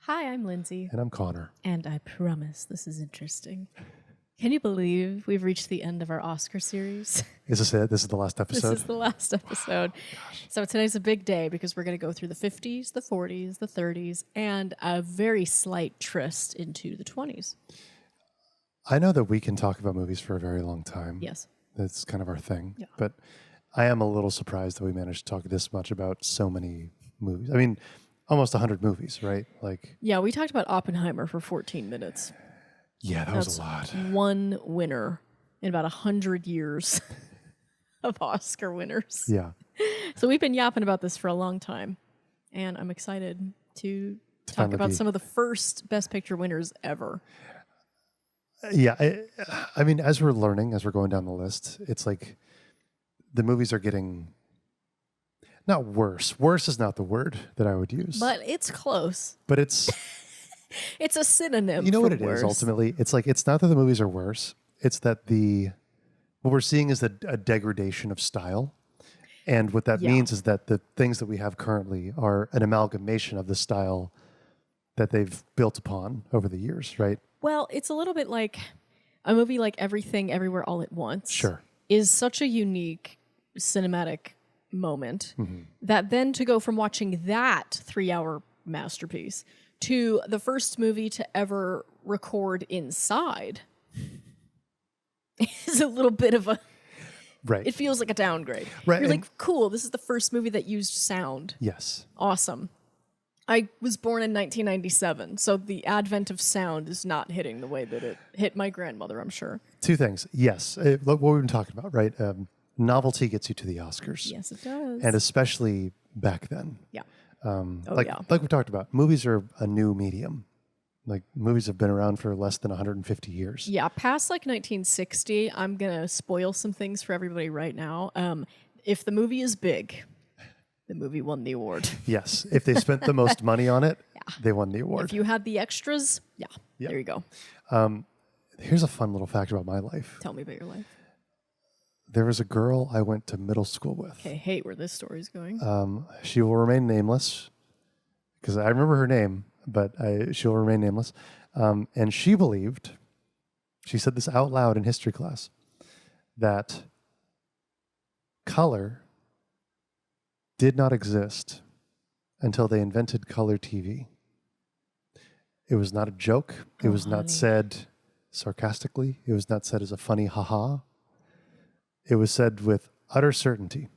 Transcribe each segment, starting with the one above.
Hi, I'm Lindsey. And I'm Connor. And I promise this is interesting. Can you believe we've reached the end of our Oscar series? Is this it? This is the last episode? This is the last episode. So today's a big day because we're going to go through the 50s, the 40s, the 30s, and a very slight tryst into the 20s. I know that we can talk about movies for a very long time. Yes. That's kind of our thing. Yeah. But I am a little surprised that we managed to talk this much about so many movies. I mean, almost 100 movies, right? Yeah, we talked about Oppenheimer for 14 minutes. Yeah, that was a lot. One winner in about 100 years of Oscar winners. Yeah. So we've been yapping about this for a long time, and I'm excited to talk about some of the first Best Picture winners ever. Yeah, I mean, as we're learning, as we're going down the list, it's like the movies are getting not worse. Worse is not the word that I would use. But it's close. But it's... It's a synonym. You know for what it worse. is ultimately? It's like, it's not that the movies are worse. It's that what we're seeing is a degradation of style. And what that means is that the things that we have currently are an amalgamation of the style that they've built upon over the years, right? Well, it's a little bit like a movie like Everything Everywhere All at Once. Sure. Is such a unique cinematic moment that then to go from watching that 3-hour masterpiece to the first movie to ever record inside is a little bit of a... Right. It feels like a downgrade. Right. You're like, cool, this is the first movie that used sound. Yes. Awesome. I was born in 1997, so the advent of sound is not hitting the way that it hit my grandmother, I'm sure. Two things. Yes. Look what we've been talking about, right? Novelty gets you to the Oscars. Yes, it does. And especially back then. Yeah. Like we talked about, movies are a new medium. Like, movies have been around for less than 150 years. Yeah, past like 1960, I'm going to spoil some things for everybody right now. If the movie is big, the movie won the award. Yes. If they spent the most money on it, they won the award. If you had the extras, there you go. Here's a fun little fact about my life. Tell me about your life. There was a girl I went to middle school with. Okay, hate where this story's going. She will remain nameless because I remember her name, but she'll remain nameless. And she said this out loud in history class, that color did not exist until they invented color TV. It was not a joke. It was not said sarcastically. It was not said as a funny ha-ha. It was said with utter certainty.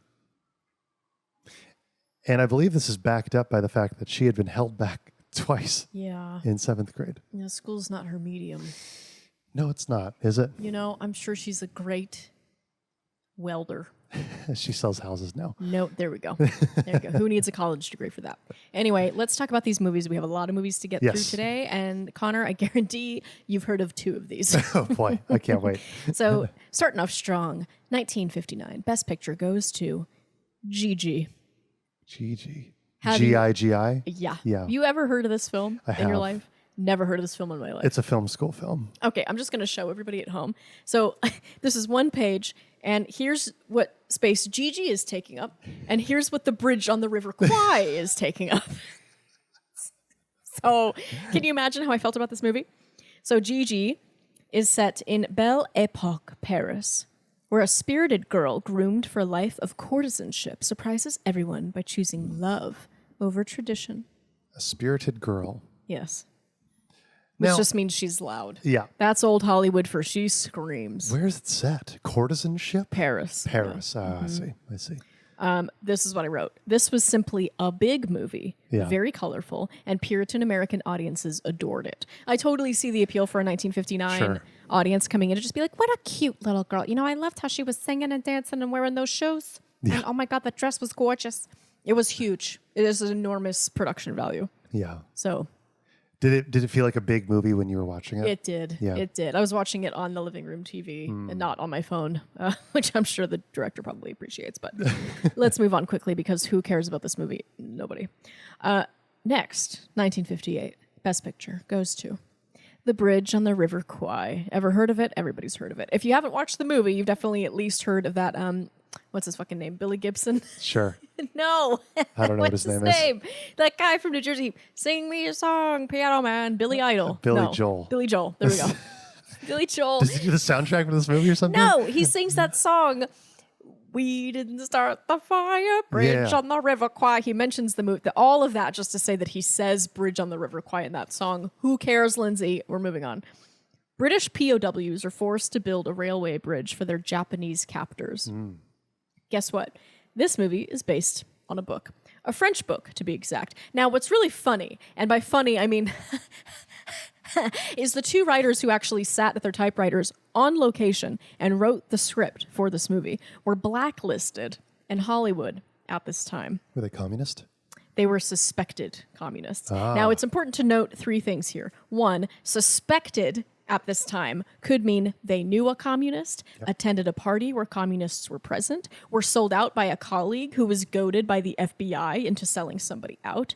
And I believe this is backed up by the fact that she had been held back twice in 7th grade. Yeah, school's not her medium. No, it's not, is it? You know, I'm sure she's a great welder. She sells houses now. No, there we go. There we go. Who needs a college degree for that? Anyway, let's talk about these movies. We have a lot of movies to get through today. And Connor, I guarantee you've heard of 2 of these. Oh boy, I can't wait. So starting off strong, 1959. Best Picture goes to Gigi. Gigi. Have G-I-G-I? Yeah. Yeah. You ever heard of this film in your have. life? Never heard of this film in my life. It's a film school film. Okay, I'm just going to show everybody at home. So this is one page, and here's what space Gigi is taking up, and here's what the bridge on the River Kwai is taking up. So can you imagine how I felt about this movie? So Gigi is set in Belle Epoque, Paris, where a spirited girl groomed for a life of courtesanship surprises everyone by choosing love over tradition. A spirited girl. Yes. Which Now, just means she's loud. Yeah. That's old Hollywood for she screams. Where is it set? Courtesanship? Paris. Paris. I see. This is what I wrote. This was simply a big movie, very colorful, and Puritan American audiences adored it. I totally see the appeal for a 1959 audience coming in to just be like, what a cute little girl. You know, I loved how she was singing and dancing and wearing those shoes. Yeah. And, oh my God, that dress was gorgeous. It was huge. It is an enormous production value. Yeah. So... Did it feel like a big movie when you were watching it? It did. Yeah. It did. I was watching it on the living room TV and not on my phone, which I'm sure the director probably appreciates. But let's move on quickly because who cares about this movie? Nobody. Next, 1958, Best Picture goes to The Bridge on the River Kwai. Ever heard of it? Everybody's heard of it. If you haven't watched the movie, you've definitely at least heard of that what's his fucking name? Billy Gibson? Sure. No. I don't know what his name is. That guy from New Jersey. Sing me a song, Piano Man. Billy Idol. Joel. Billy Joel. There we go. Billy Joel. Does he do the soundtrack for this movie or something? No, he sings that song. We didn't start the fire, bridge on the river Kwai. He mentions the movie, all of that just to say that he says bridge on the river Kwai in that song. Who cares, Lindsay? We're moving on. British POWs are forced to build a railway bridge for their Japanese captors. Guess what? This movie is based on a book. A French book, to be exact. Now, what's really funny, and by funny, I mean... is the two writers who actually sat at their typewriters on location and wrote the script for this movie were blacklisted in Hollywood at this time. Were they communist? They were suspected communists. Now, it's important to note three things here. One, suspected at this time could mean they knew a communist, attended a party where communists were present, were sold out by a colleague who was goaded by the FBI into selling somebody out.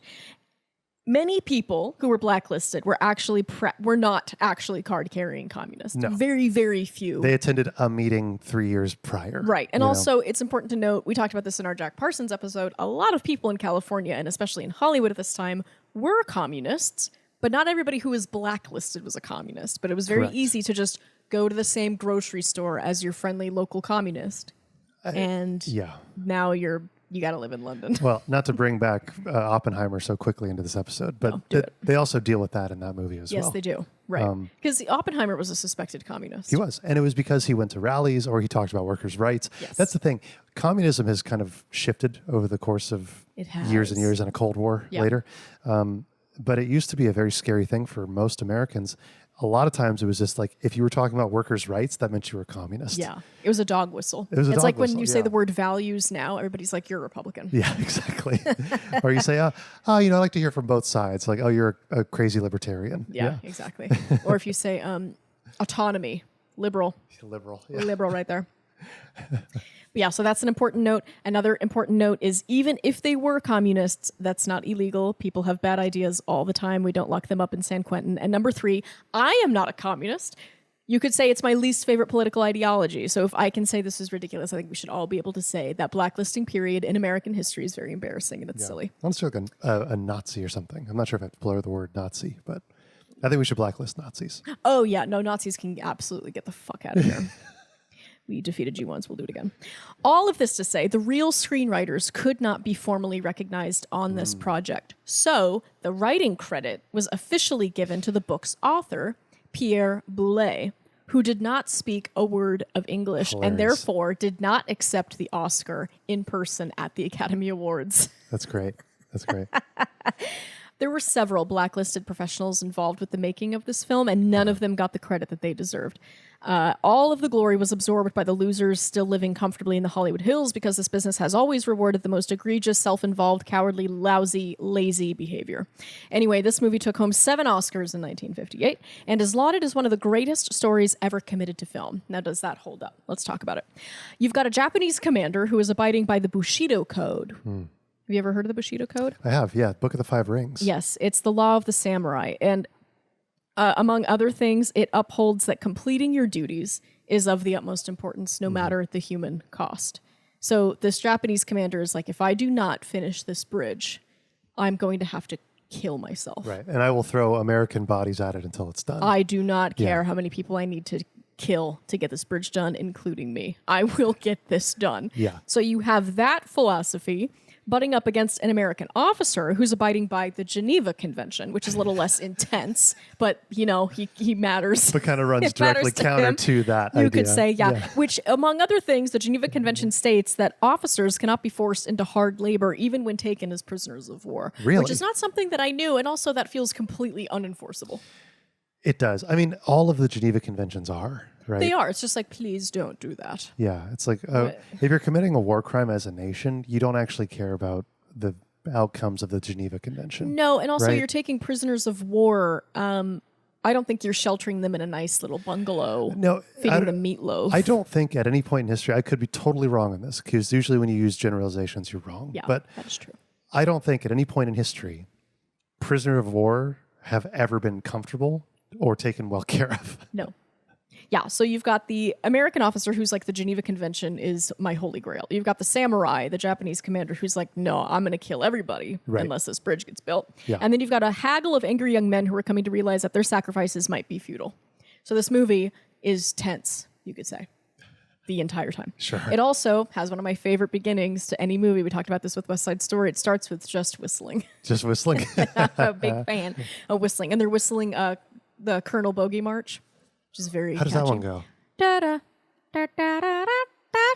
Many people who were blacklisted were actually were not actually card-carrying communists. No. Very, very few. They attended a meeting 3 years prior. Right. And also, it's important to note, we talked about this in our Jack Parsons episode, a lot of people in California, and especially in Hollywood at this time, were communists, but not everybody who was blacklisted was a communist. But it was very easy to just go to the same grocery store as your friendly local communist. And now you got to live in London. Well, not to bring back Oppenheimer so quickly into this episode, but they also deal with that in that movie as well. Yes, they do. Right. Because Oppenheimer was a suspected communist. He was. And it was because he went to rallies or he talked about workers' rights. Yes. That's the thing. Communism has kind of shifted over the course of years and years and a Cold War later. But it used to be a very scary thing for most Americans. A lot of times it was just like, if you were talking about workers' rights, that meant you were a communist. Yeah. It was a dog whistle. It's like when you say the word values now, everybody's like, you're a Republican. Yeah, exactly. Or you say, I like to hear from both sides. Like, you're a crazy libertarian. Yeah. Exactly. Or if you say autonomy, liberal. Liberal. Yeah. Liberal right there. Yeah, so that's an important note. Another important note is even if they were communists, that's not illegal. People have bad ideas all the time. We don't lock them up in San Quentin. And number 3, I am not a communist. You could say it's my least favorite political ideology. So if I can say this is ridiculous, I think we should all be able to say that blacklisting period in American history is very embarrassing and it's silly. I'm sort of a Nazi or something. I'm not sure if I have to blur the word Nazi, but I think we should blacklist Nazis. Oh, yeah. No, Nazis can absolutely get the fuck out of here. We defeated you once, we'll do it again. All of this to say, the real screenwriters could not be formally recognized on this project. So the writing credit was officially given to the book's author, Pierre Boulez, who did not speak a word of English and therefore did not accept the Oscar in person at the Academy Awards. That's great. That's great. There were several blacklisted professionals involved with the making of this film, and none of them got the credit that they deserved. All of the glory was absorbed by the losers still living comfortably in the Hollywood Hills because this business has always rewarded the most egregious, self-involved, cowardly, lousy, lazy behavior. Anyway, this movie took home 7 Oscars in 1958 and is lauded as one of the greatest stories ever committed to film. Now, does that hold up? Let's talk about it. You've got a Japanese commander who is abiding by the Bushido Code. Have you ever heard of the Bushido Code? I have, yeah. Book of the 5 Rings. Yes, it's the law of the samurai. And among other things, it upholds that completing your duties is of the utmost importance, no matter the human cost. So this Japanese commander is like, if I do not finish this bridge, I'm going to have to kill myself. Right, and I will throw American bodies at it until it's done. I do not care how many people I need to kill to get this bridge done, including me. I will get this done. Yeah. So you have that philosophy butting up against an American officer who's abiding by the Geneva Convention, which is a little less intense, but, you know, he matters. But kind of runs directly counter to that idea. You could say, which, among other things, the Geneva Convention states that officers cannot be forced into hard labor even when taken as prisoners of war. Really? Which is not something that I knew, and also that feels completely unenforceable. It does. I mean, all of the Geneva Conventions are, right? They are. It's just like, please don't do that. Yeah. It's like, if you're committing a war crime as a nation, you don't actually care about the outcomes of the Geneva Convention. No, and also you're taking prisoners of war. I don't think you're sheltering them in a nice little bungalow. No, feeding them meatloaf. I don't think at any point in history, I could be totally wrong on this, because usually when you use generalizations, you're wrong. Yeah, but that is true. I don't think at any point in history, prisoners of war have ever been comfortable or taken well care of. No. Yeah, so you've got the American officer who's like the Geneva Convention is my holy grail. You've got the samurai, the Japanese commander who's like, no, I'm going to kill everybody unless this bridge gets built. Yeah. And then you've got a haggle of angry young men who are coming to realize that their sacrifices might be futile. So this movie is tense, you could say, the entire time. Sure. It also has one of my favorite beginnings to any movie. We talked about this with West Side Story. It starts with just whistling. Just whistling? I'm a big fan of whistling. And they're whistling the Colonel Bogey March, which is very How does catchy. that one go? Da-da, da-da-da-da-da.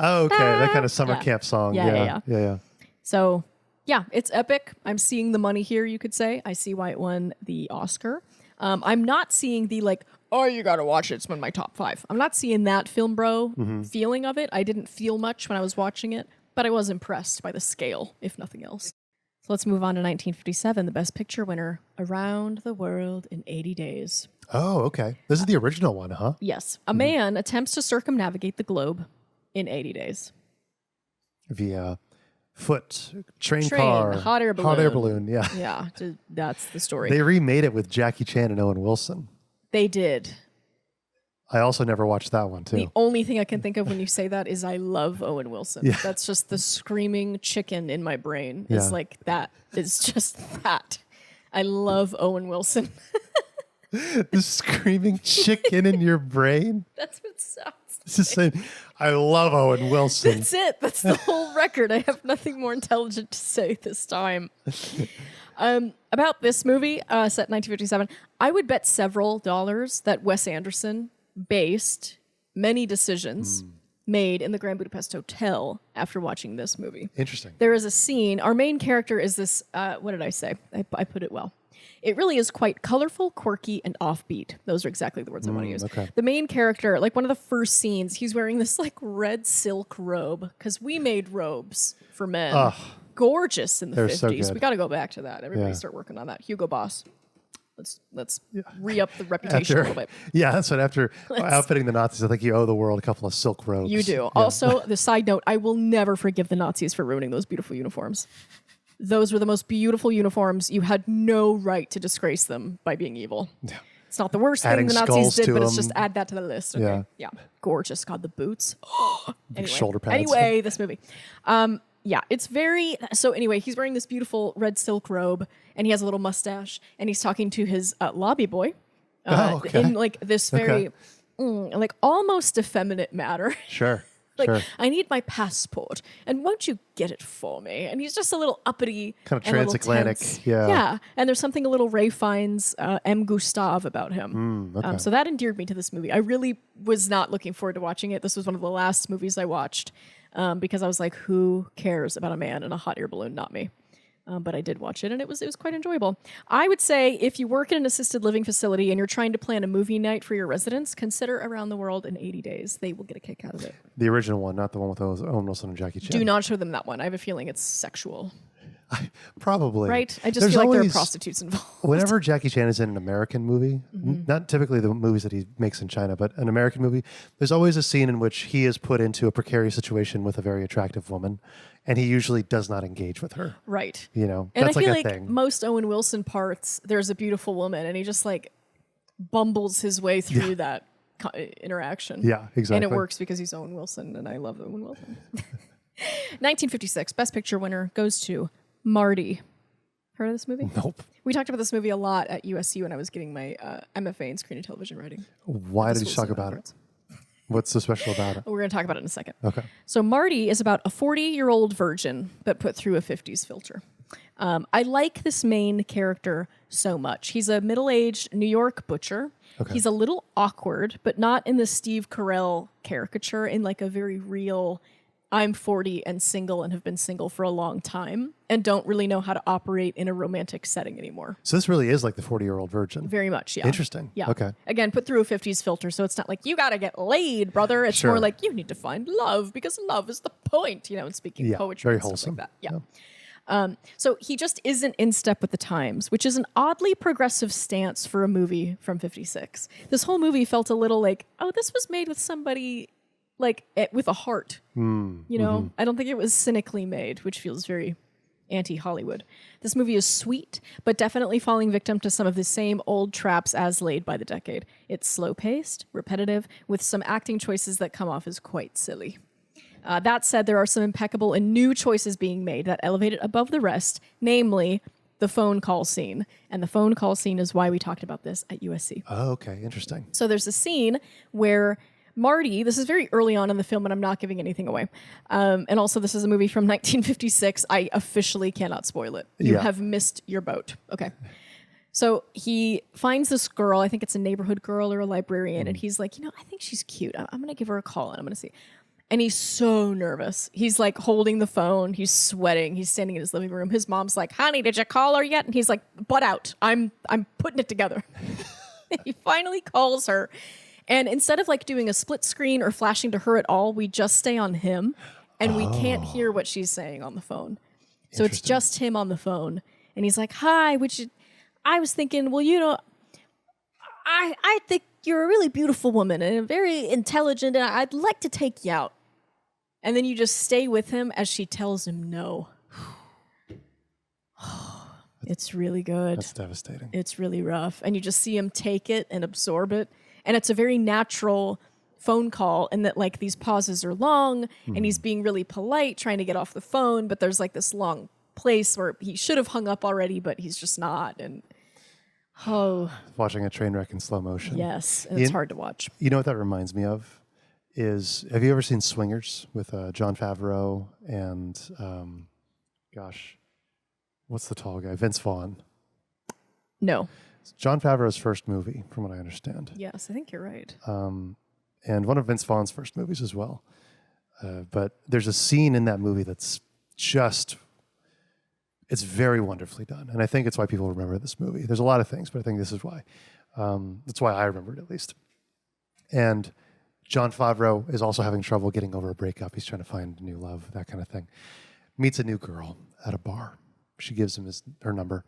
Oh, okay. That kind of summer camp song. Yeah. So, yeah, it's epic. I'm seeing the money here, you could say. I see why it won the Oscar. I'm not seeing the like, oh, you got to watch it. It's one of my top 5. I'm not seeing that film bro feeling of it. I didn't feel much when I was watching it, but I was impressed by the scale, if nothing else. So let's move on to 1957, the Best Picture winner, Around the World in 80 Days. Oh, okay. This is the original one, huh? Yes. A man attempts to circumnavigate the globe in 80 days. Via foot, train car, hot air balloon. Yeah. Yeah, that's the story. They remade it with Jackie Chan and Owen Wilson. They did. I also never watched that one, too. The only thing I can think of when you say that is I love Owen Wilson. Yeah. That's just the screaming chicken in my brain. It's like that. It's just that. I love Owen Wilson. The screaming chicken in your brain? That's what it sounds like. It's just saying, I love Owen Wilson. That's it. That's the whole record. I have nothing more intelligent to say this time. About this movie, set in 1957, I would bet several dollars that Wes Anderson based many decisions made in the Grand Budapest Hotel after watching this movie. Interesting. There is a scene. Our main character is this, what did I say? I put it well. It really is quite colorful, quirky, and offbeat. Those are exactly the words I want to use. Okay. The main character, like one of the first scenes, he's wearing this like red silk robe because we made robes for men. Ugh. Gorgeous in the 50s. So we got to go back to that. Everybody start working on that. Hugo Boss. Let's re-up the reputation a little bit. Yeah, that's what after outfitting the Nazis, I think you owe the world a couple of silk robes. You do. Yeah. Also, the side note, I will never forgive the Nazis for ruining those beautiful uniforms. Those were the most beautiful uniforms. You had no right to disgrace them by being evil. Yeah. It's not the worst thing the Nazis did, but it's just add that to the list. Okay? Yeah. Gorgeous. God, the boots. Anyway. Shoulder pads. Anyway, this movie. Yeah, it's very... So anyway, he's wearing this beautiful red silk robe, and he has a little mustache, and he's talking to his lobby boy in like this very, like almost effeminate manner. Sure. Like, I need my passport, and won't you get it for me? And he's just a little uppity. Kind of transatlantic. Yeah. Yeah. And there's something a little Ray Fiennes, M. Gustave about him. Okay. So that endeared me to this movie. I really was not looking forward to watching it. This was one of the last movies I watched because I was like, who cares about a man in a hot air balloon? Not me. But I did watch it, and it was quite enjoyable. I would say if you work in an assisted living facility and you're trying to plan a movie night for your residents, consider Around the World in 80 Days. They will get a kick out of it. The original one, not the one with Owen Wilson and Jackie Chan. Do not show them that one. I have a feeling it's sexual. Probably. Right? I just feel like there are prostitutes involved. Whenever Jackie Chan is in an American movie, not typically the movies that he makes in China, but an American movie, there's always a scene in which he is put into a precarious situation with a very attractive woman, and he usually does not engage with her. Right. You know, and that's I feel like a like thing. Most Owen Wilson parts, there's a beautiful woman, and he just like bumbles his way through that interaction. Yeah, exactly. And it works because he's Owen Wilson, and I love Owen Wilson. 1956, Best Picture winner goes to Marty. Heard of this movie? Nope. We talked about this movie a lot at USC when I was getting my MFA in screen and television writing. Why did you talk about it? What's so special about it? We're going to talk about it in a second. Okay. So Marty is about a 40-year-old virgin, but put through a 50s filter. I like this main character so much. He's a middle-aged New York butcher. Okay. He's a little awkward, but not in the Steve Carell caricature, in like a very real... I'm 40 and single and have been single for a long time and don't really know how to operate in a romantic setting anymore. So this really is like the 40-year-old virgin. Very much, yeah. Interesting. Yeah. Okay. Again, put through a 50s filter, so it's not like, you got to get laid, brother. It's more like, you need to find love because love is the point, you know, and speaking poetry very and wholesome. Stuff like that. Yeah. So he just isn't in step with the times, which is an oddly progressive stance for a movie from 56. This whole movie felt a little like, oh, this was made with somebody... like with a heart, you know? I don't think it was cynically made, which feels very anti-Hollywood. This movie is sweet, but definitely falling victim to some of the same old traps as laid by the decade. It's slow-paced, repetitive, with some acting choices that come off as quite silly. That said, there are some impeccable and new choices being made that elevate it above the rest, namely the phone call scene. And the phone call scene is why we talked about this at USC. Oh, okay. Interesting. So there's a scene where Marty, this is very early on in the film, and I'm not giving anything away. And also, this is a movie from 1956. I officially cannot spoil it. You have missed your boat. Okay. So he finds this girl. I think it's a neighborhood girl or a librarian. And he's like, I think she's cute. I'm going to give her a call and I'm going to see. And he's so nervous. He's like holding the phone. He's sweating. He's standing in his living room. His mom's like, honey, did you call her yet? And he's like, butt out. I'm putting it together. He finally calls her. And instead of like doing a split screen or flashing to her at all, we just stay on him and we can't hear what she's saying on the phone. So it's just him on the phone. And he's like, hi, I was thinking, well, I think you're a really beautiful woman and very intelligent and I'd like to take you out. And then you just stay with him as she tells him no. It's really good. That's devastating. It's really rough. And you just see him take it and absorb it. And it's a very natural phone call in that like these pauses are long and he's being really polite, trying to get off the phone. But there's like this long place where he should have hung up already, but he's just not. And watching a train wreck in slow motion. Yes. And it's hard to watch. You know what that reminds me of? Have you ever seen Swingers with Jon Favreau and, what's the tall guy? Vince Vaughn. No. It's Jon Favreau's first movie, from what I understand. Yes, I think you're right. And one of Vince Vaughn's first movies as well. But there's a scene in that movie that's just, it's very wonderfully done. And I think it's why people remember this movie. There's a lot of things, but I think this is why. That's why I remember it at least. And Jon Favreau is also having trouble getting over a breakup. He's trying to find new love, that kind of thing. Meets a new girl at a bar. She gives him her number.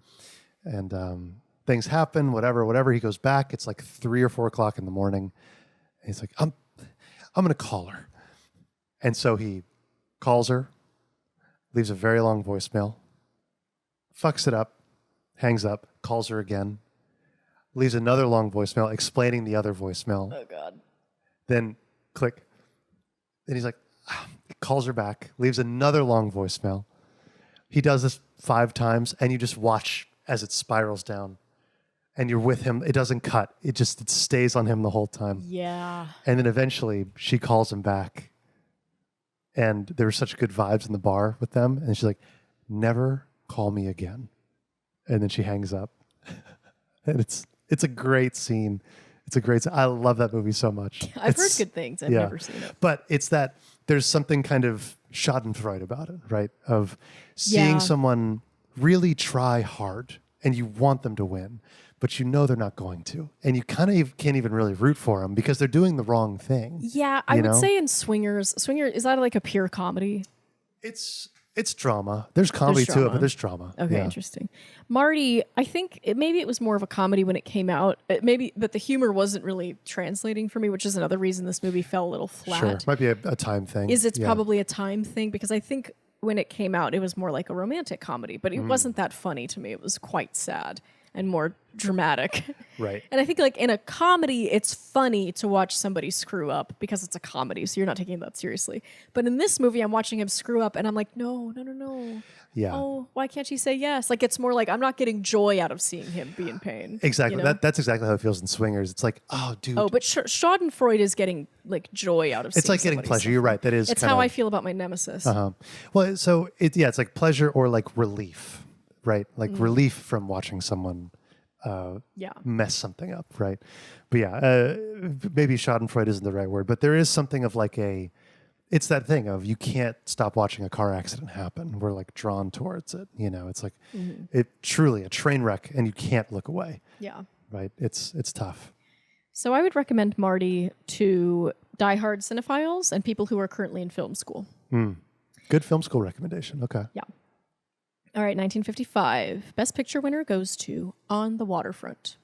And things happen, whatever. He goes back. It's like 3 or 4 o'clock in the morning. And he's like, I'm going to call her. And so he calls her, leaves a very long voicemail, fucks it up, hangs up, calls her again, leaves another long voicemail explaining the other voicemail. Oh, God. Then click. Then he's like, calls her back, leaves another long voicemail. He does this 5 times, and you just watch as it spirals down. And you're with him. It doesn't cut. It stays on him the whole time. Yeah. And then eventually she calls him back. And there were such good vibes in the bar with them. And she's like, never call me again. And then she hangs up. And it's a great scene. I love that movie so much. I've heard good things. I've never seen it. But it's that there's something kind of schadenfreude about it, right? Of seeing someone really try hard and you want them to win, but you know they're not going to. And you kind of can't even really root for them because they're doing the wrong thing. Yeah, I would say in Swingers, is that like a pure comedy? It's drama. There's comedy to it, but there's drama. Okay, interesting. Marty, I think maybe it was more of a comedy when it came out. But the humor wasn't really translating for me, which is another reason this movie fell a little flat. Sure, might be a time thing. It's probably a time thing because I think when it came out, it was more like a romantic comedy, but it wasn't that funny to me. It was quite sad and more dramatic. Right. And I think like in a comedy, it's funny to watch somebody screw up because it's a comedy, so you're not taking that seriously. But in this movie, I'm watching him screw up and I'm like, no. Yeah. Oh, why can't she say yes? Like it's more like I'm not getting joy out of seeing him be in pain. Exactly. You know? That's exactly how it feels in Swingers. It's like, oh, dude. Oh, but Schadenfreude is getting like joy out of it's like getting pleasure. You're right. That is. It's how I feel about my nemesis. Well, so it's like pleasure or like relief, right? Like relief from watching someone mess something up, right? But maybe Schadenfreude isn't the right word, but there is something of like it's that thing of you can't stop watching a car accident happen. We're like drawn towards it, It's like it truly a train wreck, and you can't look away. Yeah, right. It's tough. So I would recommend Marty to diehard cinephiles and people who are currently in film school. Good film school recommendation. Okay. Yeah. All right, 1955. Best Picture winner goes to On the Waterfront.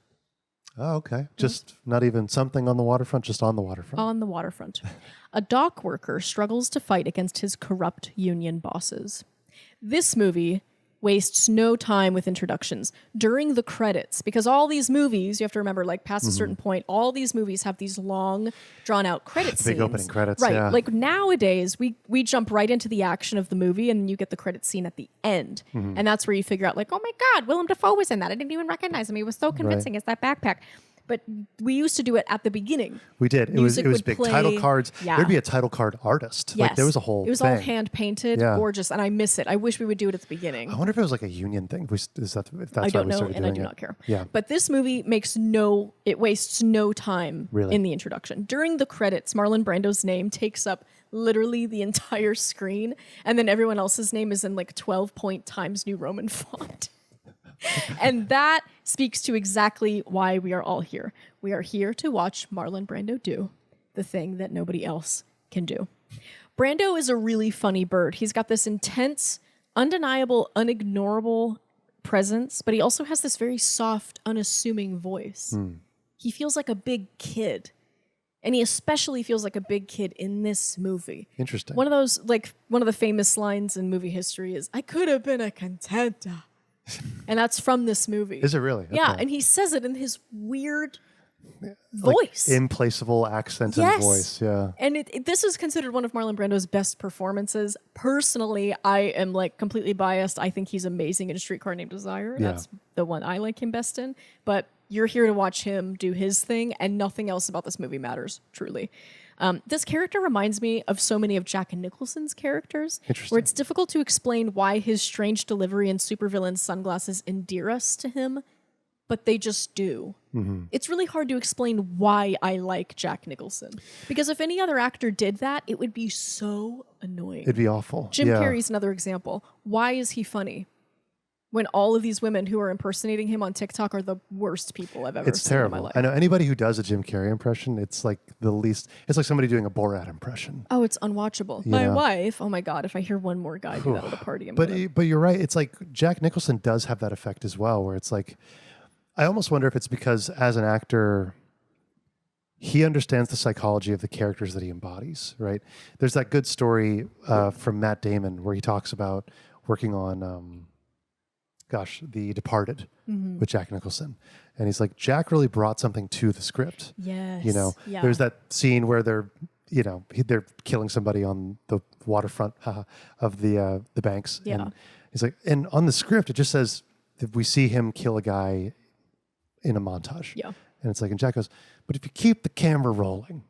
Oh, okay. Just not even something on the waterfront, just on the waterfront. On the waterfront. A dock worker struggles to fight against his corrupt union bosses. This movie wastes no time with introductions during the credits, because all these movies, you have to remember, like past a certain point, all these movies have these long drawn out credit scenes. Big opening credits, right? yeah. Like nowadays we jump right into the action of the movie and you get the credit scene at the end. And that's where you figure out like, oh my God, Willem Dafoe was in that. I didn't even recognize him. He was so convincing. It's that backpack. But we used to do it at the beginning. We did. It was big play. title cards. Yeah. There'd be a title card artist. Yes. Like there was a whole It was thing. all hand painted, gorgeous, and I miss it. I wish we would do it at the beginning. I wonder if it was like a union thing. If that's I why don't we know, started and I doing do it. not care. Yeah. But this movie wastes no time in the introduction. During the credits, Marlon Brando's name takes up literally the entire screen, and then everyone else's name is in like 12-point Times New Roman font. And that speaks to exactly why we are all here. We are here to watch Marlon Brando do the thing that nobody else can do. Brando is a really funny bird. He's got this intense, undeniable, unignorable presence, but he also has this very soft, unassuming voice. He feels like a big kid. And he especially feels like a big kid in this movie. Interesting. One of the famous lines in movie history is, "I could have been a contenta." And that's from this movie. Is it really? Yeah, Okay. and he says it in his weird voice. Like implaceable accent and voice, yeah. And this is considered one of Marlon Brando's best performances. Personally, I am like completely biased. I think he's amazing in A Streetcar Named Desire. Yeah. That's the one I like him best in. But you're here to watch him do his thing, and nothing else about this movie matters, truly. This character reminds me of so many of Jack Nicholson's characters, where it's difficult to explain why his strange delivery and supervillain sunglasses endear us to him, but they just do. It's really hard to explain why I like Jack Nicholson, because if any other actor did that, it would be so annoying. It'd be awful. Jim Carrey's another example. Why is he funny when all of these women who are impersonating him on TikTok are the worst people I've ever seen in my life? I know anybody who does a Jim Carrey impression, it's like the least. It's like somebody doing a Borat impression. Oh, it's unwatchable. My wife. Oh my God! If I hear one more guy do that at a party, But you're right. It's like Jack Nicholson does have that effect as well, where it's like, I almost wonder if it's because as an actor, he understands the psychology of the characters that he embodies. Right? There's that good story from Matt Damon where he talks about working on. The Departed with Jack Nicholson. And he's like, Jack really brought something to the script. Yes. You know, there's that scene where they're killing somebody on the waterfront of the banks. Yeah. And he's like, and on the script, it just says that we see him kill a guy in a montage. Yeah. And it's like, and Jack goes, but if you keep the camera rolling,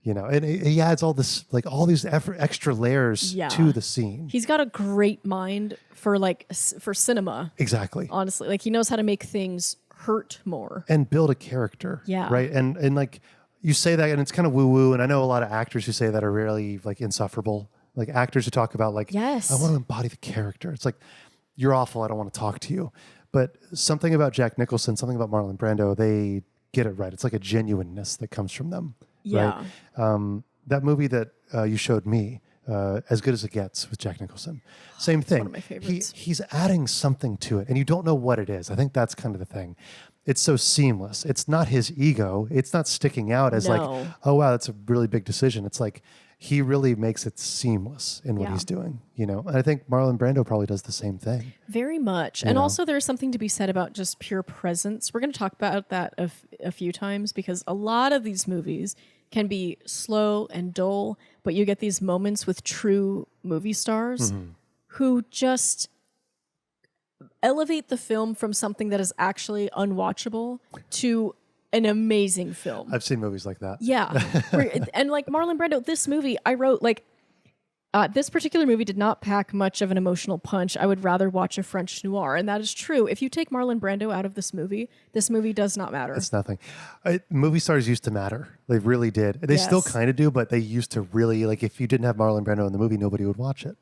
you know, and he adds all this, like all these extra layers to the scene. He's got a great mind for cinema. Exactly. Honestly, like he knows how to make things hurt more and build a character. Yeah. Right. And like you say that, and it's kind of woo woo. And I know a lot of actors who say that are really like insufferable. Like actors who talk about like, yes, I want to embody the character. It's like, you're awful. I don't want to talk to you. But something about Jack Nicholson, something about Marlon Brando, they get it right. It's like a genuineness that comes from them. Yeah. Right? That movie that you showed me, As Good as It Gets with Jack Nicholson. Same thing. One of my favorites. He's adding something to it, and you don't know what it is. I think that's kind of the thing. It's so seamless. It's not his ego. It's not sticking out as like, oh, wow, that's a really big decision. It's like he really makes it seamless in what he's doing, you know? And I think Marlon Brando probably does the same thing. Very much. And also there's something to be said about just pure presence. We're going to talk about that a few times because a lot of these movies can be slow and dull, but you get these moments with true movie stars who just elevate the film from something that is actually unwatchable to an amazing film. I've seen movies like that. Yeah. And like Marlon Brando, this movie, I wrote like, this particular movie did not pack much of an emotional punch. I would rather watch a French noir. And that is true. If you take Marlon Brando out of this movie does not matter. It's nothing. Movie stars used to matter. They really did. They still kind of do, but they used to really, like if you didn't have Marlon Brando in the movie, nobody would watch it,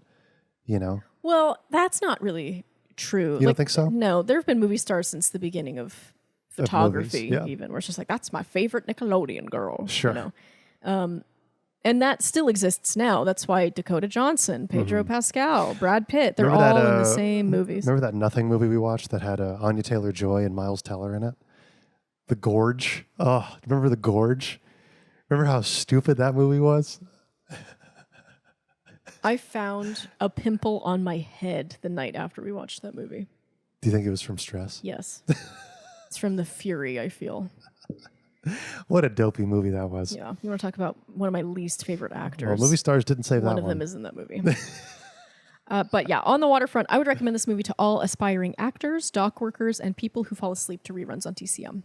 you know? Well, that's not really true. You don't think so? No, there have been movie stars since the beginning of photography, even, where it's just like, that's my favorite Nickelodeon girl. Sure. You know? And that still exists now. That's why Dakota Johnson, Pedro Pascal, Brad Pitt, they're all in the same movies. Remember that Nothing movie we watched that had Anya Taylor-Joy and Miles Teller in it? The Gorge. Oh, remember The Gorge? Remember how stupid that movie was? I found a pimple on my head the night after we watched that movie. Do you think it was from stress? Yes. It's from the fury I feel. What a dopey movie that was. Yeah. You want to talk about one of my least favorite actors? Well, movie stars didn't save that one. One of them is in that movie. But yeah, on the waterfront, I would recommend this movie to all aspiring actors, dock workers, and people who fall asleep to reruns on TCM.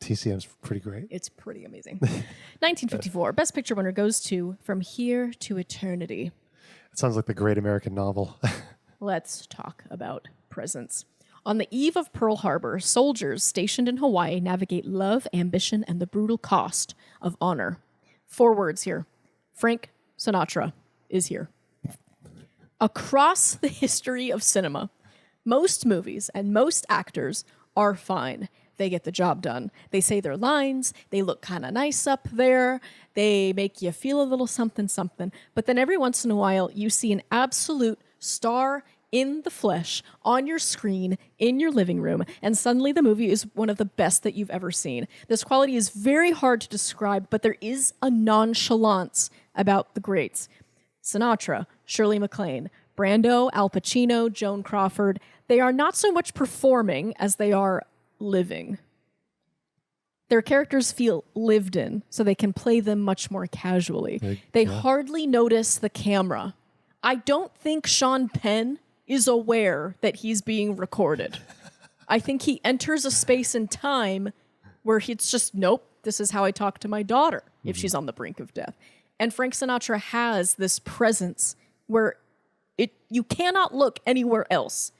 TCM's pretty great. It's pretty amazing. 1954, Best Picture winner goes to From Here to Eternity. It sounds like the great American novel. Let's talk about presents. On the eve of Pearl Harbor, soldiers stationed in Hawaii navigate love, ambition, and the brutal cost of honor. 4 words here. Frank Sinatra is here. Across the history of cinema, most movies and most actors are fine. They get the job done. They say their lines. They look kind of nice up there. They make you feel a little something, something. But then every once in a while, you see an absolute star in the flesh on your screen in your living room, and suddenly the movie is one of the best that you've ever seen. This quality is very hard to describe, but there is a nonchalance about the greats. Sinatra, Shirley MacLaine, Brando, Al Pacino, Joan Crawford, they are not so much performing as they are living. Their characters feel lived in, so they can play them much more casually. They hardly notice the camera. I don't think Sean Penn is aware that he's being recorded. I think he enters a space and time where it's just, nope, this is how I talk to my daughter if she's on the brink of death. And Frank Sinatra has this presence where you cannot look anywhere else.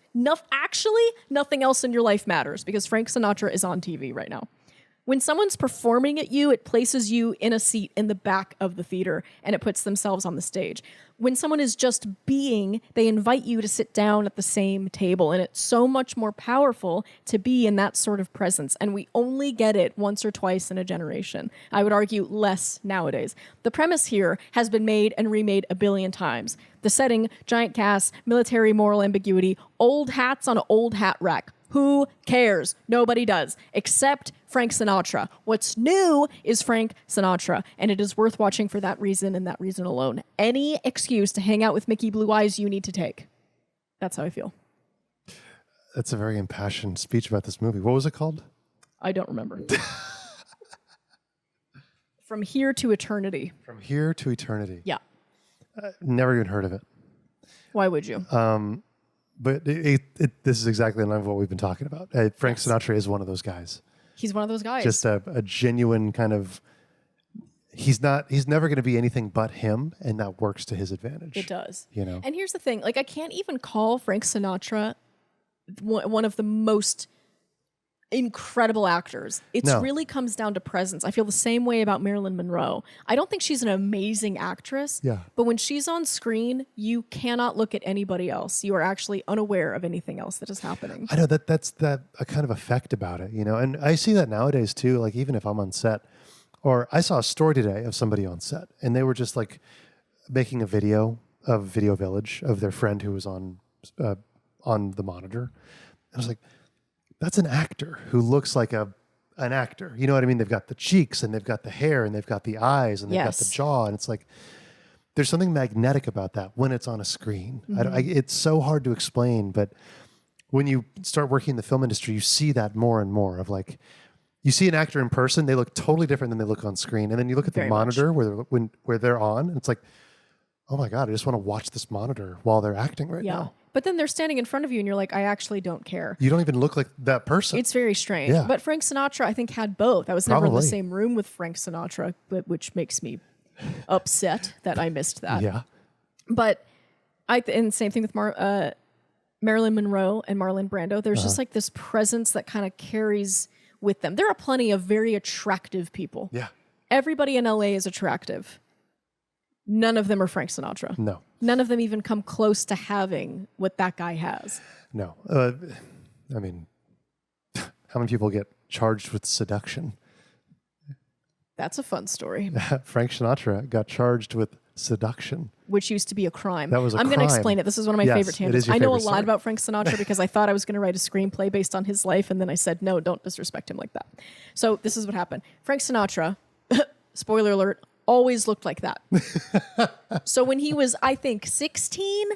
Actually, nothing else in your life matters because Frank Sinatra is on TV right now. When someone's performing at you, it places you in a seat in the back of the theater and it puts themselves on the stage. When someone is just being, they invite you to sit down at the same table. And it's so much more powerful to be in that sort of presence. And we only get it once or twice in a generation. I would argue less nowadays. The premise here has been made and remade a billion times. The setting, giant cast, military moral ambiguity, old hats on an old hat rack. Who cares? Nobody does, except Frank Sinatra. What's new is Frank Sinatra, and it is worth watching for that reason and that reason alone. Any excuse to hang out with Mickey Blue Eyes, you need to take. That's how I feel. That's a very impassioned speech about this movie. What was it called? I don't remember. From Here to Eternity. From Here to Eternity. Yeah. Never even heard of it. Why would you? But this is exactly in line with what we've been talking about. Frank Sinatra is one of those guys. He's one of those guys. Just a genuine kind of. He's never going to be anything but him, and that works to his advantage. It does. You know. And here's the thing: like, I can't even call Frank Sinatra one of the most incredible actors. It really comes down to presence. I feel the same way about Marilyn Monroe. I don't think she's an amazing actress, but when she's on screen, you cannot look at anybody else. You are actually unaware of anything else that is happening. I know that's a kind of effect about it, you know, and I see that nowadays too. Like even if I'm on set, or I saw a story today of somebody on set, and they were just like making a video of Video Village of their friend who was on the monitor. I was like, that's an actor who looks like an actor. You know what I mean? They've got the cheeks and they've got the hair and they've got the eyes and they've got the jaw. And it's like, there's something magnetic about that when it's on a screen. Mm-hmm. It's so hard to explain, but when you start working in the film industry, you see that more and more of like, you see an actor in person, they look totally different than they look on screen. And then you look at the monitor where they're on, and it's like, oh my God, I just want to watch this monitor while they're acting right now. But then they're standing in front of you and you're like, I actually don't care. You don't even look like that person. It's very strange. Yeah. But Frank Sinatra, I think, had both. I was never in the same room with Frank Sinatra, which makes me upset that I missed that. Yeah. But and same thing with Marilyn Monroe and Marlon Brando. There's just like this presence that kind of carries with them. There are plenty of very attractive people. Yeah. Everybody in LA is attractive. None of them are Frank Sinatra. No. None of them even come close to having what that guy has. No. I mean, how many people get charged with seduction? That's a fun story. Frank Sinatra got charged with seduction. Which used to be a crime. That was a crime. I'm going to explain it. This is one of my favorite tangents. I know a lot about Frank Sinatra because I thought I was going to write a screenplay based on his life, and then I said, no, don't disrespect him like that. So this is what happened. Frank Sinatra, spoiler alert, always looked like that. So when he was, I think, 16,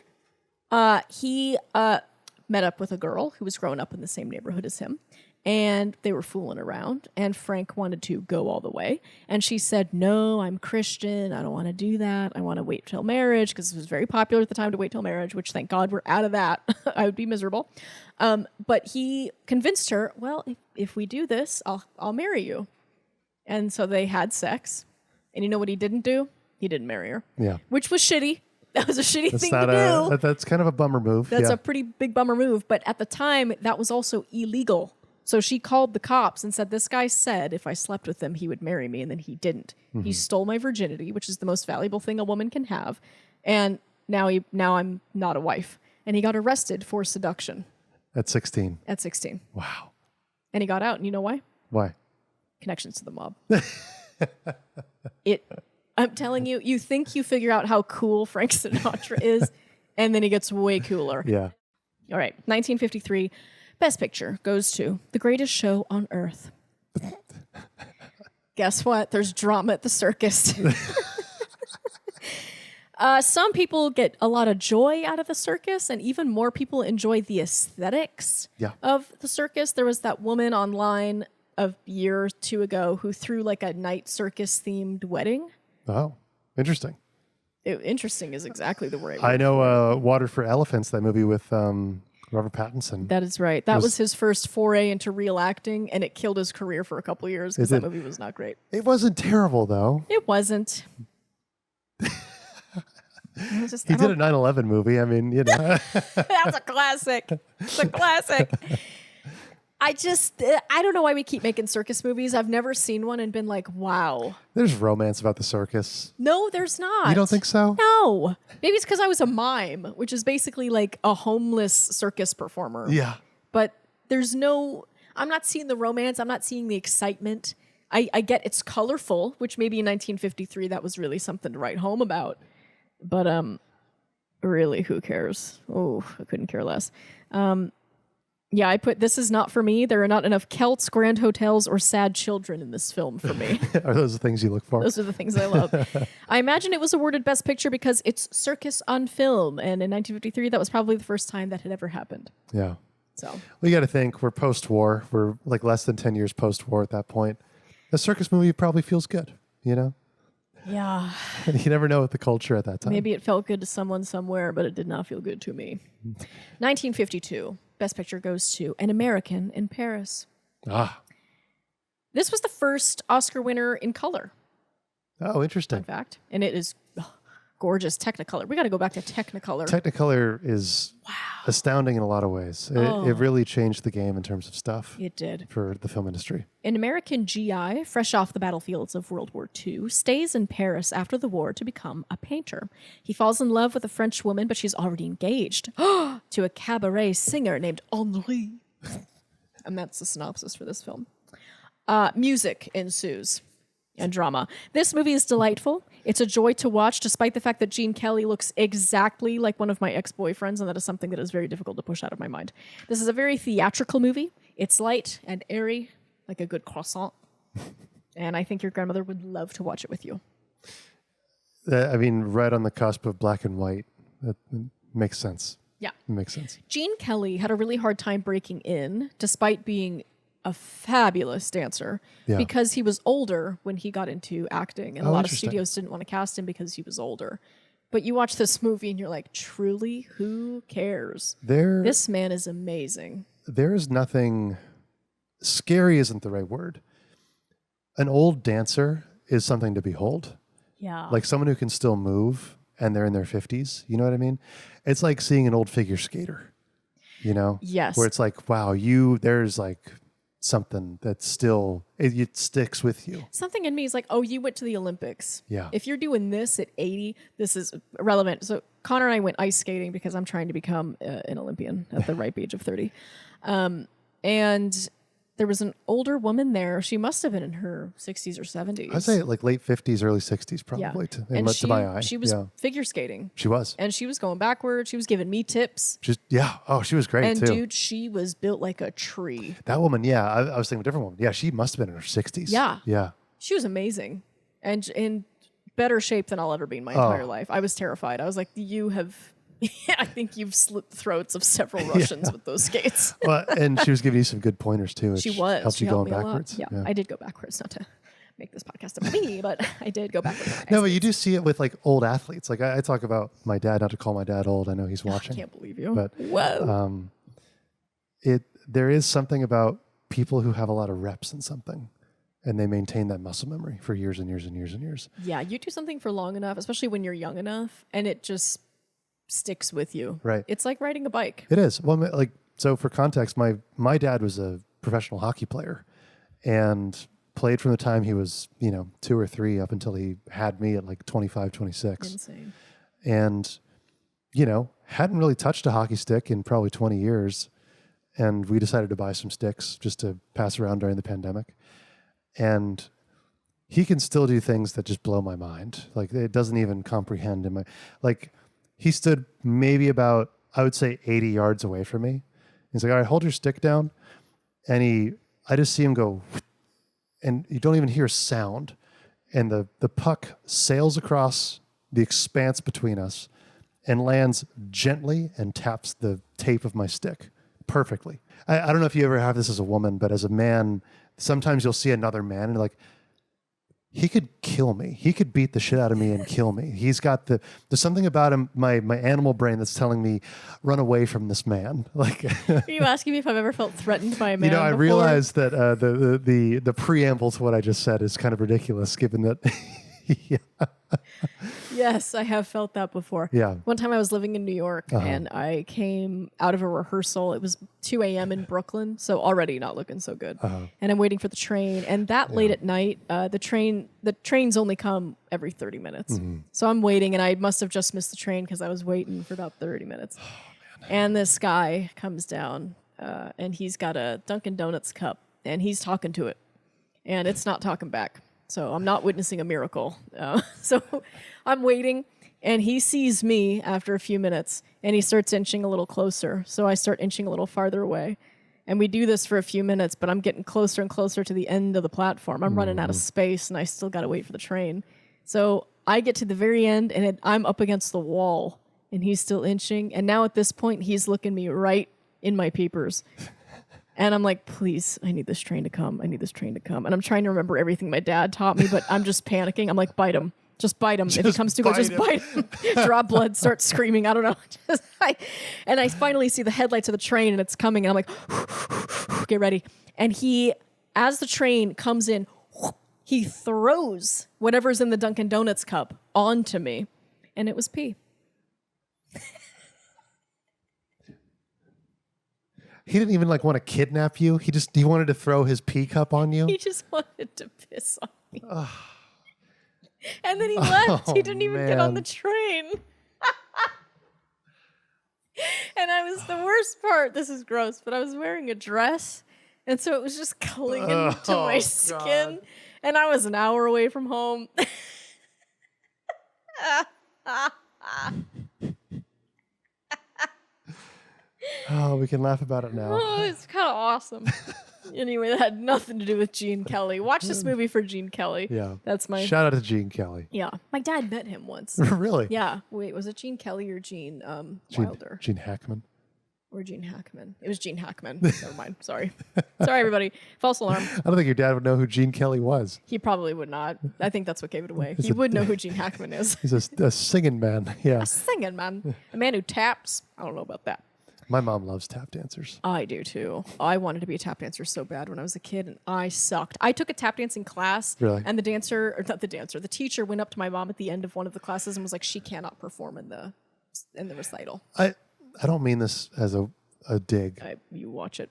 he met up with a girl who was growing up in the same neighborhood as him. And they were fooling around. And Frank wanted to go all the way. And she said, no, I'm Christian. I don't want to do that. I want to wait till marriage, because it was very popular at the time to wait till marriage, which thank God we're out of that. I would be miserable. But he convinced her, well, if we do this, I'll marry you. And so they had sex. And you know what he didn't do? He didn't marry her. Yeah. Which was shitty. That was a shitty thing to do. That's kind of a bummer move. That's a pretty big bummer move. But at the time, that was also illegal. So she called the cops and said, this guy said if I slept with him, he would marry me. And then he didn't. Mm-hmm. He stole my virginity, which is the most valuable thing a woman can have. And now I'm not a wife. And he got arrested for seduction. At 16. At 16. Wow. And he got out. And you know why? Why? Connections to the mob. I'm telling you, you think you figure out how cool Frank Sinatra is, and then he gets way cooler. Yeah. All right. 1953. Best Picture goes to The Greatest Show on Earth. Guess what? There's drama at the circus. Some people get a lot of joy out of the circus, and even more people enjoy the aesthetics of the circus. There was that woman online a year or two ago who threw like a night circus themed wedding. Oh, interesting. Interesting is exactly the word. I know Water for Elephants, that movie with Robert Pattinson. That is right. That was his first foray into real acting, and it killed his career for a couple of years because that movie was not great. It wasn't terrible, though. It wasn't. He did a 9/11 movie. I mean, you know. That's a classic. It's a classic. I don't know why we keep making circus movies. I've never seen one and been like, wow. There's romance about the circus. No, there's not. You don't think so? No. Maybe it's because I was a mime, which is basically like a homeless circus performer. Yeah. But I'm not seeing the romance. I'm not seeing the excitement. I get it's colorful, which maybe in 1953 that was really something to write home about. But really, who cares? Oh, I couldn't care less. Yeah, I put, this is not for me. There are not enough Celts, grand hotels, or sad children in this film for me. Are those the things you look for? Those are the things I love. I imagine it was awarded Best Picture because it's circus on film. And in 1953, that was probably the first time that had ever happened. Yeah. So well, you got to think, we're post-war. We're like less than 10 years post-war at that point. A circus movie probably feels good, you know? Yeah. You never know with the culture at that time. Maybe it felt good to someone somewhere, but it did not feel good to me. 1952. Best Picture goes to An American in Paris. Ah. This was the first Oscar winner in color. Oh, interesting. In fact. And it is gorgeous Technicolor. We got to go back to Technicolor. Technicolor is astounding in a lot of ways. It really changed the game in terms of stuff. It did. For the film industry. An American GI, fresh off the battlefields of World War II, stays in Paris after the war to become a painter. He falls in love with a French woman, but she's already engaged to a cabaret singer named Henri. And that's the synopsis for this film. Music ensues. And drama. This movie is delightful. It's a joy to watch, despite the fact that Gene Kelly looks exactly like one of my ex-boyfriends, and that is something that is very difficult to push out of my mind. This is a very theatrical movie. It's light and airy, like a good croissant. And I think your grandmother would love to watch it with you. I mean, right on the cusp of black and white. That makes sense. Yeah. It makes sense. Gene Kelly had a really hard time breaking in, despite being a fabulous dancer, because he was older when he got into acting, and a lot of studios didn't want to cast him because he was older. But you watch this movie and you're like, truly, who cares? This man is amazing. There is nothing, scary isn't the right word. An old dancer is something to behold. Yeah. Like someone who can still move and they're in their 50s. You know what I mean? It's like seeing an old figure skater, you know? Yes. Where it's like, wow, there's like something that still, it sticks with you. Something in me is like, oh, you went to the Olympics. Yeah. If you're doing this at 80, this is relevant. So Connor and I went ice skating because I'm trying to become an Olympian at the ripe age of 30. And there was an older woman there. She must have been in her 60s or 70s. I'd say like late 50s, early 60s probably to my eye. She was figure skating. She was. And she was going backwards. She was giving me tips. Oh, she was great too. And dude, she was built like a tree. That woman, I was thinking of a different woman. Yeah, she must have been in her 60s. Yeah. Yeah. She was amazing. And better shape than I'll ever be in my entire life. I was terrified. I was like, I think you've slit the throats of several Russians with those skates. Well, and she was giving you some good pointers too. She was. Helped she you helped going me backwards. A lot. Yeah, I did go backwards, not to make this podcast about me, but I did go backwards. No, but you do see it with like old athletes. Like I talk about my dad, not to call my dad old. I know he's watching. I can't believe you. But whoa. There is something about people who have a lot of reps in something and they maintain that muscle memory for years and years and years and years. Yeah, you do something for long enough, especially when you're young enough, and it just sticks with you. Right. It's like riding a bike. It is. Well, like, so for context, my dad was a professional hockey player and played from the time he was, 2 or 3 up until he had me at like 25, 26. Insane. And, hadn't really touched a hockey stick in probably 20 years. And we decided to buy some sticks just to pass around during the pandemic. And he can still do things that just blow my mind. Like it doesn't even comprehend in my, like he stood maybe about, I would say 80 yards away from me. He's like, all right, hold your stick down. And I just see him go, and you don't even hear a sound. And the puck sails across the expanse between us and lands gently and taps the tape of my stick perfectly. I don't know if you ever have this as a woman, but as a man, sometimes you'll see another man and you're like, he could kill me. He could beat the shit out of me and kill me. He's got there's something about him, my animal brain that's telling me, run away from this man. Like, are you asking me if I've ever felt threatened by a man? I before? realize that the preamble to what I just said is kind of ridiculous, given that. Yeah. Yes, I have felt that before. Yeah. One time I was living in New York and I came out of a rehearsal. It was 2 a.m. in Brooklyn, so already not looking so good. And I'm waiting for the train. And that late at night, the trains only come every 30 minutes. Mm-hmm. So I'm waiting, and I must have just missed the train because I was waiting for about 30 minutes. Oh, and this guy comes down, and he's got a Dunkin' Donuts cup, and he's talking to it, and it's not talking back. So I'm not witnessing a miracle. So I'm waiting, and he sees me after a few minutes, and he starts inching a little closer. So I start inching a little farther away. And we do this for a few minutes, but I'm getting closer and closer to the end of the platform. I'm running out of space, and I still got to wait for the train. So I get to the very end, and I'm up against the wall, and he's still inching. And now at this point, he's looking me right in my peepers. And I'm like, please, I need this train to come. I need this train to come. And I'm trying to remember everything my dad taught me, but I'm just panicking. I'm like, bite him. Just bite him. If he comes to go, just bite him. Draw blood, start screaming. I don't know. And I finally see the headlights of the train, and it's coming. And I'm like, get ready. And as the train comes in, he throws whatever's in the Dunkin' Donuts cup onto me. And it was pee. He didn't even want to kidnap you. He wanted to throw his pee cup on you. He just wanted to piss on me. And then he left. He didn't even get on the train. And the worst part, this is gross, but I was wearing a dress. And so it was just clinging to my skin. God. And I was an hour away from home. Oh, we can laugh about it now. Oh, it's kind of awesome. Anyway, that had nothing to do with Gene Kelly. Watch this movie for Gene Kelly. Yeah. That's my... Shout out to Gene Kelly. Yeah. My dad met him once. Really? Yeah. Wait, was it Gene Kelly or Gene Wilder? Gene Hackman. Or Gene Hackman. It was Gene Hackman. Never mind. Sorry. Sorry, everybody. False alarm. I don't think your dad would know who Gene Kelly was. He probably would not. I think that's what gave it away. He would know who Gene Hackman is. He's a singing man. Yeah. A singing man. A man who taps. I don't know about that. My mom loves tap dancers. I do too. I wanted to be a tap dancer so bad when I was a kid, and I sucked. I took a tap dancing class, really? And the teacher went up to my mom at the end of one of the classes and was like, she cannot perform in the recital. I don't mean this as a dig. You watch it.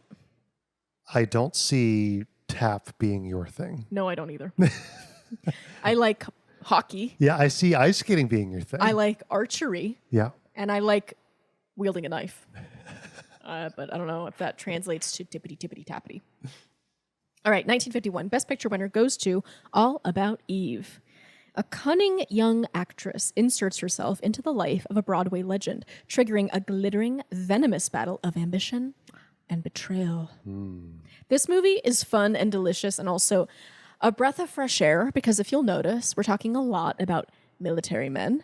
I don't see tap being your thing. No, I don't either. I like hockey. Yeah, I see ice skating being your thing. I like archery. Yeah. And I like wielding a knife. But I don't know if that translates to tippity-tippity-tappity. All right, 1951. Best Picture winner goes to All About Eve. A cunning young actress inserts herself into the life of a Broadway legend, triggering a glittering, venomous battle of ambition and betrayal. This movie is fun and delicious, and also A breath of fresh air, because if you'll notice, we're talking a lot about military men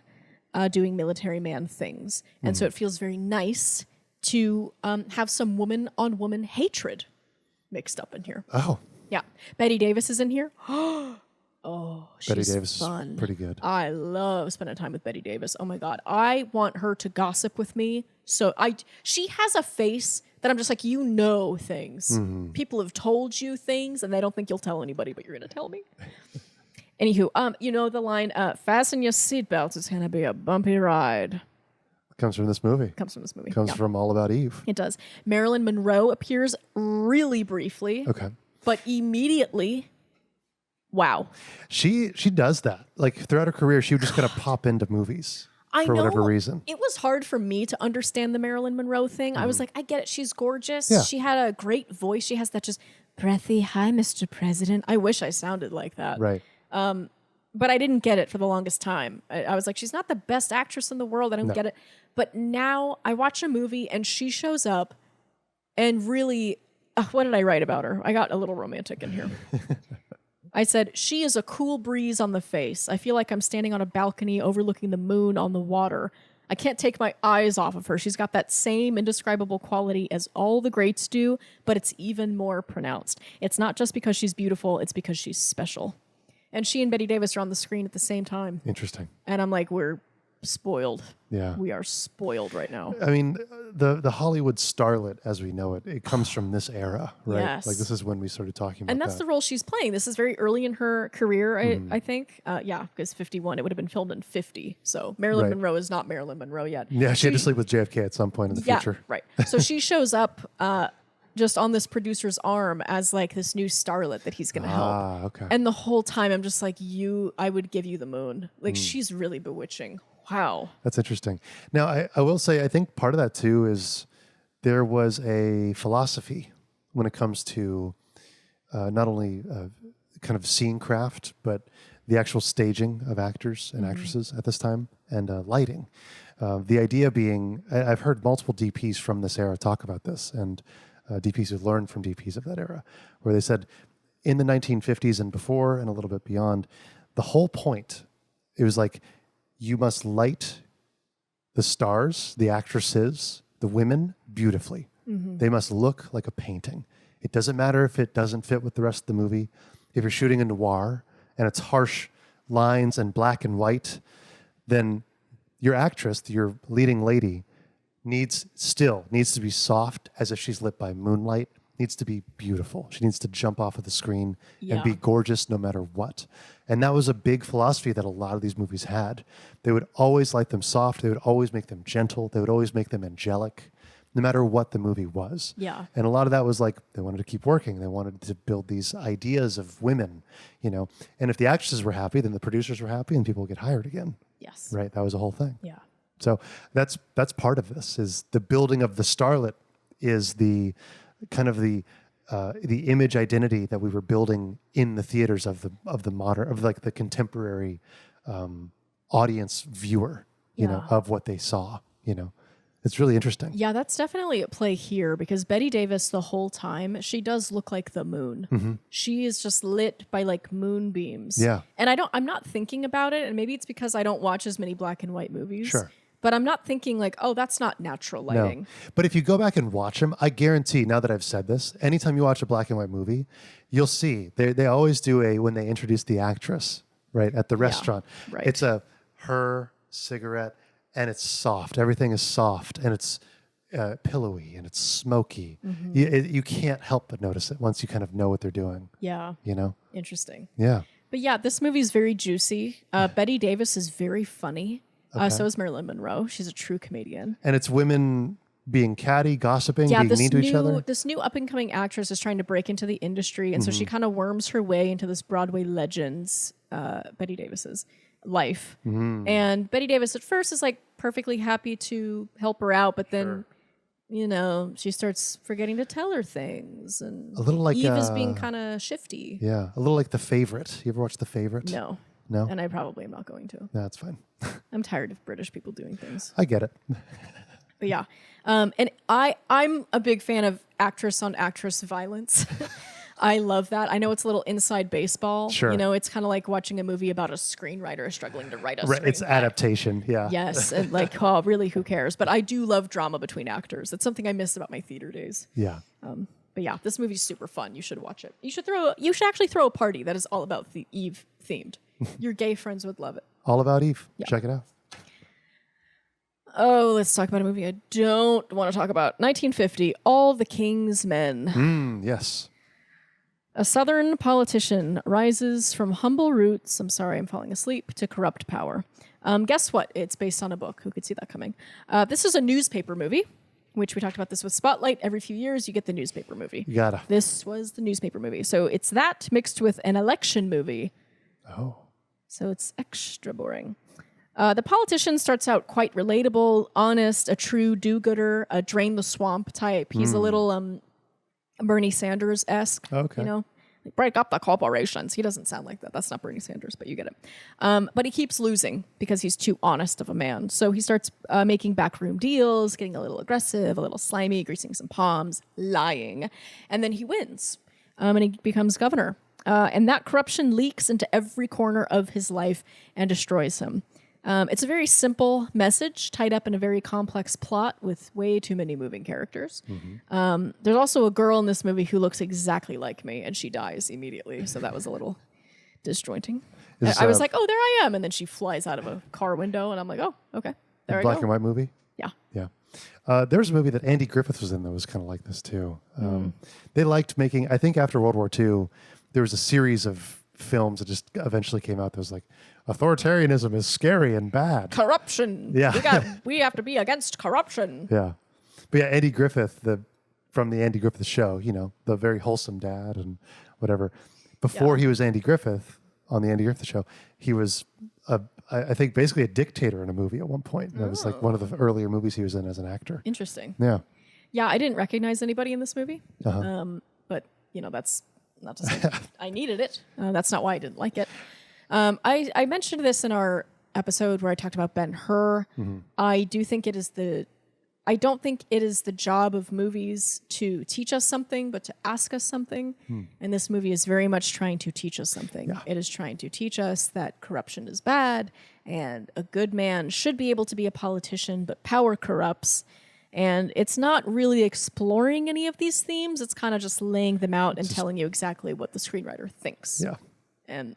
doing military man things. And so it feels very nice to have some woman-on-woman hatred mixed up in here. Oh. Yeah. Bette Davis is in here. Oh, she's Bette Davis fun. is pretty good. I love spending time with Bette Davis. Oh my God. I want her to gossip with me. So she has a face that I'm just like, you know things. Mm-hmm. People have told you things and they don't think you'll tell anybody, but you're going to tell me. Anywho, you know the line, fasten your seatbelts. It's going to be a bumpy ride. Comes from this movie. Comes from All About Eve. It does. Marilyn Monroe appears really briefly. Okay. But immediately, wow. She does that. Like throughout her career, she would just kind of pop into movies for whatever reason. It was hard for me to understand the Marilyn Monroe thing. I was like, I get it. She's gorgeous. Yeah. She had a great voice. She has that just breathy, hi, Mr. President. I wish I sounded like that. Right. But I didn't get it for the longest time. I was like, she's not the best actress in the world. I don't get it. But now I watch a movie and she shows up and really, what did I write about her? I got a little romantic in here. I said, she is a cool breeze on the face. I feel like I'm standing on a balcony overlooking the moon on the water. I can't take my eyes off of her. She's got that same indescribable quality as all the greats do, but it's even more pronounced. It's not just because she's beautiful, it's because she's special. And she and Bette Davis are on the screen at the same time. Interesting. And I'm like, we're spoiled. Yeah. We are spoiled right now. I mean, the Hollywood starlet as we know it comes from this era, right? Yes. Like this is when we started talking about that. And that's the role she's playing. This is very early in her career, I think. Yeah, because 51, it would have been filmed in 50. So Marilyn Monroe is not Marilyn Monroe yet. Yeah, she had to sleep with JFK at some point in the future. Right. So she shows up just on this producer's arm as like this new starlet that he's going to help. Okay. And the whole time I'm just like, I would give you the moon. Like she's really bewitching. Wow. That's interesting. Now, I will say, I think part of that too is there was a philosophy when it comes to not only kind of scene craft, but the actual staging of actors and actresses at this time and lighting. The idea being, I've heard multiple DPs from this era talk about this and DPs who learned from DPs of that era, where they said in the 1950s and before and a little bit beyond, the whole point, it was like, you must light the stars, the actresses, the women beautifully. Mm-hmm. They must look like a painting. It doesn't matter if it doesn't fit with the rest of the movie. If you're shooting a noir and it's harsh lines and black and white, then your actress, your leading lady, needs to be soft as if she's lit by moonlight, needs to be beautiful. She needs to jump off of the screen and be gorgeous no matter what. And that was a big philosophy that a lot of these movies had. They would always light them soft. They would always make them gentle. They would always make them angelic, no matter what the movie was. Yeah. And a lot of that was like, they wanted to keep working. They wanted to build these ideas of women, you know. And if the actresses were happy, then the producers were happy and people would get hired again. Yes. Right? That was the whole thing. Yeah. So that's part of this, is the building of the starlet is the kind of the image identity that we were building in the theaters of the modern, of like the contemporary audience viewer, you know, of what they saw, you know. It's really interesting. Yeah, that's definitely at play here because Bette Davis the whole time, she does look like the moon. Mm-hmm. She is just lit by like moonbeams. Yeah. And I'm not thinking about it, and maybe it's because I don't watch as many black and white movies. Sure. But I'm not thinking like, oh, that's not natural lighting. No. But if you go back and watch them, I guarantee, now that I've said this, anytime you watch a black and white movie, you'll see they always do when they introduce the actress, right, at the restaurant. Right. It's her cigarette, and it's soft. Everything is soft, and it's pillowy, and it's smoky. Mm-hmm. You can't help but notice it once you kind of know what they're doing. Yeah. You know? Interesting. Yeah. But yeah, this movie is very juicy. Bette Davis is very funny. Okay. So is Marilyn Monroe. She's a true comedian. And it's women being catty, gossiping, being mean to each other. This new up-and-coming actress is trying to break into the industry, and so she kind of worms her way into this Broadway legend's, Bette Davis's life. And Bette Davis at first is like perfectly happy to help her out, but then, you know, she starts forgetting to tell her things, and a little like Eve is being kind of shifty. Yeah, a little like The Favorite. You ever watch The Favorite? No. No? And I probably am not going to. That's fine. I'm tired of British people doing things. I get it. But yeah. And I'm a big fan of actress on actress violence. I love that. I know it's a little inside baseball. Sure. You know, it's kind of like watching a movie about a screenwriter struggling to write a screenplay. It's adaptation, yeah. Yes, and like, oh, really, who cares? But I do love drama between actors. It's something I miss about my theater days. Yeah. But yeah, this movie's super fun. You should watch it. You should actually throw a party that is all about the Eve themed. Your gay friends would love it. All about Eve. Yeah. Check it out. Oh, let's talk about a movie I don't want to talk about. 1950, All the King's Men. Yes. A Southern politician rises from humble roots, I'm sorry, I'm falling asleep, to corrupt power. Guess what? It's based on a book. Who could see that coming? This is a newspaper movie, which we talked about this with Spotlight. Every few years, you get the newspaper movie. You gotta. This was the newspaper movie. So it's that mixed with an election movie. Oh. So it's extra boring. The politician starts out quite relatable, honest, a true do-gooder, a drain the swamp type. He's a little Bernie Sanders-esque, Okay. you know? Like, break up the corporations. He doesn't sound like that. That's not Bernie Sanders, but you get it. But he keeps losing because he's too honest of a man. So he starts making backroom deals, getting a little aggressive, a little slimy, greasing some palms, lying. And then he wins, and he becomes governor. And that corruption leaks into every corner of his life and destroys him. It's a very simple message tied up in a very complex plot with way too many moving characters. There's also a girl in this movie who looks exactly like me, and she dies immediately. So that was a little disjointing. I was like, oh, there I am. And then she flies out of a car window, and I'm like, oh, okay. There I go. Black and white movie? Yeah. Yeah. There was a movie that Andy Griffith was in that was kind of like this too. They liked making, I think after World War II, there was a series of films that just eventually came out that was like, authoritarianism is scary and bad. Corruption. Yeah. We have to be against corruption. Yeah. But yeah, Andy Griffith, from the Andy Griffith show, you know, the very wholesome dad and whatever. Before he was Andy Griffith on the Andy Griffith show, he was, I think, basically a dictator in a movie at one point. And that was like one of the earlier movies he was in as an actor. Interesting. Yeah. Yeah, I didn't recognize anybody in this movie. But, you know, that's not to say I needed it. That's not why I didn't like it. I mentioned this in our episode where I talked about Ben-Hur. I don't think it is the job of movies to teach us something, but to ask us something. And this movie is very much trying to teach us something. Yeah. It is trying to teach us that corruption is bad and a good man should be able to be a politician, but power corrupts. And it's not really exploring any of these themes. It's kind of just laying them out and telling you exactly what the screenwriter thinks. Yeah. And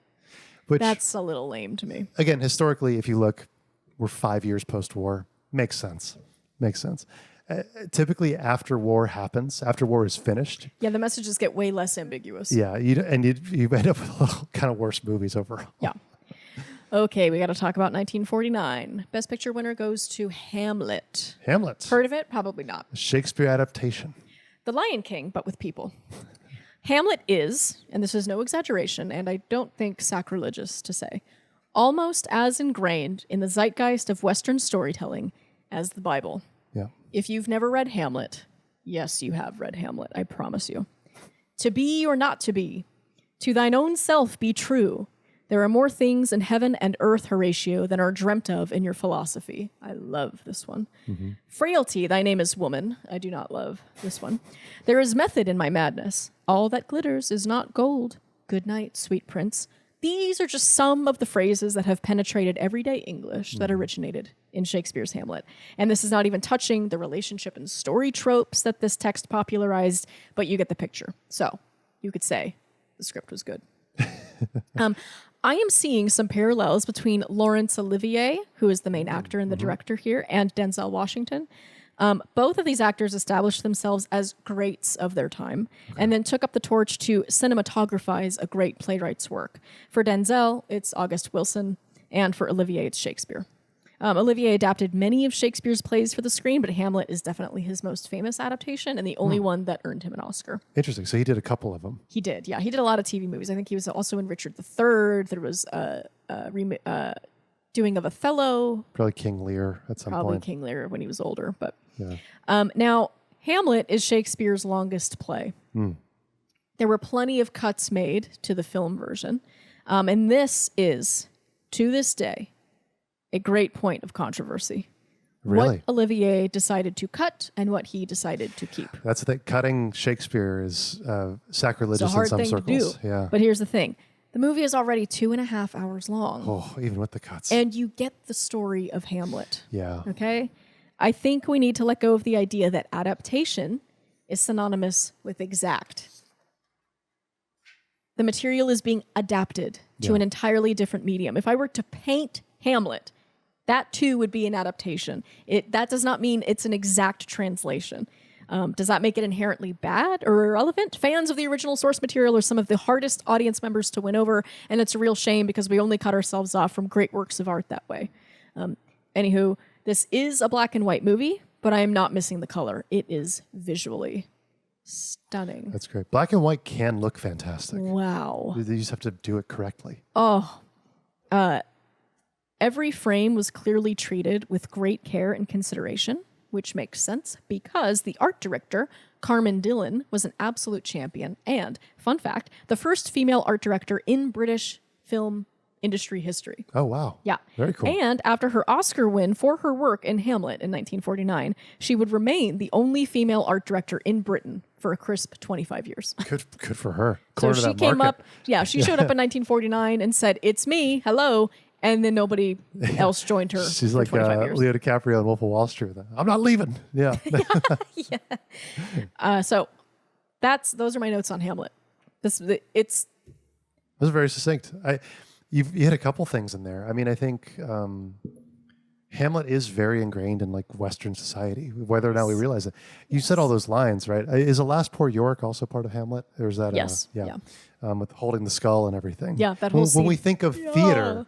which, that's a little lame to me. Again, historically, if you look, we're 5 years post-war. Makes sense. Typically, after war happens, after war is finished. Yeah, the messages get way less ambiguous. Yeah, you end up with little kind of worse movies overall. Yeah. Okay, we got to talk about 1949. Best Picture winner goes to Hamlet. Hamlet. Heard of it? Probably not. A Shakespeare adaptation. The Lion King, but with people. Hamlet is, and this is no exaggeration, and I don't think sacrilegious to say, almost as ingrained in the zeitgeist of Western storytelling as the Bible. Yeah. If you've never read Hamlet, yes, you have read Hamlet, I promise you. To be or not to be, to thine own self be true. There are more things in heaven and earth, Horatio, than are dreamt of in your philosophy. I love this one. Frailty, thy name is woman. I do not love this one. There is method in my madness. All that glitters is not gold. Good night, sweet prince. These are just some of the phrases that have penetrated everyday English that originated in Shakespeare's Hamlet. And this is not even touching the relationship and story tropes that this text popularized, but you get the picture. So you could say the script was good. I am seeing some parallels between Laurence Olivier, who is the main actor and the director here, and Denzel Washington. Both of these actors established themselves as greats of their time and then took up the torch to cinematographize a great playwright's work. For Denzel, it's August Wilson, and for Olivier, it's Shakespeare. Olivier adapted many of Shakespeare's plays for the screen, but Hamlet is definitely his most famous adaptation and the only one that earned him an Oscar. Interesting. So he did a couple of them. He did, yeah. He did a lot of TV movies. I think he was also in Richard III. There was doing of Othello. Probably King Lear at some point. Probably King Lear when he was older. But yeah. Now, Hamlet is Shakespeare's longest play. There were plenty of cuts made to the film version. And this is, to this day, a great point of controversy. Really? What Olivier decided to cut and what he decided to keep. That's the thing. Cutting Shakespeare is sacrilegious It's a hard in some thing circles. to do. Yeah. But here's the thing. The movie is already 2.5 hours long. Oh, even with the cuts. And you get the story of Hamlet. Yeah. Okay? I think we need to let go of the idea that adaptation is synonymous with exact. The material is being adapted to an entirely different medium. If I were to paint Hamlet, that too would be an adaptation. That does not mean it's an exact translation. Does that make it inherently bad or irrelevant? Fans of the original source material are some of the hardest audience members to win over, and it's a real shame because we only cut ourselves off from great works of art that way. Anywho, this is a black and white movie, but I am not missing the color. It is visually stunning. That's great. Black and white can look fantastic. Wow. You just have to do it correctly. Oh, every frame was clearly treated with great care and consideration, which makes sense because the art director, Carmen Dillon, was an absolute champion and, fun fact, the first female art director in British film industry history. Oh, wow. Yeah. Very cool. And after her Oscar win for her work in Hamlet in 1949, she would remain the only female art director in Britain for a crisp 25 years. Good for her. So she came up, she showed up in 1949 and said, "It's me, hello," and then nobody else joined her. She's for like 25 years. Leo DiCaprio in Wolf of Wall Street. I'm not leaving. Yeah. So those are my notes on Hamlet. It was very succinct. You hit a couple things in there. I mean, I think Hamlet is very ingrained in like Western society, whether or not we realize it. You said all those lines, right? Is "Alas, poor York" also part of Hamlet? Or is that Yes. With holding the skull and everything? Yeah, that whole when scene. we think of theater,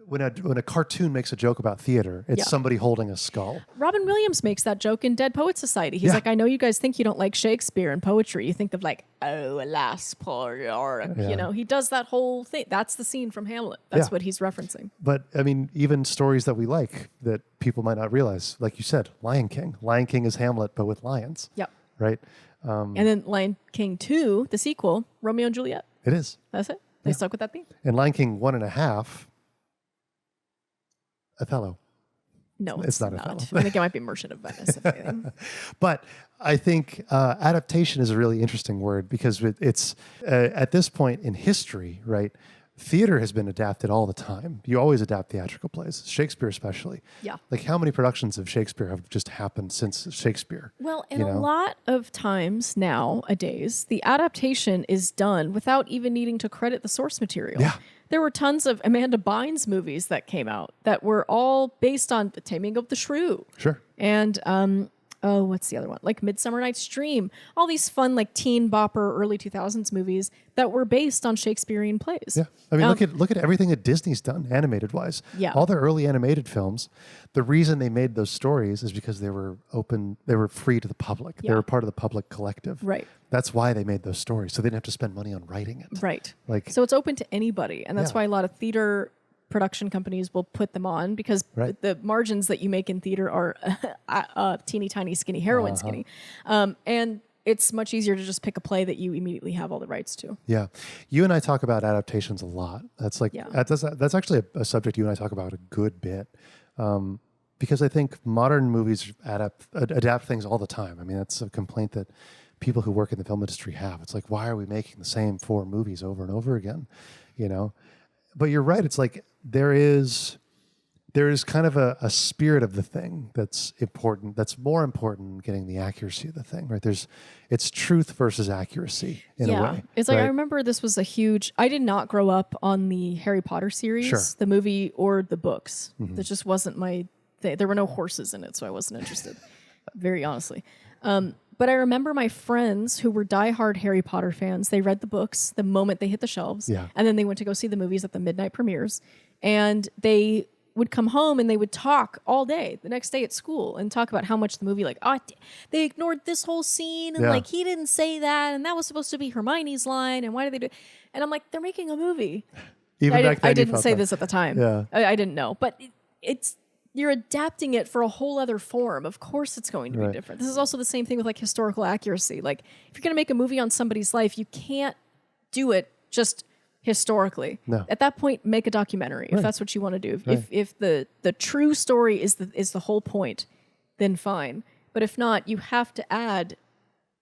when a cartoon makes a joke about theater, it's somebody holding a skull. Robin Williams makes that joke in Dead Poets Society. He's like, "I know you guys think you don't like Shakespeare and poetry. You think of like, oh, alas, poor York." Yeah. You know, he does that whole thing. That's the scene from Hamlet. That's what he's referencing. But I mean, even stories that we like that people might not realize, like you said, Lion King. Lion King is Hamlet, but with lions. Yep. Right? And then Lion King 2, the sequel, Romeo and Juliet. It is. That's it. They stuck with that theme. And Lion King 1.5, Othello. No, It's not Othello. I think it might be Merchant of Venice. If anything. But I think adaptation is a really interesting word because it's at this point in history, right? Theater has been adapted all the time. You always adapt theatrical plays, Shakespeare especially. Yeah. Like how many productions of Shakespeare have just happened since Shakespeare? Well, and a lot of times nowadays, the adaptation is done without even needing to credit the source material. Yeah. There were tons of Amanda Bynes movies that came out that were all based on The Taming of the Shrew. Sure. And, what's the other one? Like Midsummer Night's Dream. All these fun, like teen bopper, early 2000s movies that were based on Shakespearean plays. Yeah. I mean, look at everything that Disney's done animated wise. Yeah. All their early animated films, the reason they made those stories is because they were open, they were free to the public. They Yeah. were part of the public collective. Right. That's why they made those stories. So they didn't have to spend money on writing it. Right. Like, So it's open to anybody. And that's Yeah. why a lot of theater production companies will put them on because Right. the margins that you make in theater are teeny tiny, skinny, heroin skinny. And it's much easier to just pick a play that you immediately have all the rights to. yeah. You and I talk about adaptations a lot. That's like, Yeah. that's actually a subject you and I talk about a good bit. Because I think modern movies adapt things all the time. I mean, that's a complaint that people who work in the film industry have. It's like, why are we making the same 4 movies over and over again? You know? But you're right. It's like there is kind of a spirit of the thing that's important. That's more important than getting the accuracy of the thing, right? It's truth versus accuracy in a way. It's like, right? I remember this was I did not grow up on the Harry Potter series, Sure. the movie or the books. That just wasn't my thing. There were no horses in it, so I wasn't interested, very honestly. But I remember my friends who were diehard Harry Potter fans, they read the books the moment they hit the shelves. Yeah. And then they went to go see the movies at the midnight premieres. And they would come home and they would talk all day the next day at school and talk about how much the movie, like, they ignored this whole scene and like he didn't say that and that was supposed to be Hermione's line and why did they do it? And I'm like, they're making a movie. Even back then, I didn't say this at the time. Yeah. I didn't know, but you're adapting it for a whole other form. Of course it's going to be different. This is also the same thing with like historical accuracy. Like if you're going to make a movie on somebody's life, you can't do it just historically. No. At that point, make a documentary if that's what you want to do. If the true story is the whole point, then fine. But if not, you have to add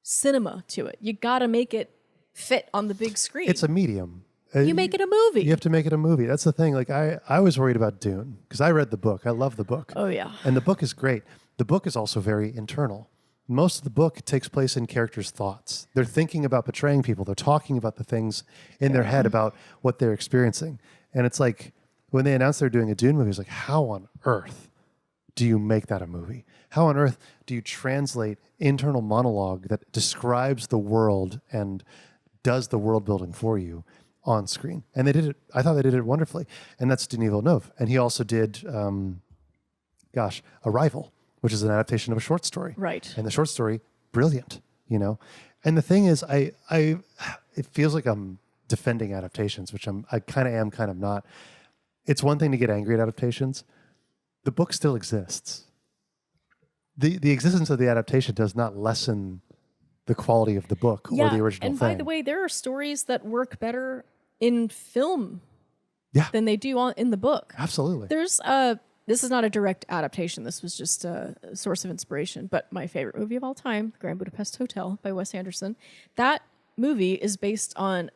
cinema to it. You got to make it fit on the big screen. It's a medium. You make it a movie. You have to make it a movie. That's the thing. Like I was worried about Dune because I read the book. I love the book. Oh yeah. And the book is great. The book is also very internal. Most of the book takes place in characters' thoughts. They're thinking about portraying people. They're talking about the things in their head about what they're experiencing. And it's like when they announced they're doing a Dune movie, it's like, how on earth do you make that a movie? How on earth do you translate internal monologue that describes the world and does the world building for you on screen? And they did it. I thought they did it wonderfully. And that's Denis Villeneuve. And he also did, Arrival, which is an adaptation of a short story. Right. And the short story, brilliant, you know? And the thing is, it feels like I'm defending adaptations, which I kind of am, kind of not. It's one thing to get angry at adaptations. The book still exists. The existence of the adaptation does not lessen the quality of the book or the original thing. And by the way, there are stories that work better in film than they do in the book. Absolutely. There's this is not a direct adaptation. This was just a source of inspiration. But my favorite movie of all time, Grand Budapest Hotel by Wes Anderson, that movie is based on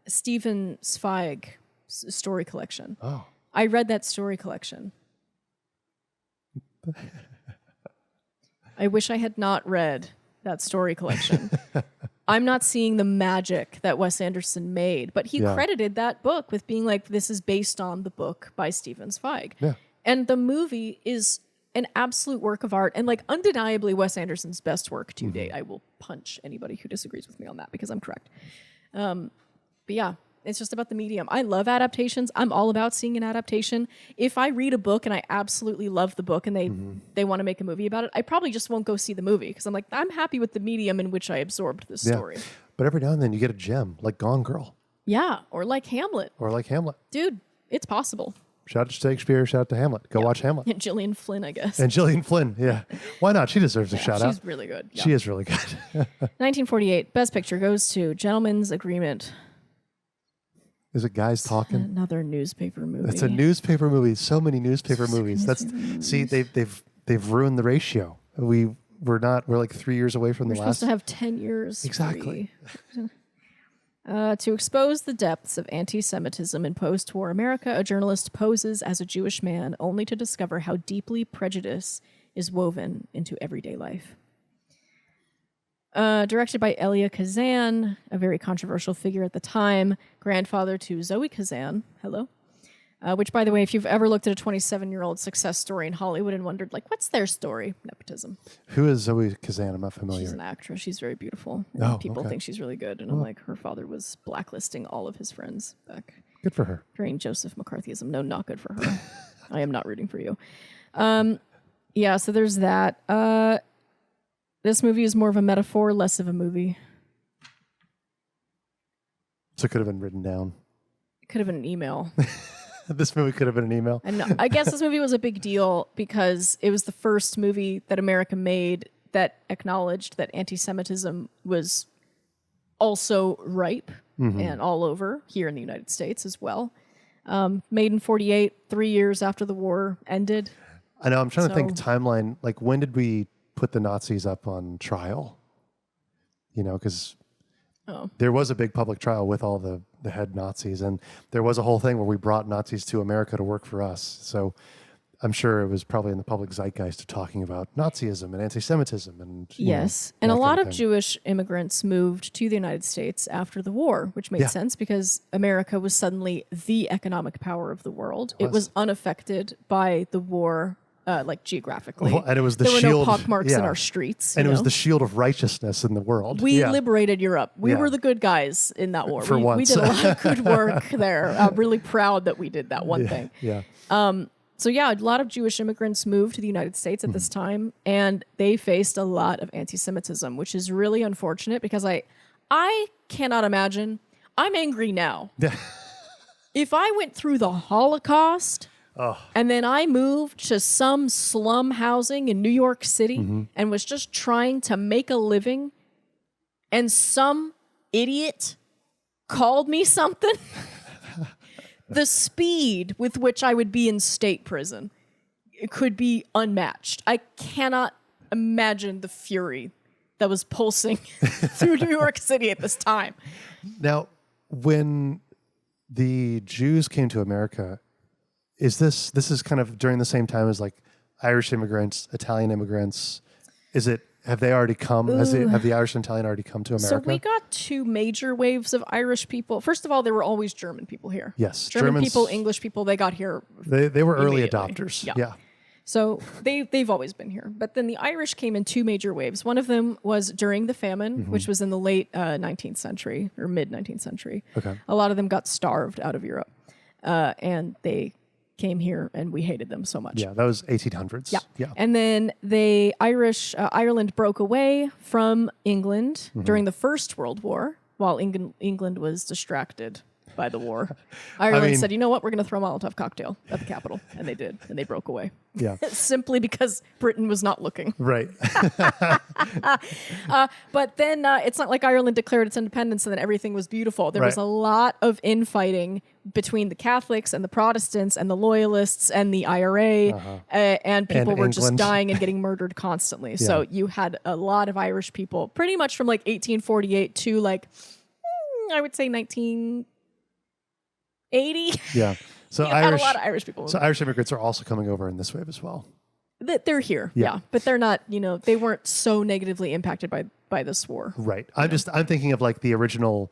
Stephen Zweig story collection. Oh. I read that story collection. I wish I had not read that story collection. I'm not seeing the magic that Wes Anderson made, but he credited that book with being like, this is based on the book by Stephen Zweig. Yeah. And the movie is an absolute work of art and like undeniably Wes Anderson's best work to date. I will punch anybody who disagrees with me on that because I'm correct. But yeah, it's just about the medium. I love adaptations. I'm all about seeing an adaptation. If I read a book and I absolutely love the book and they want to make a movie about it, I probably just won't go see the movie because I'm like, I'm happy with the medium in which I absorbed this story. But every now and then you get a gem like Gone Girl. Yeah, or like Hamlet. Dude, it's possible. Shout out to Shakespeare, shout out to Hamlet. Go watch Hamlet. And Gillian Flynn, I guess. And Gillian Flynn, yeah. Why not? She deserves a shout out. She's really good. Yeah. She is really good. 1948, Best Picture goes to Gentleman's Agreement. Is it Guys Talking? Another newspaper movie. It's a newspaper movie. So many newspaper movies. See, they've ruined the ratio. We're like 3 years away from the last. We're supposed to have 10 years. Exactly. To expose the depths of anti-Semitism in post-war America, a journalist poses as a Jewish man only to discover how deeply prejudice is woven into everyday life. Directed by Elia Kazan, a very controversial figure at the time, grandfather to Zoe Kazan. Hello. Which, by the way, if you've ever looked at a 27-year-old success story in Hollywood and wondered, like, what's their story? Nepotism. Who is Zoe Kazan? I'm not familiar. She's an actress. She's very beautiful. And people think she's really good. And I'm like, her father was blacklisting all of his friends back. Good for her. During Joseph McCarthyism. No, not good for her. I am not rooting for you. Yeah, so there's that. This movie is more of a metaphor, less of a movie. So it could have been written down. It could have been an email. This movie could have been an email. And I guess this movie was a big deal because it was the first movie that America made that acknowledged that anti-Semitism was also ripe and all over here in the United States as well. Made in 1948, 3 years after the war ended. I know. I'm trying to think timeline. Like, when did we put the Nazis up on trial? You know, because there was a big public trial with all the head Nazis, and there was a whole thing where we brought Nazis to America to work for us. So I'm sure it was probably in the public zeitgeist of talking about Nazism and anti-Semitism. And yes, and a lot of Jewish immigrants moved to the United States after the war, which made sense because America was suddenly the economic power of the world. It was unaffected by the war. Like geographically. Well, and it was the there shield. Were no pockmarks in our streets. And it was the shield of righteousness in the world. We liberated Europe. We were the good guys in that war. For once. We did a lot of good work there. I'm really proud that we did that one thing. Yeah. So yeah, a lot of Jewish immigrants moved to the United States at this time, and they faced a lot of anti-Semitism, which is really unfortunate because I cannot imagine. I'm angry now. If I went through the Holocaust... and then I moved to some slum housing in New York City and was just trying to make a living. And some idiot called me something, the speed with which I would be in state prison, it could be unmatched. I cannot imagine the fury that was pulsing through New York City at this time. Now, when the Jews came to America, this is kind of during the same time as like Irish immigrants, Italian immigrants? Have they already come? Have the Irish and Italian already come to America? So we got two major waves of Irish people. First of all, there were always German people here. Yes. German people, English people, they got here. They were early adopters. Yeah. So they've always been here. But then the Irish came in two major waves. One of them was during the famine, which was in the late 19th century or mid 19th century. Okay. A lot of them got starved out of Europe. And they came here and we hated them so much. Yeah, that was 1800s. Yeah. And then Ireland broke away from England during the First World War while England was distracted by the war. Ireland said, you know what, we're going to throw a Molotov cocktail at the Capitol. And they did. And they broke away. Yeah. Simply because Britain was not looking. Right. But then it's not like Ireland declared its independence and then everything was beautiful. There was a lot of infighting between the Catholics and the Protestants and the Loyalists and the IRA. And people were just dying and getting murdered constantly. Yeah. So you had a lot of Irish people pretty much from like 1848 to like, I would say 1980. Yeah. So had a lot of Irish people. So Irish immigrants are also coming over in this wave as well. They're here, yeah. But they're not, they weren't so negatively impacted by this war. Right. I'm thinking of like the original,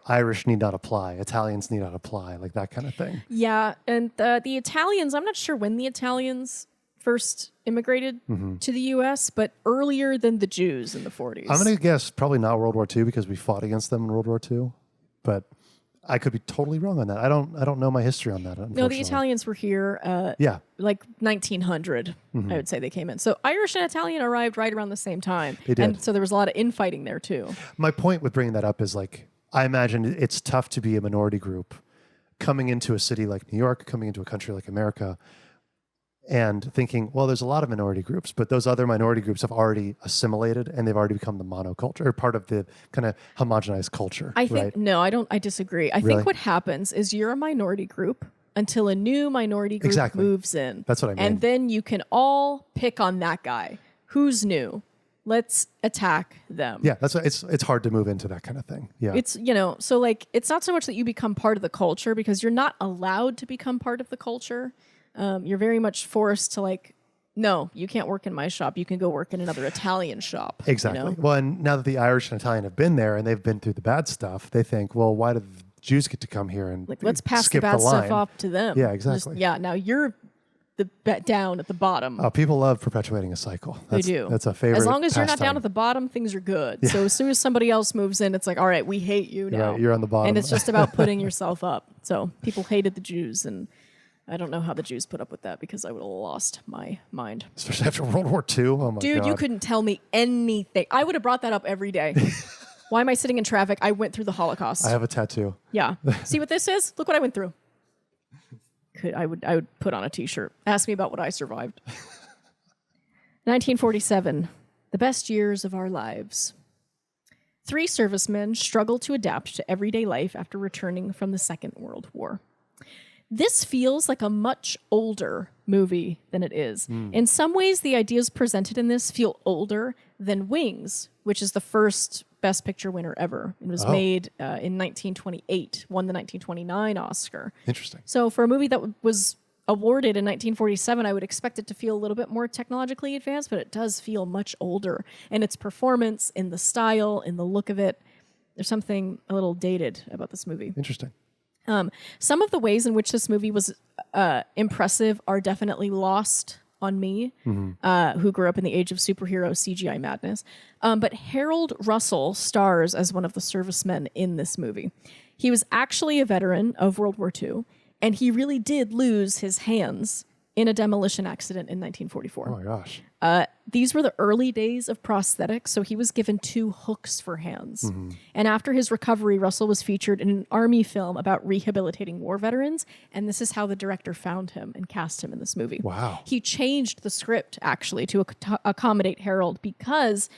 Irish need not apply, Italians need not apply, like that kind of thing. Yeah. And the Italians, I'm not sure when the Italians first immigrated to the U.S., but earlier than the Jews in the 40s. I'm going to guess probably not World War II because we fought against them in World War II, but I could be totally wrong on that. I don't know my history on that. No, the Italians were here. Like 1900, I would say they came in. So Irish and Italian arrived right around the same time. They did. And so there was a lot of infighting there too. My point with bringing that up is like, I imagine it's tough to be a minority group coming into a city like New York, coming into a country like America, and thinking, well, there's a lot of minority groups, but those other minority groups have already assimilated and they've already become the monoculture, or part of the kind of homogenized culture. I think, no, I disagree. I think what happens is you're a minority group until a new minority group moves in. That's what I mean. And then you can all pick on that guy. Who's new? Let's attack them. Yeah, that's what, it's hard to move into that kind of thing. Yeah. It's, so like, it's not so much that you become part of the culture because you're not allowed to become part of the culture. You're very much forced to like, no, you can't work in my shop. You can go work in another Italian shop. Exactly. Well, and now that the Irish and Italian have been there and they've been through the bad stuff, they think, well, why did the Jews get to come here and like, let's pass the bad stuff off to them. Yeah, exactly. Now you're the down at the bottom. Oh, people love perpetuating a cycle. They do. That's a favorite. As long as you're not down at the bottom, things are good. Yeah. So as soon as somebody else moves in, it's like, all right, we hate you now. Right, you're on the bottom. And it's just about putting yourself up. So people hated the Jews, and I don't know how the Jews put up with that because I would have lost my mind. Especially after World War II. Oh my Dude, God. you couldn't tell me anything. I would have brought that up every day. Why am I sitting in traffic? I went through the Holocaust. I have a tattoo. Yeah. See what this is? Look what I went through. I would put on a t-shirt. Ask me about what I survived. 1947. The best years of our lives. 3 servicemen struggle to adapt to everyday life after returning from the Second World War. This feels like a much older movie than it is. In some ways, the ideas presented in this feel older than Wings, which is the first Best Picture winner ever. It was made in 1928, won the 1929 Oscar. Interesting. So for a movie that was awarded in 1947, I would expect it to feel a little bit more technologically advanced, but it does feel much older. In its performance, in the style, in the look of it, there's something a little dated about this movie. Interesting. Some of the ways in which this movie was impressive are definitely lost on me, who grew up in the age of superhero CGI madness. But Harold Russell stars as one of the servicemen in this movie. He was actually a veteran of World War II, and he really did lose his hands in a demolition accident in 1944. Oh my gosh. These were the early days of prosthetics, so he was given 2 hooks for hands. And after his recovery, Russell was featured in an Army film about rehabilitating war veterans, and this is how the director found him and cast him in this movie. Wow. He changed the script, actually, to accommodate Harold because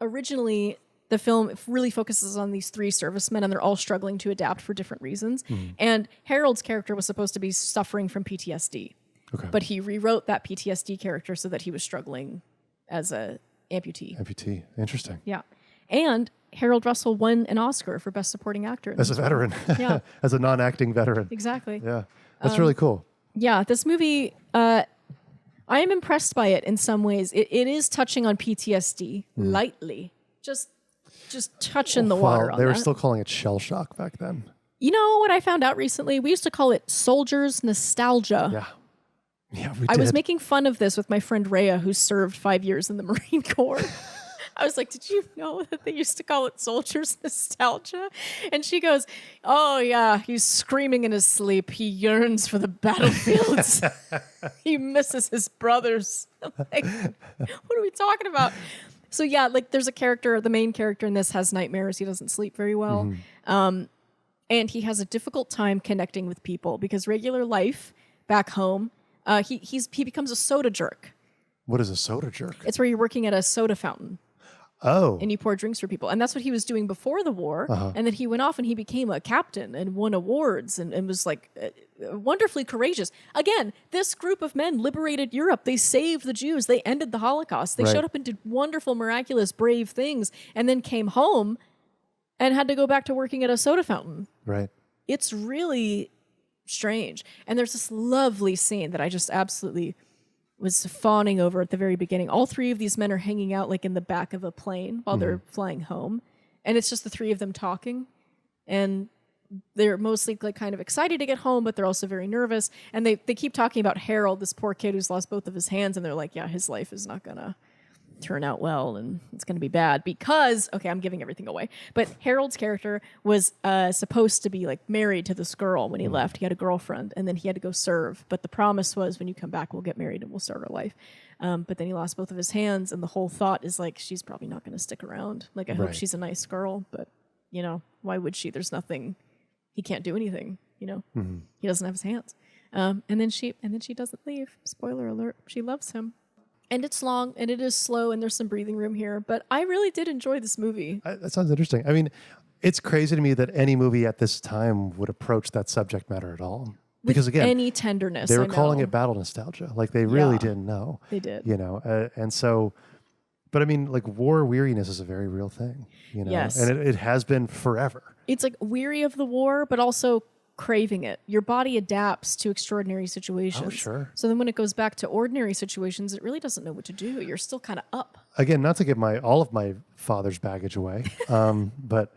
originally the film really focuses on these 3 servicemen, and they're all struggling to adapt for different reasons. And Harold's character was supposed to be suffering from PTSD. Okay. But he rewrote that PTSD character so that he was struggling as a amputee. Amputee. Interesting. Yeah. And Harold Russell won an Oscar for Best Supporting Actor. As a veteran. Yeah. As a non-acting veteran. Exactly. Yeah. That's really cool. Yeah, this movie, I am impressed by it in some ways. It is touching on PTSD lightly. Just touching the water on they were that. still calling it shell shock back then. You know what I found out recently? We used to call it soldiers nostalgia. Yeah. Yeah, we did. I was making fun of this with my friend Rhea, who served 5 years in the Marine Corps. I was like, did you know that they used to call it soldiers nostalgia? And she goes, oh yeah, he's screaming in his sleep. He yearns for the battlefields. He misses his brothers. I'm like, what are we talking about? So yeah, like there's a character, the main character in this has nightmares. He doesn't sleep very well. And he has a difficult time connecting with people because regular life back home, he becomes a soda jerk. What is a soda jerk? It's where you're working at a soda fountain. Oh. And you pour drinks for people. And that's what he was doing before the war. And then he went off and he became a captain and won awards and was like wonderfully courageous. Again, this group of men liberated Europe. They saved the Jews. They ended the Holocaust. They showed up and did wonderful, miraculous, brave things and then came home and had to go back to working at a soda fountain. Right. It's really strange. And there's this lovely scene that I just absolutely was fawning over at the very beginning. All 3 of these men are hanging out like in the back of a plane while they're flying home. And it's just the 3 of them talking. And they're mostly like kind of excited to get home, but they're also very nervous. And they keep talking about Harold, this poor kid who's lost both of his hands. And they're like, yeah, his life is not going to turn out well and it's going to be bad because, okay, I'm giving everything away. But Harold's character was supposed to be like married to this girl when he left. He had a girlfriend and then he had to go serve. But the promise was when you come back, we'll get married and we'll start our life. But then he lost both of his hands and the whole thought is like, she's probably not going to stick around. Like, I hope she's a nice girl, but you know, why would she? There's nothing, he can't do anything, you know, he doesn't have his hands. And then she doesn't leave. Spoiler alert. She loves him. And it's long and it is slow and there's some breathing room here, but I really did enjoy this movie. That sounds interesting. I mean, it's crazy to me that any movie at this time would approach that subject matter at all. Because again, any tenderness, they were calling it battle nostalgia. Like they really didn't know. They did. You know, and so, but I mean, like war weariness is a very real thing, you know, Yes. and it has been forever. It's like weary of the war, but also craving it. Your body adapts to extraordinary situations. Oh, sure. So then when it goes back to ordinary situations, it really doesn't know what to do. You're still kind of up. Again, not to give all of my father's baggage away, but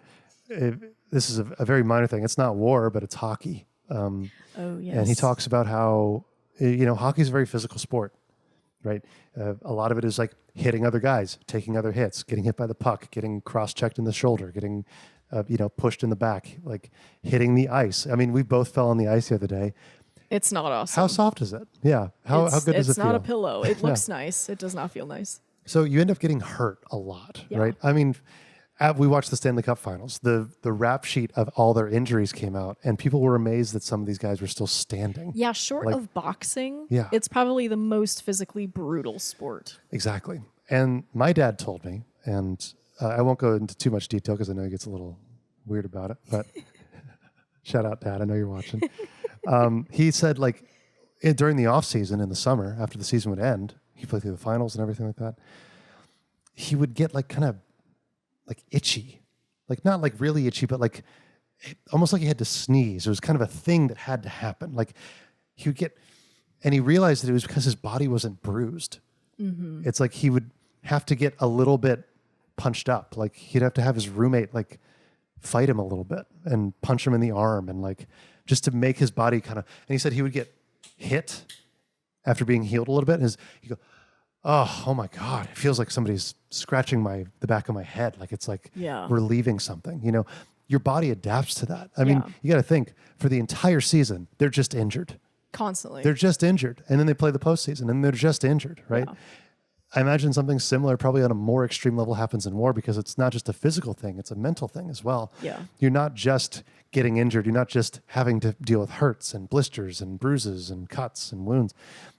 this is a very minor thing. It's not war, but it's hockey. Oh, yes. And he talks about how, you know, hockey is a very physical sport, right? A lot of it is like hitting other guys, taking other hits, getting hit by the puck, getting cross-checked in the shoulder, getting you know, pushed in the back, like hitting the ice. I mean, we both fell on the ice the other day. It's not awesome. How soft is it? Yeah. How good does it feel? It's not a pillow. It looks nice. It does not feel nice. So you end up getting hurt a lot, right? I mean, we watched the Stanley Cup Finals. The rap sheet of all their injuries came out, and people were amazed that some of these guys were still standing. Yeah, short of boxing, Yeah. it's probably the most physically brutal sport. Exactly. And my dad told me, and I won't go into too much detail because I know he gets a little weird about it, but shout out, Dad. I know you're watching. He said, like, during the off season in the summer, after the season would end, he played through the finals and everything like that. He would get like kind of like itchy, like not like really itchy, but like almost like he had to sneeze. It was kind of a thing that had to happen. Like he would get, and he realized that it was because his body wasn't bruised. Mm-hmm. It's like he would have to get a little bit punched up. Like he'd have to have his roommate like fight him a little bit and punch him in the arm and like just to make his body kind of. And he said he would get hit after being healed a little bit. And he'd go, oh my God, it feels like somebody's scratching the back of my head. Like it's like relieving something, you know, your body adapts to that. I mean, you got to think for the entire season, they're just injured. Constantly. They're just injured. And then they play the postseason and they're just injured, right? Yeah. I imagine something similar, probably on a more extreme level, happens in war because it's not just a physical thing, it's a mental thing as well. Yeah. You're not just getting injured. You're not just having to deal with hurts and blisters and bruises and cuts and wounds.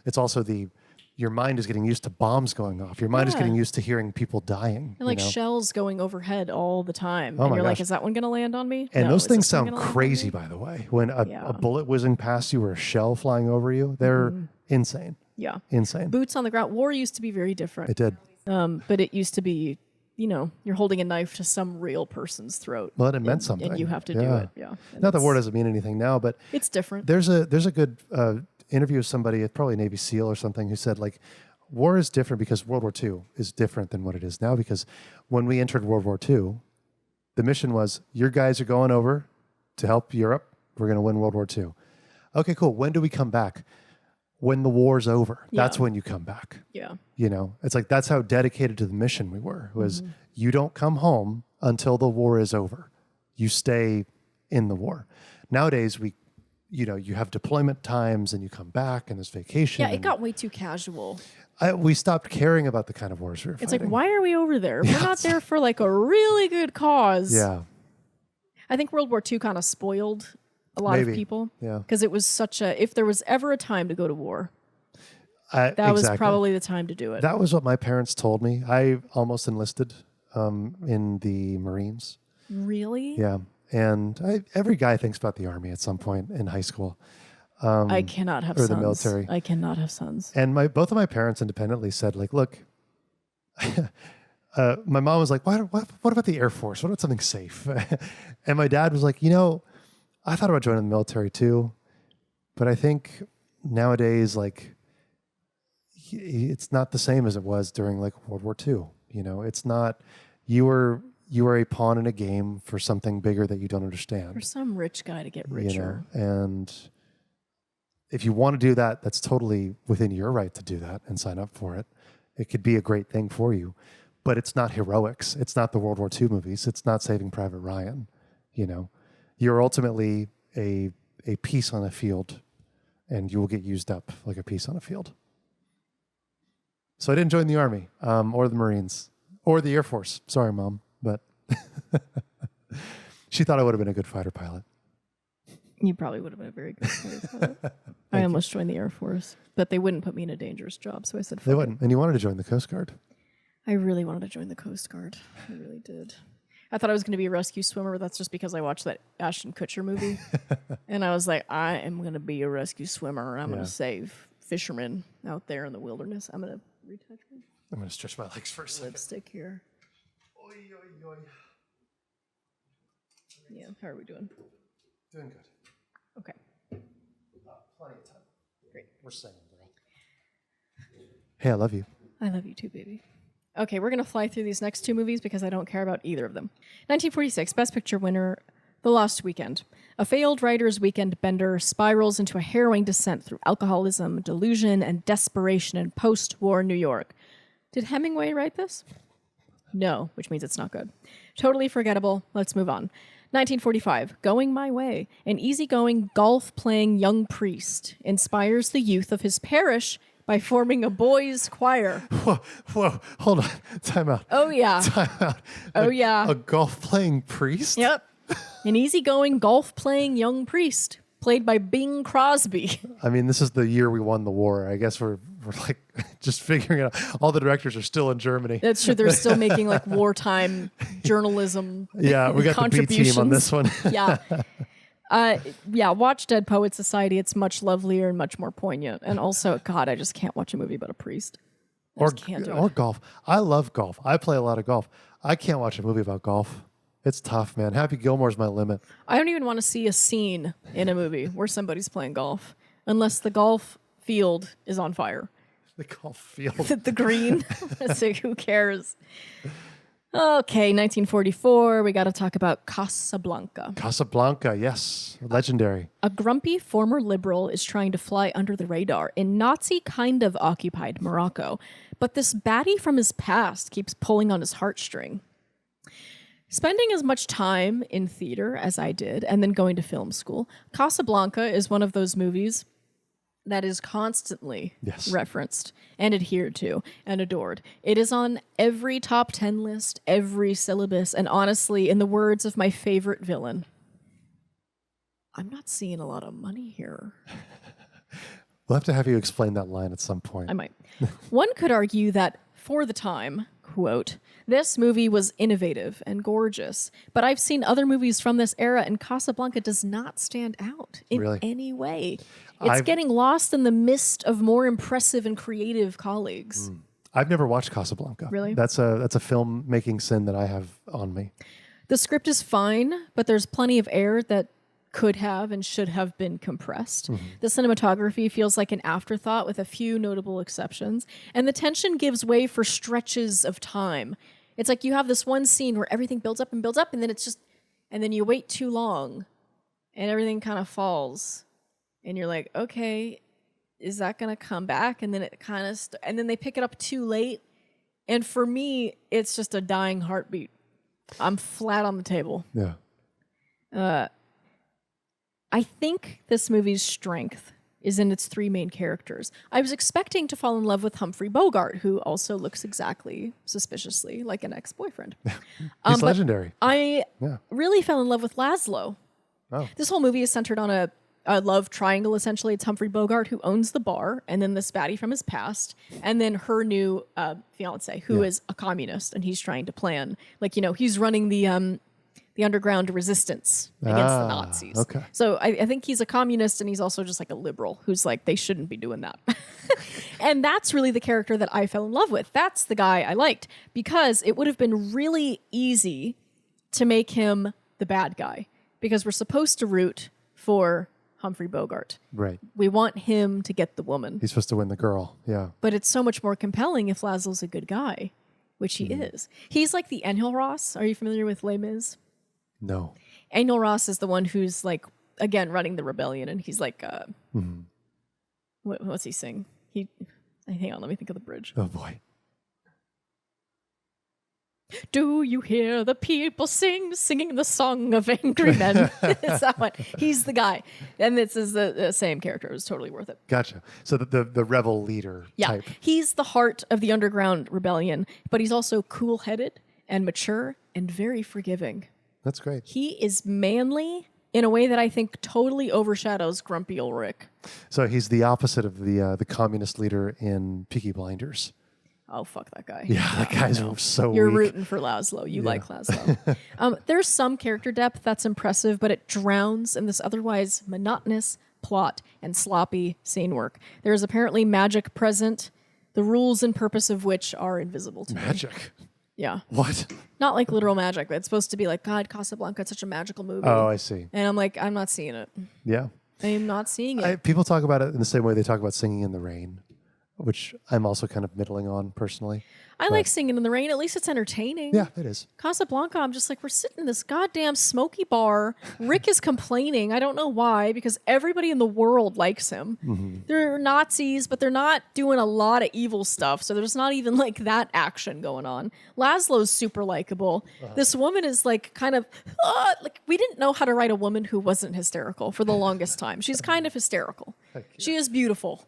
It's also the your mind is getting used to bombs going off. Your mind is getting used to hearing people dying. And like shells going overhead all the time. Oh and my you're gosh. like, is that one going to land on me? And No. those Is things this one sound gonna land on crazy, me? by the way. When a bullet whizzing past you or a shell flying over you, they're insane. Yeah. Insane. Boots on the ground. War used to be very different. It did. But it used to be, you're holding a knife to some real person's throat. Well, it meant something. And you have to do it. Yeah. And Not that war doesn't mean anything now, but it's different. There's a good interview with somebody, probably a Navy SEAL or something, who said like, war is different because World War II is different than what it is now. Because when we entered World War II, the mission was, your guys are going over to help Europe. We're going to win World War II. Okay, cool. When do we come back? When the war's over. That's when you come back. Yeah. It's like, that's how dedicated to the mission we were, was you don't come home until the war is over. You stay in the war. Nowadays, you have deployment times and you come back and there's vacation. Yeah, it got way too casual. We stopped caring about the kind of wars we were fighting. It's like, why are we over there? We're not there for like a really good cause. Yeah. I think World War II kind of spoiled a lot of people. Yeah. Because it was if there was ever a time to go to war, that was probably the time to do it. That was what my parents told me. I almost enlisted in the Marines. Really? Yeah. And every guy thinks about the Army at some point in high school. I cannot have sons. Or the military. I cannot have sons. And both of my parents independently said, like, look, my mom was like, what about the Air Force? What about something safe? And my dad was like, I thought about joining the military too, but I think nowadays, like, it's not the same as it was during like World War II. It's not, you were a pawn in a game for something bigger that you don't understand. For some rich guy to get richer. And if you want to do that, that's totally within your right to do that and sign up for it. It could be a great thing for you, but it's not heroics. It's not the World War II movies. It's not Saving Private Ryan. You're ultimately a piece on a field, and you will get used up like a piece on a field. So I didn't join the Army or the Marines or the Air Force. Sorry, Mom, but she thought I would have been a good fighter pilot. You probably would have been a very good fighter pilot. I almost joined the Air Force, but they wouldn't put me in a dangerous job, so I said, they wouldn't. And you wanted to join the Coast Guard. I really wanted to join the Coast Guard. I really did. I thought I was going to be a rescue swimmer, but that's just because I watched that Ashton Kutcher movie. And I was like, I am going to be a rescue swimmer. I'm going to save fishermen out there in the wilderness. I'm going to retouch my I'm going to stretch my legs for a second. lipstick here. Oy, oy, oy. Yeah, how are we doing? Doing good. Okay. Plenty of time. Great. We're singing, girl. Hey, I love you. I love you too, baby. Okay, we're going to fly through these next two movies because I don't care about either of them. 1946, Best Picture winner, The Lost Weekend. A failed writer's weekend bender spirals into a harrowing descent through alcoholism, delusion, and desperation in post-war New York. Did Hemingway write this? No, which means it's not good. Totally forgettable. Let's move on. 1945, Going My Way. An easygoing, golf-playing young priest inspires the youth of his parish by forming a boys' choir. Whoa, hold on. Time out. Oh, yeah. Time out. Oh, yeah. A golf-playing priest? Yep. An easygoing, golf-playing young priest, played by Bing Crosby. I mean, this is the year we won the war. I guess we're like just figuring it out. All the directors are still in Germany. That's true. They're still making like wartime journalism. Yeah, we got the B team on this one. Yeah. Watch Dead Poets Society. It's much lovelier and much more poignant. And also, God, I just can't watch a movie about a priest. I just can't do it. Or golf. I love golf. I play a lot of golf. I can't watch a movie about golf. It's tough, man. Happy Gilmore's my limit. I don't even want to see a scene in a movie where somebody's playing golf unless the golf field is on fire. The golf field. The green. So who cares? Okay, 1944. We got to talk about Casablanca. Casablanca, yes. Legendary. A grumpy former liberal is trying to fly under the radar in Nazi kind of occupied Morocco. But this baddie from his past keeps pulling on his heartstring. Spending as much time in theater as I did and then going to film school, Casablanca is one of those movies that is constantly referenced and adhered to and adored. It is on every top 10 list, every syllabus, and honestly, in the words of my favorite villain, I'm not seeing a lot of money here. We'll have to have you explain that line at some point. I might. One could argue that for the time, quote, this movie was innovative and gorgeous, but I've seen other movies from this era and Casablanca does not stand out in any way. It's getting lost in the mist of more impressive and creative colleagues. I've never watched Casablanca. Really? That's a filmmaking sin that I have on me. The script is fine, but there's plenty of air that could have and should have been compressed. The cinematography feels like an afterthought with a few notable exceptions, and the tension gives way for stretches of time. It's like you have this one scene where everything builds up, and then it's just, and then you wait too long, and everything kind of falls, and you're like, okay, is that going to come back? And then it kind of, and then they pick it up too late, and for me, it's just a dying heartbeat. I'm flat on the table. Yeah. I think this movie's strength is in its three main characters. I was expecting to fall in love with Humphrey Bogart, who also looks exactly suspiciously like an ex-boyfriend. He's legendary. I really fell in love with Laszlo. Oh. This whole movie is centered on a love triangle, essentially. It's Humphrey Bogart, who owns the bar, and then this baddie from his past, and then her new fiance, who is a communist, and he's trying to plan, like, he's running the underground resistance against the Nazis. Okay. So I think he's a communist, and he's also just like a liberal who's like, they shouldn't be doing that. And that's really the character that I fell in love with. That's the guy I liked, because it would have been really easy to make him the bad guy, because we're supposed to root for Humphrey Bogart. Right. We want him to get the woman. He's supposed to win the girl. Yeah. But it's so much more compelling if Laszlo's a good guy, which he is. He's like the Enjolras. Are you familiar with Les Mis? No. Enjolras is the one who's like, again, running the rebellion, and he's like, what's he sing? Hang on, let me think of the bridge. Oh boy. Do you hear the people singing the song of angry men? It's that one. He's the guy. And this is the same character. It was totally worth it. Gotcha. So the rebel leader type. He's the heart of the underground rebellion, but he's also cool-headed and mature and very forgiving. That's great. He is manly in a way that I think totally overshadows Grumpy Old Rick. So he's the opposite of the communist leader in Peaky Blinders. Oh, fuck that guy. Yeah, that guy's so You're weak. rooting for Laszlo. You like Laszlo. There's some character depth that's impressive, but it drowns in this otherwise monotonous plot and sloppy scene work. There is apparently magic present, the rules and purpose of which are invisible to me. Magic? Yeah. What? Not like literal magic, but it's supposed to be like, God, Casablanca, it's such a magical movie. Oh, I see. And I'm like, I'm not seeing it. Yeah. I am not seeing it. People talk about it in the same way they talk about Singing in the Rain, which I'm also kind of middling on personally. I like Singing in the Rain. At least it's entertaining. Yeah, it is. Casablanca, I'm just like, we're sitting in this goddamn smoky bar. Rick is complaining. I don't know why, because everybody in the world likes him. Mm-hmm. They're Nazis, but they're not doing a lot of evil stuff, so there's not even like that action going on. Laszlo's super likable. This woman is like kind of, like we didn't know how to write a woman who wasn't hysterical for the longest time. She's kind of hysterical. She is beautiful,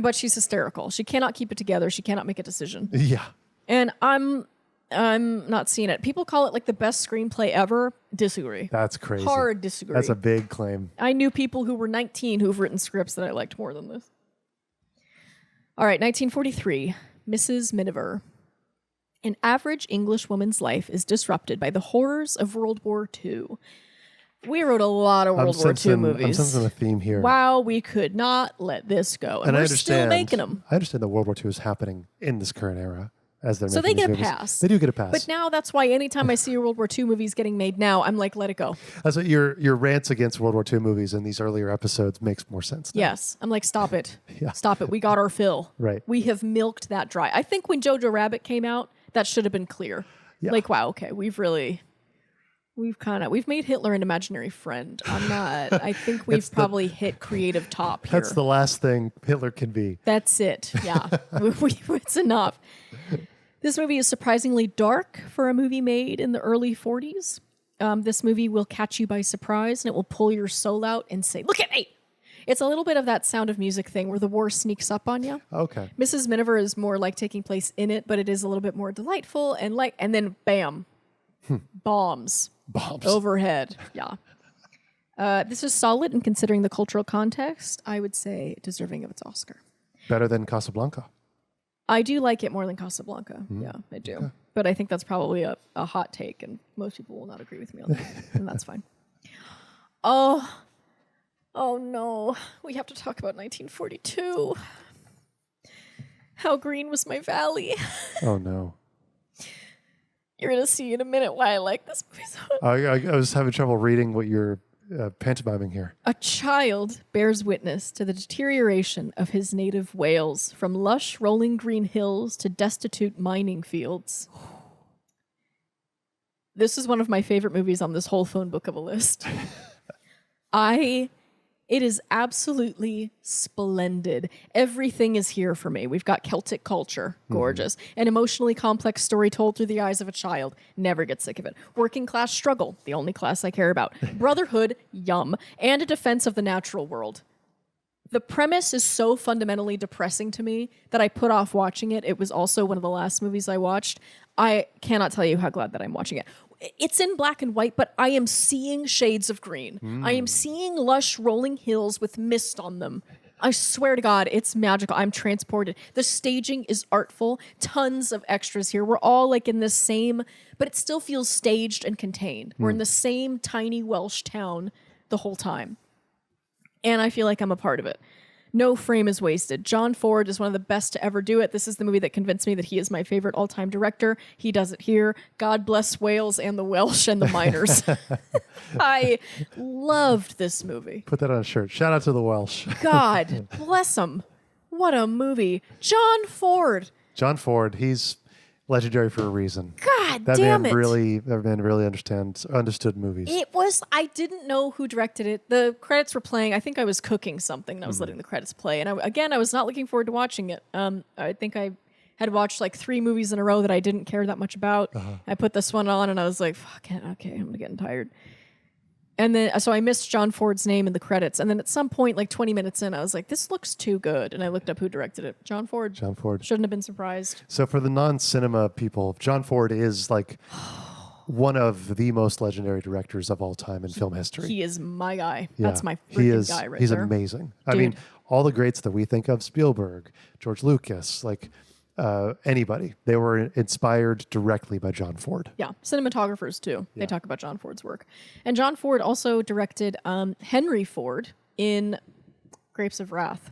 but she's hysterical. She cannot keep it together. She cannot make a decision. Yeah. And I'm not seeing it. People call it like the best screenplay ever. Disagree. That's crazy. Hard disagree. That's a big claim. I knew people who were 19 who've written scripts that I liked more than this. All right, 1943, Mrs. Miniver. An average English woman's life is disrupted by the horrors of World War II. We wrote a lot of World War II movies. I'm sensing a theme here. Wow, we could not let this go. And we're still making them. I understand that World War II is happening in this current era. As they're so they get a pass. They do get a pass. But now that's why anytime I see a World War II movies getting made now, I'm like, let it go. So your rants against World War II movies in these earlier episodes makes more sense now. Yes. I'm like, stop it. Yeah. Stop it. We got our fill. Right. We have milked that dry. I think when Jojo Rabbit came out, that should have been clear. Yeah. Like, wow, okay, we've made Hitler an imaginary friend. I think we've probably hit creative top here. That's the last thing Hitler can be. That's it. Yeah. It's enough. This movie is surprisingly dark for a movie made in the early 40s. This movie will catch you by surprise, and it will pull your soul out and say, look at me! It's a little bit of that Sound of Music thing where the war sneaks up on you. Okay. Mrs. Miniver is more like taking place in it, but it is a little bit more delightful, and then bam, bombs overhead. Yeah. This is solid, and considering the cultural context, I would say deserving of its Oscar. Better than Casablanca. I do like it more than Casablanca. Yeah, I do. Okay. But I think that's probably a hot take, and most people will not agree with me on that, and that's fine. Oh no. We have to talk about 1942. How green was my valley? Oh, no. You're going to see in a minute why I like this movie so much. I was having trouble reading what you're pantomiming here. A child bears witness to the deterioration of his native Wales, from lush rolling green hills to destitute mining fields. This is one of my favorite movies on this whole phone book of a list. It is absolutely splendid. Everything is here for me. We've got Celtic culture, gorgeous. An emotionally complex story told through the eyes of a child. Never get sick of it. Working class struggle, the only class I care about. Brotherhood, yum. And a defense of the natural world. The premise is so fundamentally depressing to me that I put off watching it. It was also one of the last movies I watched. I cannot tell you how glad that I'm watching it. It's in black and white, but I am seeing shades of green. I am seeing lush rolling hills with mist on them. I swear to God, it's magical. I'm transported. The staging is artful. Tons of extras here. We're all like in the same, but it still feels staged and contained. We're in the same tiny Welsh town the whole time. And I feel like I'm a part of it. No frame is wasted. John Ford is one of the best to ever do it. This is the movie that convinced me that he is my favorite all-time director. He does it here. God bless Wales and the Welsh and the miners. I loved this movie. Put that on a shirt. Shout out to the Welsh. God bless him. What a movie. John Ford. John Ford, he's legendary for a reason. God that damn man it. That man really understood movies. I didn't know who directed it. The credits were playing. I think I was cooking something and I was letting the credits play. And I was not looking forward to watching it. I think I had watched like 3 movies in a row that I didn't care that much about. I put this one on and I was like, fuck it, okay, I'm getting tired. And then, so I missed John Ford's name in the credits. And then at some point, like 20 minutes in, I was like, this looks too good. And I looked up who directed it. John Ford. John Ford. Shouldn't have been surprised. So for the non-cinema people, John Ford is like one of the most legendary directors of all time in film history. He is my guy. Yeah, That's my freaking guy right there. He's amazing. Dude. I mean, all the greats that we think of, Spielberg, George Lucas, like anybody, they were inspired directly by John Ford. Yeah, cinematographers too. They talk about John Ford's work. And John Ford also directed Henry Ford in Grapes of Wrath,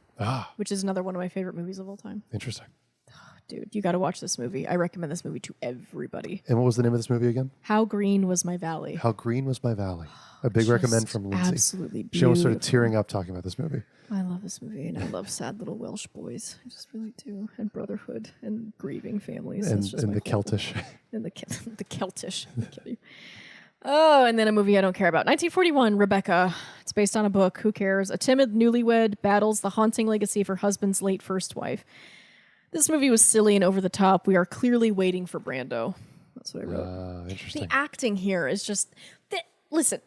which is another one of my favorite movies of all time. Interesting. Dude, you got to watch this movie. I recommend this movie to everybody. And what was the name of this movie again? How Green Was My Valley. How Green Was My Valley. A big recommend from Lindsey. Absolutely beautiful. She almost started tearing up talking about this movie. I love this movie, and I love sad little Welsh boys. I just really do. And brotherhood and grieving families. And the Celtish. And the Celtish. Kill you. Oh, and then a movie I don't care about. 1941, Rebecca. It's based on a book. Who cares? A timid newlywed battles the haunting legacy of her husband's late first wife. This movie was silly and over the top. We are clearly waiting for Brando. That's what I wrote. Interesting. The acting here is just... Listen,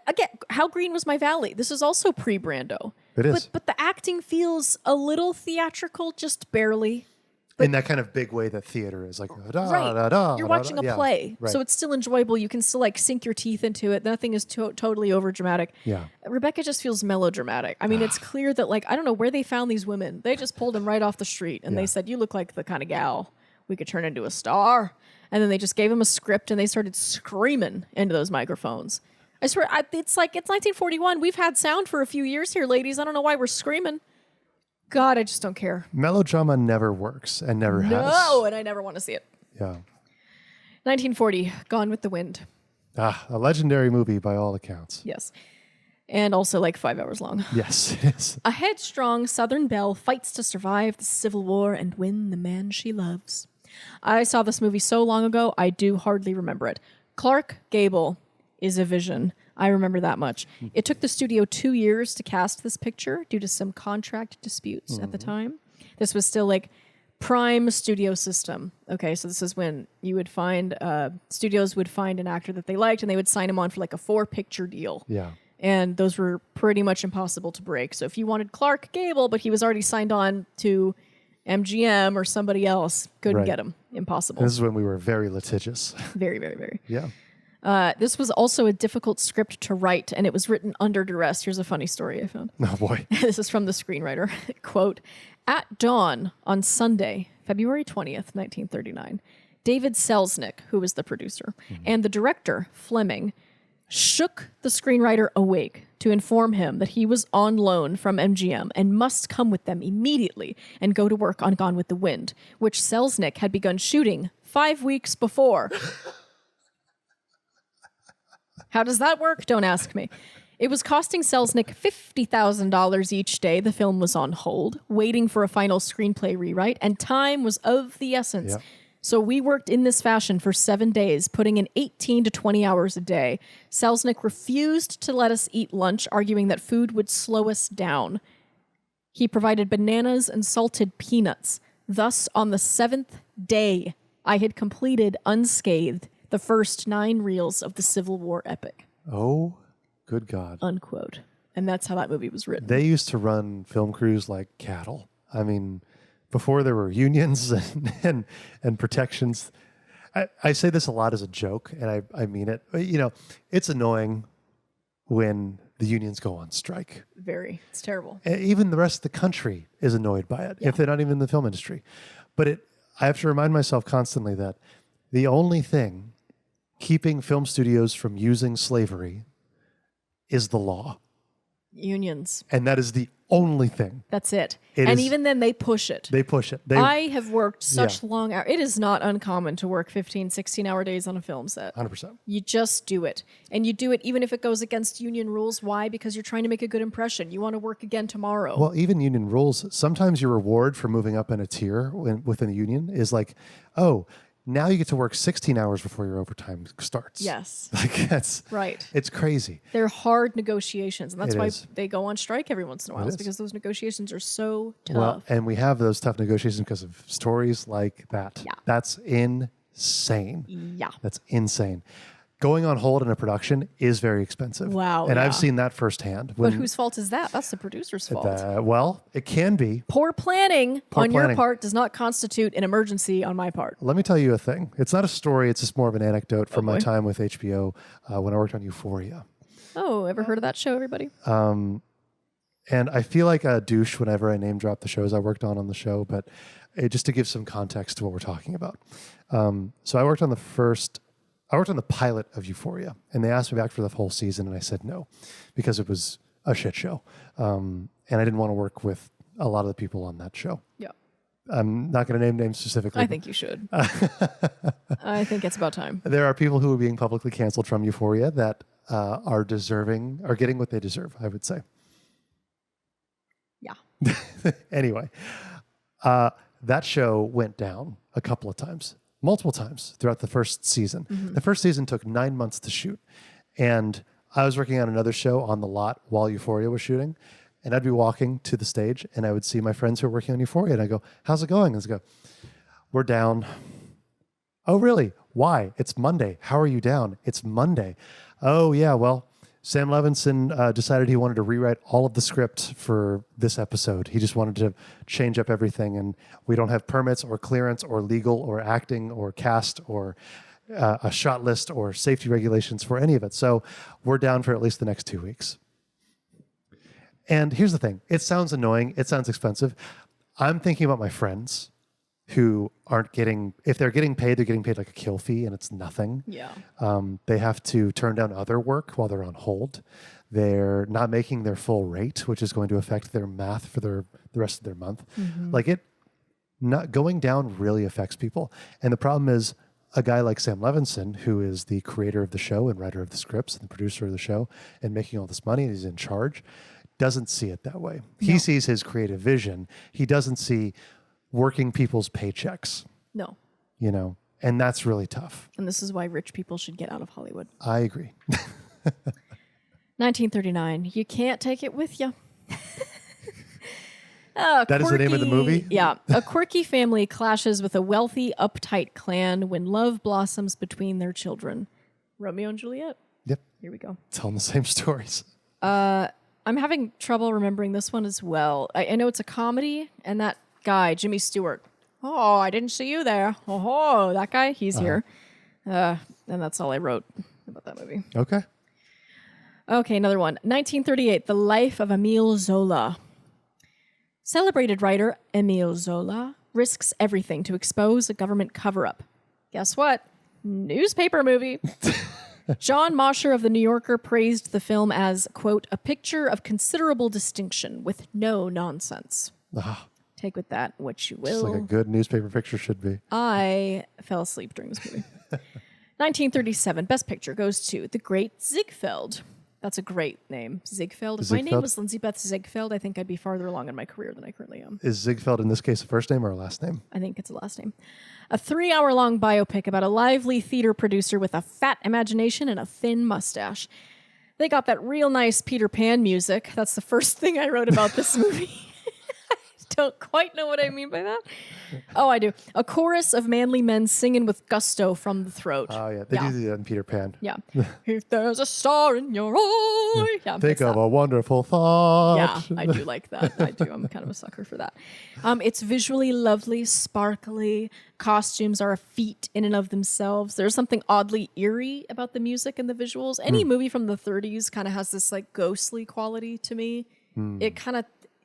again, How Green Was My Valley? This is also pre-Brando. It is. But the acting feels a little theatrical, just barely. In that kind of big way that theater is, like, You're watching a play, right. So it's still enjoyable. You can still like sink your teeth into it. Nothing is totally over dramatic. Yeah. Rebecca just feels melodramatic. I mean, it's clear that like I don't know where they found these women. They just pulled them right off the street and they said, "You look like the kind of gal we could turn into a star." And then they just gave them a script and they started screaming into those microphones. I swear, it's 1941. We've had sound for a few years here, ladies. I don't know why we're screaming. God, I just don't care. Melodrama never works and never has. No, and I never want to see it. Yeah. 1940, Gone with the Wind. A legendary movie by all accounts. Yes. And also like 5 hours long. Yes, it is. A headstrong Southern belle fights to survive the Civil War and win the man she loves. I saw this movie so long ago, I do hardly remember it. Clark Gable is a vision. I remember that much. It took the studio 2 years to cast this picture due to some contract disputes at the time. This was still like prime studio system. Okay, so this is when you would find, studios would find an actor that they liked and they would sign him on for like a 4-picture deal. Yeah. And those were pretty much impossible to break. So if you wanted Clark Gable, but he was already signed on to MGM or somebody else, couldn't get him. Impossible. This is when we were very litigious. Very, very, very. Yeah. This was also a difficult script to write, and it was written under duress. Here's a funny story I found. Oh, boy. This is from the screenwriter. Quote, "At dawn on Sunday, February 20th, 1939, David Selznick, who was the producer, and the director, Fleming, shook the screenwriter awake to inform him that he was on loan from MGM and must come with them immediately and go to work on Gone with the Wind, which Selznick had begun shooting 5 weeks before." How does that work? Don't ask me. It was costing Selznick $50,000 each day. The film was on hold, waiting for a final screenplay rewrite, and time was of the essence. Yep. So we worked in this fashion for 7 days, putting in 18 to 20 hours a day. Selznick refused to let us eat lunch, arguing that food would slow us down. He provided bananas and salted peanuts. Thus, on the 7th day, I had completed unscathed the first 9 reels of the Civil War epic. Oh, good God. Unquote. And that's how that movie was written. They used to run film crews like cattle. I mean, before there were unions and protections. I say this a lot as a joke, and I mean it. You know, it's annoying when the unions go on strike. Very. It's terrible. Even the rest of the country is annoyed by it, if they're not even in the film industry. But I have to remind myself constantly that the only thing keeping film studios from using slavery is the law. Unions. And that is the only thing. That's it. And even then they push it. They push it. I have worked such long hours. It is not uncommon to work 15, 16-hour days on a film set. 100%. You just do it. And you do it even if it goes against union rules. Why? Because you're trying to make a good impression. You want to work again tomorrow. Well, even union rules, sometimes your reward for moving up in a tier within the union is like, oh, now you get to work 16 hours before your overtime starts. Yes. Like that's right. It's crazy. They're hard negotiations. And that's why is. they go on strike every once in a while. It's because those negotiations are so tough. Well, and we have those tough negotiations because of stories like that. Yeah. That's insane. Yeah. That's insane. Going on hold in a production is very expensive. Wow. And I've seen that firsthand. But whose fault is that? That's the producer's fault. Well, it can be. Poor planning on your part does not constitute an emergency on my part. Let me tell you a thing. It's not a story. It's just more of an anecdote from my time with HBO when I worked on Euphoria. Oh, ever heard of that show, everybody? And I feel like a douche whenever I name drop the shows I worked on the show, but just to give some context to what we're talking about. So I worked on the pilot of Euphoria, and they asked me back for the whole season, and I said no, because it was a shit show. And I didn't want to work with a lot of the people on that show. Yeah. I'm not going to name names specifically. I think you should. I think it's about time. There are people who are being publicly canceled from Euphoria that are getting what they deserve, I would say. Yeah. Anyway, that show went down a couple of times. Multiple times throughout the first season. Mm-hmm. The first season took 9 months to shoot. And I was working on another show on the lot while Euphoria was shooting. And I'd be walking to the stage and I would see my friends who were working on Euphoria. And I go, how's it going? And they go, we're down. Oh, really? Why? It's Monday. How are you down? It's Monday. Oh, yeah, well, Sam Levinson decided he wanted to rewrite all of the script for this episode. He just wanted to change up everything, and we don't have permits or clearance or legal or acting or cast or a shot list or safety regulations for any of it. So we're down for at least the next 2 weeks. And here's the thing. It sounds annoying. It sounds expensive. I'm thinking about my friends who aren't getting, if they're getting paid, they're getting paid like a kill fee, and it's nothing. Yeah. They have to turn down other work while they're on hold. They're not making their full rate, which is going to affect their math for the rest of their month. Mm-hmm. Like not going down really affects people. And the problem is a guy like Sam Levinson, who is the creator of the show and writer of the scripts and the producer of the show and making all this money, and he's in charge, doesn't see it that way. No. He sees his creative vision. He doesn't see working people's paychecks. No. You know, and that's really tough. And this is why rich people should get out of Hollywood. I agree. 1939. You can't take it with you. That is the name of the movie? Yeah. A quirky family clashes with a wealthy, uptight clan when love blossoms between their children. Romeo and Juliet. Yep. Here we go. Telling the same stories. I'm having trouble remembering this one as well. I know it's a comedy, and that guy, Jimmy Stewart. Oh, I didn't see you there. Oh, that guy, he's here. And that's all I wrote. about that movie. Okay. Okay, another one. 1938, The Life of Emile Zola. Celebrated writer Emile Zola risks everything to expose a government cover-up. Guess what? Newspaper movie. John Mosher of The New Yorker praised the film as, quote, a picture of considerable distinction with no nonsense. Take with that what you will. Just like a good newspaper picture should be. I fell asleep during this movie. 1937, Best Picture goes to The Great Ziegfeld. That's a great name, Ziegfeld. If my name was Lindsey Beth Ziegfeld, I think I'd be farther along in my career than I currently am. Is Ziegfeld in this case a first name or a last name? I think it's a last name. A 3-hour-long biopic about a lively theater producer with a fat imagination and a thin mustache. They got that real nice Peter Pan music. That's the first thing I wrote about this movie. Don't quite know what I mean by that. Oh, I do. A chorus of manly men singing with gusto from the throat. Oh, yeah. They do that in Peter Pan. Yeah. If there's a star in your eye. Yeah, think of a wonderful thought. Yeah, I do like that. I do. I'm kind of a sucker for that. It's visually lovely, sparkly. Costumes are a feat in and of themselves. There's something oddly eerie about the music and the visuals. Any movie from the 30s kind of has this like ghostly quality to me.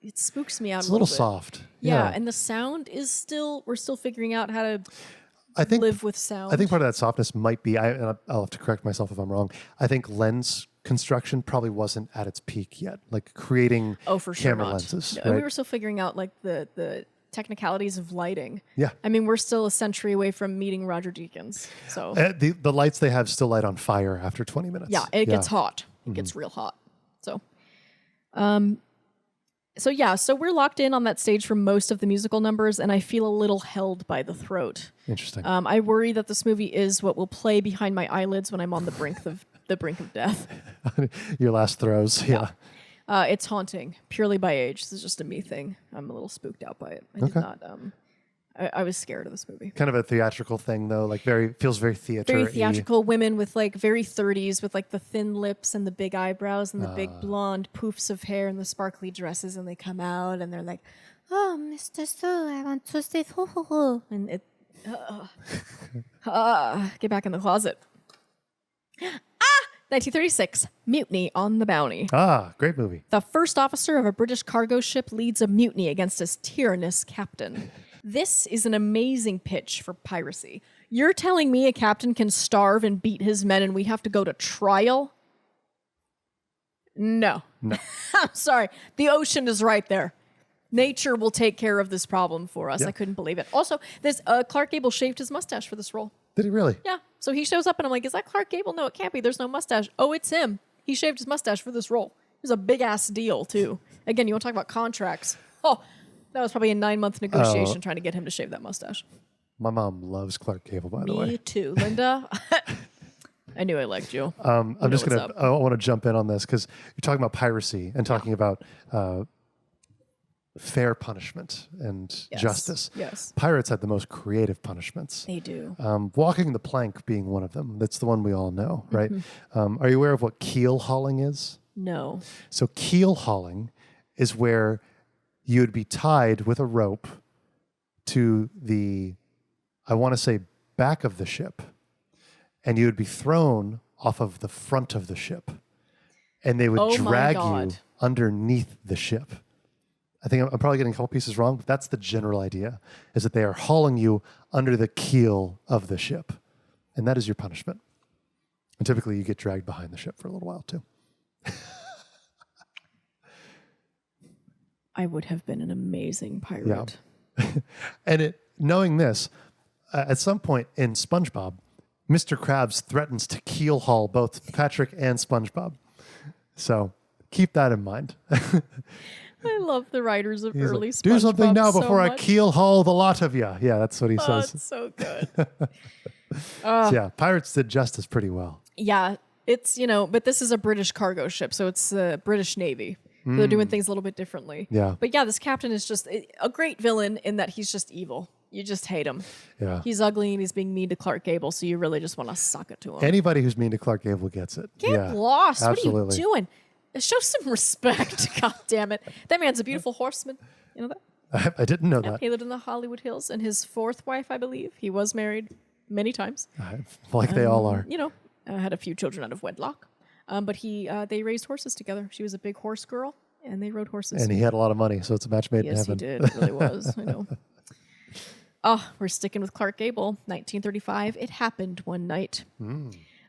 It spooks me out it's a little bit. Soft. Yeah, and the sound is we're still figuring out how to live with sound. I think part of that softness might be, and I'll have to correct myself if I'm wrong, I think lens construction probably wasn't at its peak yet. Like creating camera lenses. No, right? We were still figuring out like the technicalities of lighting. Yeah. I mean, we're still a century away from meeting Roger Deakins. So the lights they have still light on fire after 20 minutes. Yeah, it gets hot. It gets real hot. So we're locked in on that stage for most of the musical numbers, and I feel a little held by the throat. Interesting. I worry that this movie is what will play behind my eyelids when I'm on the brink of death. Your last throws, yeah. It's haunting purely by age. This is just a me thing. I'm a little spooked out by it. I did not. I was scared of this movie. Kind of a theatrical thing, though. Like feels very theater. Very theatrical. Women with like very 30s, with like the thin lips and the big eyebrows and the big blonde poofs of hair and the sparkly dresses, and they come out and they're like, "Oh, Mr. So, I want to stay ho," and it. Get back in the closet. 1936, Mutiny on the Bounty. Great movie. The first officer of a British cargo ship leads a mutiny against his tyrannous captain. This is an amazing pitch for piracy. You're telling me a captain can starve and beat his men and we have to go to trial? No. I'm sorry. The ocean is right there. Nature will take care of this problem for us. Yep. I couldn't believe it. Also, this Clark Gable shaved his mustache for this role. Did he really? Yeah. So he shows up and I'm like, is that Clark Gable? No, it can't be. There's no mustache. Oh, it's him. He shaved his mustache for this role. It was a big-ass deal, too. Again, you want to talk about contracts. Oh, that was probably a 9-month negotiation trying to get him to shave that mustache. My mom loves Clark Gable, by the way. Me too. Linda, I knew I liked you. I want to jump in on this because you're talking about piracy and talking about fair punishment and justice. Yes. Pirates had the most creative punishments. They do. Walking the plank being one of them. That's the one we all know, right? Are you aware of what keel hauling is? No. So keel hauling is where you would be tied with a rope to the, I want to say, back of the ship, and you would be thrown off of the front of the ship, and they would drag you underneath the ship. I think I'm probably getting a couple pieces wrong, but that's the general idea, is that they are hauling you under the keel of the ship, and that is your punishment. And typically you get dragged behind the ship for a little while, too. I would have been an amazing pirate. Yeah. And knowing this, at some point in SpongeBob, Mr. Krabs threatens to keel haul both Patrick and SpongeBob. So keep that in mind. I love the writers of early SpongeBob. Do something now before I keel haul the lot of you. Yeah, that's what he says. It's so good. So yeah, pirates did justice pretty well. Yeah, it's, but this is a British cargo ship, so it's the British Navy. So they're doing things a little bit differently. Yeah. But yeah, this captain is just a great villain in that he's just evil. You just hate him. Yeah. He's ugly and he's being mean to Clark Gable, so you really just want to suck it to him. Anybody who's mean to Clark Gable gets it. Get lost. Absolutely. What are you doing? Show some respect. God damn it. That man's a beautiful horseman. You know that? I didn't know that. He lived in the Hollywood Hills, and his fourth wife, I believe. He was married many times. Like they all are. had a few children out of wedlock. But they raised horses together. She was a big horse girl, and they rode horses. And he had a lot of money, so it's a match made in Yes, heaven. he did. It really was. I know. Oh, we're sticking with Clark Gable, 1935. It happened one night.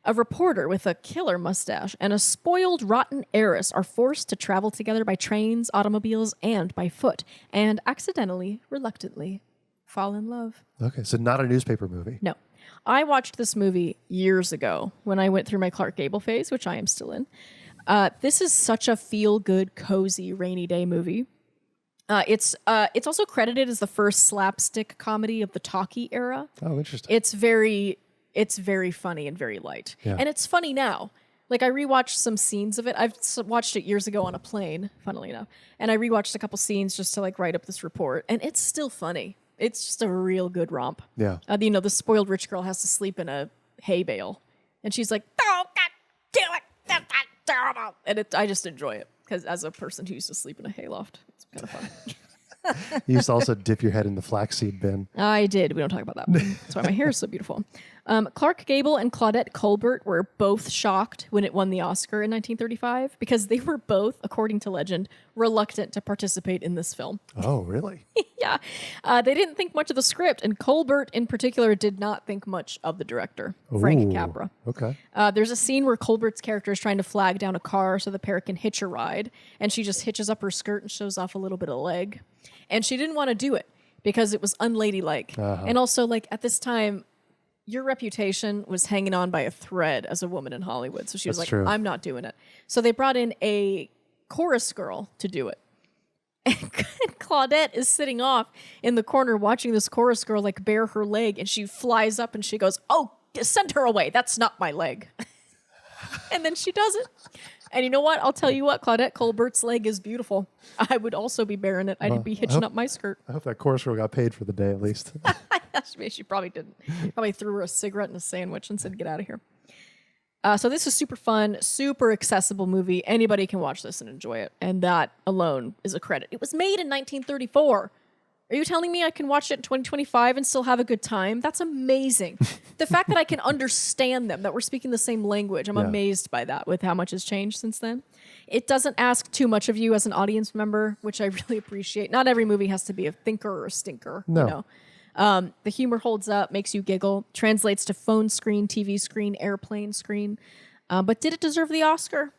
A reporter with a killer mustache and a spoiled, rotten heiress are forced to travel together by trains, automobiles, and by foot, and accidentally, reluctantly, fall in love. Okay, so not a newspaper movie. No. I watched this movie years ago when I went through my Clark Gable phase, which I am still in. This is such a feel-good, cozy, rainy day movie. It's also credited as the first slapstick comedy of the talkie era. Oh, interesting. It's very funny and very light. Yeah. And it's funny now. Like, I rewatched some scenes of it. I've watched it years ago on a plane, funnily enough. And I rewatched a couple scenes just to, like, write up this report. And it's still funny. It's just a real good romp. Yeah. The spoiled rich girl has to sleep in a hay bale. And she's like, oh, God, do it. That's terrible. And I just enjoy it. Because as a person who used to sleep in a hayloft, it's kind of fun. You used to also dip your head in the flaxseed bin. I did. We don't talk about that. That's why my hair is so beautiful. Clark Gable and Claudette Colbert were both shocked when it won the Oscar in 1935 because they were both, according to legend, reluctant to participate in this film. Oh, really? Yeah. They didn't think much of the script, and Colbert in particular did not think much of the director, Frank Capra. Okay. There's a scene where Colbert's character is trying to flag down a car so the pair can hitch a ride, and she just hitches up her skirt and shows off a little bit of leg. And she didn't want to do it because it was unladylike. And also, like, at this time, your reputation was hanging on by a thread as a woman in Hollywood. So she was like, true. I'm not doing it. So they brought in a chorus girl to do it. And Claudette is sitting off in the corner watching this chorus girl, like, bare her leg. And she flies up and she goes, oh, send her away. That's not my leg. And then she does it. And you know what? I'll tell you what, Claudette Colbert's leg is beautiful. I would also be bearing it. I'd be hitching up my skirt. I hope that chorus girl got paid for the day at least. She probably didn't. Probably threw her a cigarette and a sandwich and said, get out of here. So this is super fun, super accessible movie. Anybody can watch this and enjoy it. And that alone is a credit. It was made in 1934. Are you telling me I can watch it in 2025 and still have a good time? That's amazing. The fact that I can understand them, that we're speaking the same language, I'm amazed by that with how much has changed since then. It doesn't ask too much of you as an audience member, which I really appreciate. Not every movie has to be a thinker or a stinker. No. You know? The humor holds up, makes you giggle, translates to phone screen, TV screen, airplane screen. But did it deserve the Oscar?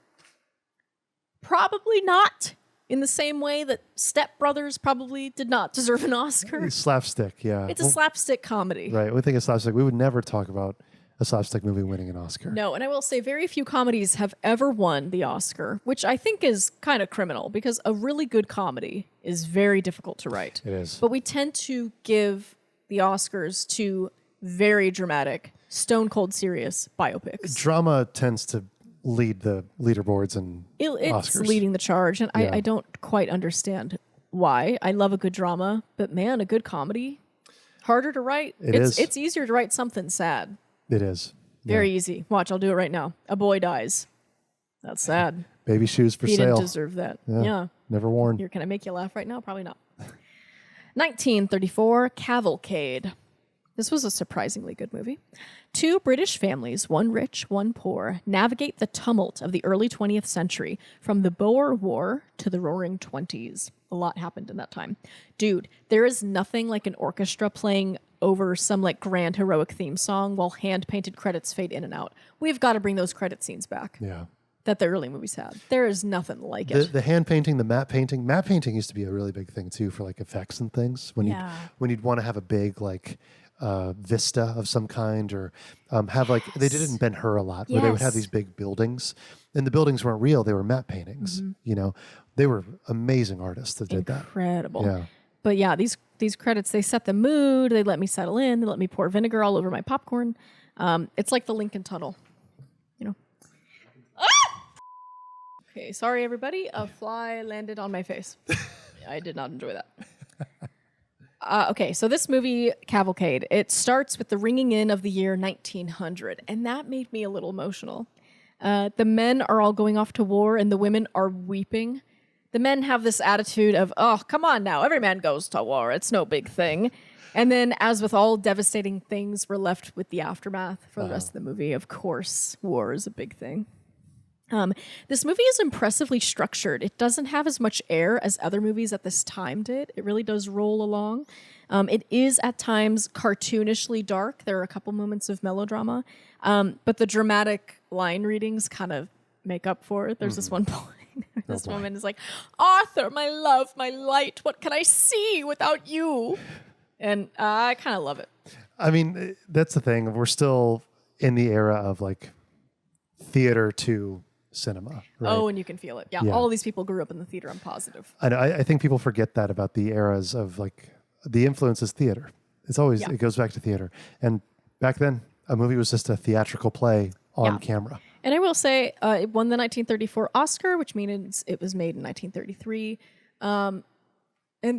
Probably not. In the same way that Step Brothers probably did not deserve an Oscar. Slapstick, yeah. It's a slapstick comedy. Right. We think of slapstick. We would never talk about a slapstick movie winning an Oscar. No, and I will say very few comedies have ever won the Oscar, which I think is kind of criminal because a really good comedy is very difficult to write. It is. But we tend to give the Oscars to very dramatic, stone cold serious biopics. Drama tends to lead the leaderboards and It's Oscars. leading the charge, and Yeah. I don't quite understand why. I love a good drama, but man, a good comedy, harder to write. It's easier to write something sad. It is. Very easy. Watch, I'll do it right now. A boy dies. That's sad. Baby shoes for He sale. didn't deserve that. Yeah. Never worn. Can I make you laugh right now? Probably not. 1934, Cavalcade. This was a surprisingly good movie. Two British families, one rich, one poor, navigate the tumult of the early 20th century from the Boer War to the Roaring Twenties. A lot happened in that time. Dude, there is nothing like an orchestra playing over some like grand heroic theme song while hand-painted credits fade in and out. We've got to bring those credit scenes back Yeah. that the early movies had. There is nothing like it. The hand painting, the matte painting. Matte painting used to be a really big thing too for like effects and things. When you'd want to have a big like vista of some kind, or have like they did it in Ben-Hur a lot, where they would have these big buildings, and the buildings weren't real; they were matte paintings. You know, they were amazing artists that did that. Incredible. Yeah. But yeah, these credits, they set the mood. They let me settle in. They let me pour vinegar all over my popcorn. It's like the Lincoln Tunnel, you know. Okay, sorry everybody. A fly landed on my face. I did not enjoy that. Okay, so this movie, Cavalcade, it starts with the ringing in of the year 1900, and that made me a little emotional. The men are all going off to war, and the women are weeping. the men have this attitude of, oh, come on now, every man goes to war. It's no big thing. And then, as with all devastating things, we're left with the aftermath for the rest of the movie. Of course, war is a big thing. This movie is impressively structured. It doesn't have as much air as other movies at this time did. It really does roll along. It is at times cartoonishly dark. There are a couple moments of melodrama, but the dramatic line readings kind of make up for it. There's this one point. This woman is like, Arthur, my love, my light, what can I see without you? And I kind of love it. I mean, that's the thing. We're still in the era of like theater to cinema. Right? Oh, and you can feel it. Yeah, all these people grew up in the theater. I'm positive. I think people forget that about the eras of like the influence is theater. It's always, it goes back to theater. And back then, a movie was just a theatrical play on camera. And I will say, it won the 1934 Oscar, which means it was made in 1933. And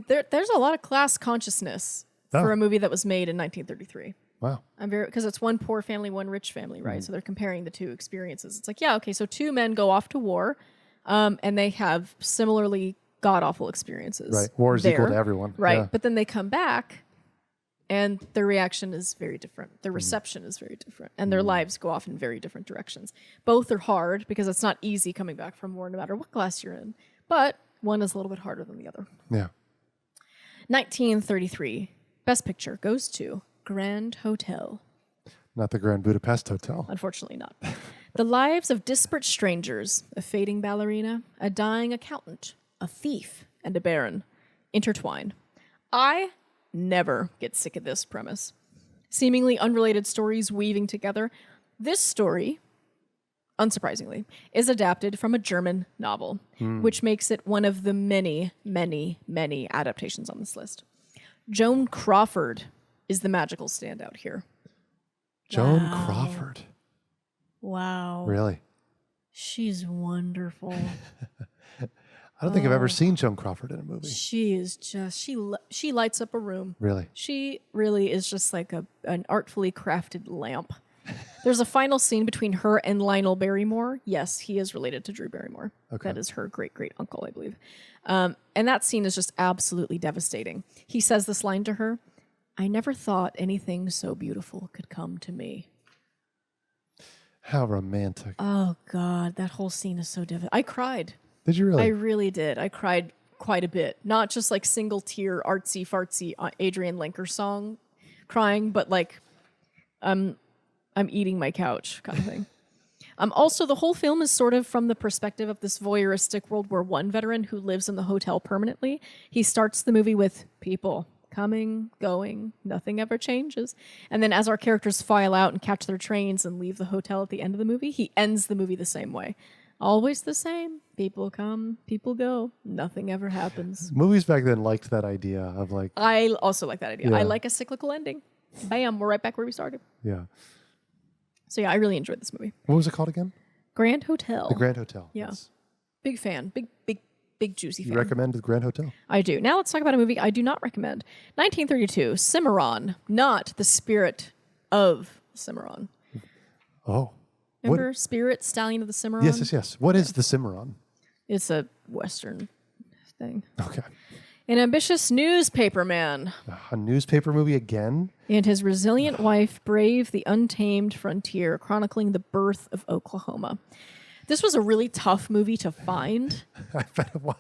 there's a lot of class consciousness for a movie that was made in 1933. Wow. Because it's one poor family, one rich family, right? So they're comparing the two experiences. It's like, yeah, okay, so two men go off to war, and they have similarly god-awful experiences. Right. War is equal to everyone. Right. Yeah. But then they come back, and their reaction is very different. Their reception is very different. And their lives go off in very different directions. Both are hard, because it's not easy coming back from war, no matter what class you're in. But one is a little bit harder than the other. Yeah. 1933. Best Picture goes to Grand Hotel. Not the Grand Budapest Hotel. Unfortunately not. The lives of disparate strangers, a fading ballerina, a dying accountant, a thief, and a baron intertwine. I never get sick of this premise. Seemingly unrelated stories weaving together. This story, unsurprisingly, is adapted from a German novel, which makes it one of the many, many, many adaptations on this list. Joan Crawford is the magical standout here. Joan Crawford. Wow. Really? She's wonderful. I don't think I've ever seen Joan Crawford in a movie. She is just, she lights up a room. Really? She really is just like an artfully crafted lamp. There's a final scene between her and Lionel Barrymore. Yes, he is related to Drew Barrymore. Okay. That is her great uncle, I believe. And that scene is just absolutely devastating. He says this line to her, I never thought anything so beautiful could come to me. How romantic. Oh, God, that whole scene is so devastating. I cried. Did you really? I really did. I cried quite a bit. Not just like single tear, artsy fartsy Adrian Lenker song crying, but like I'm eating my couch kind of thing. Also, the whole film is sort of from the perspective of this voyeuristic World War I veteran who lives in the hotel permanently. He starts the movie with people coming, going, nothing ever changes. And then as our characters file out and catch their trains and leave the hotel at the end of the movie, he ends the movie the same way. Always the same. People come, people go. Nothing ever happens. Movies back then liked that idea of like... I also like that idea. Yeah. I like a cyclical ending. Bam, we're right back where we started. Yeah. So yeah, I really enjoyed this movie. What was it called again? Grand Hotel. The Grand Hotel. Yeah. Yes. Big fan. Big juicy fan. You recommend the Grand Hotel? I do. Now let's talk about a movie I do not recommend. 1932, Cimarron, not the spirit of Cimarron. Oh. Remember Spirit, Stallion of the Cimarron? Yes. What is the Cimarron? It's a Western thing. Okay. An ambitious newspaper man. A newspaper movie again? And his resilient wife brave the untamed frontier, chronicling the birth of Oklahoma. This was a really tough movie to find.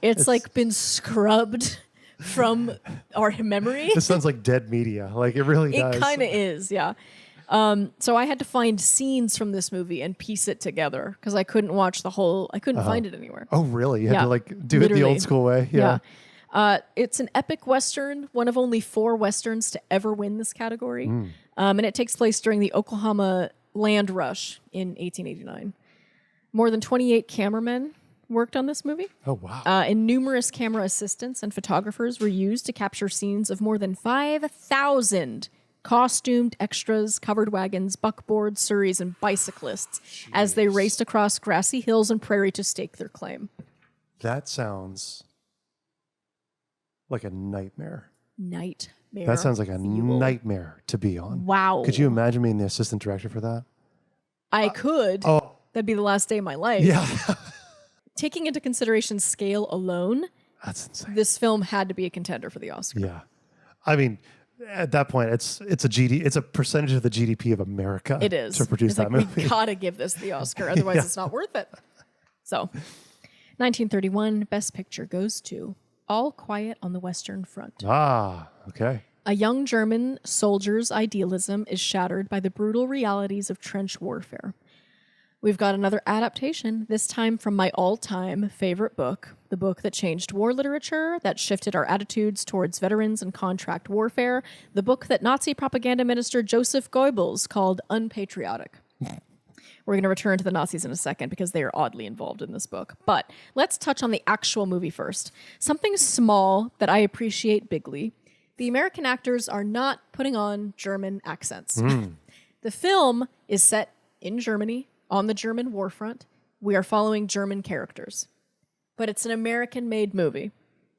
It's like been scrubbed from our memory. This sounds like dead media. Like it really does. It kind of is, yeah. So I had to find scenes from this movie and piece it together because I couldn't watch the whole. I couldn't find it anywhere. Oh, really? You had to like do it the old school way? Yeah. It's an epic Western, one of only 4 Westerns to ever win this category. And it takes place during the Oklahoma land rush in 1889. More than 28 cameramen worked on this movie. Oh, wow. And numerous camera assistants and photographers were used to capture scenes of more than 5,000 costumed extras, covered wagons, buckboards, surreys, and bicyclists as they raced across grassy hills and prairie to stake their claim. That sounds like a nightmare. Nightmare. That sounds like a nightmare to be on. Wow. Could you imagine being the assistant director for that? I could. Oh. That'd be the last day of my life. Yeah. taking into consideration scale alone, That's insane. this film had to be a contender for the Oscar. Yeah. I mean, at that point, it's a percentage of the GDP of America. It is. To produce it's that like, movie. We gotta give this the Oscar, otherwise it's not worth it. So, 1931, Best Picture goes to All Quiet on the Western Front. Ah, okay. A young German soldier's idealism is shattered by the brutal realities of trench warfare. We've got another adaptation, this time from my all-time favorite book, the book that changed war literature, that shifted our attitudes towards veterans and contract warfare, the book that Nazi propaganda minister Joseph Goebbels called unpatriotic. We're going to return to the Nazis in a second because they are oddly involved in this book. But let's touch on the actual movie first. Something small that I appreciate bigly. The American actors are not putting on German accents. The film is set in Germany, on the German war front. We are following German characters. But it's an American-made movie.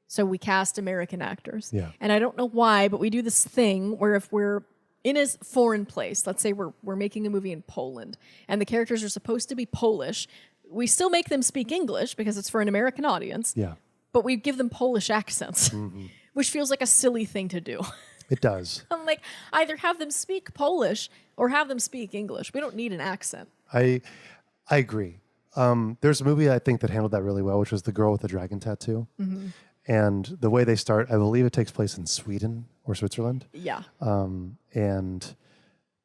So we cast American actors. Yeah. And I don't know why, but we do this thing where if we're in a foreign place, let's say we're making a movie in Poland, and the characters are supposed to be Polish, we still make them speak English because it's for an American audience. Yeah. But we give them Polish accents, which feels like a silly thing to do. It does. I'm like, either have them speak Polish or have them speak English. We don't need an accent. I agree. There's a movie I think that handled that really well, which was The Girl with the Dragon Tattoo. And the way they start, I believe it takes place in Sweden or Switzerland. Yeah. And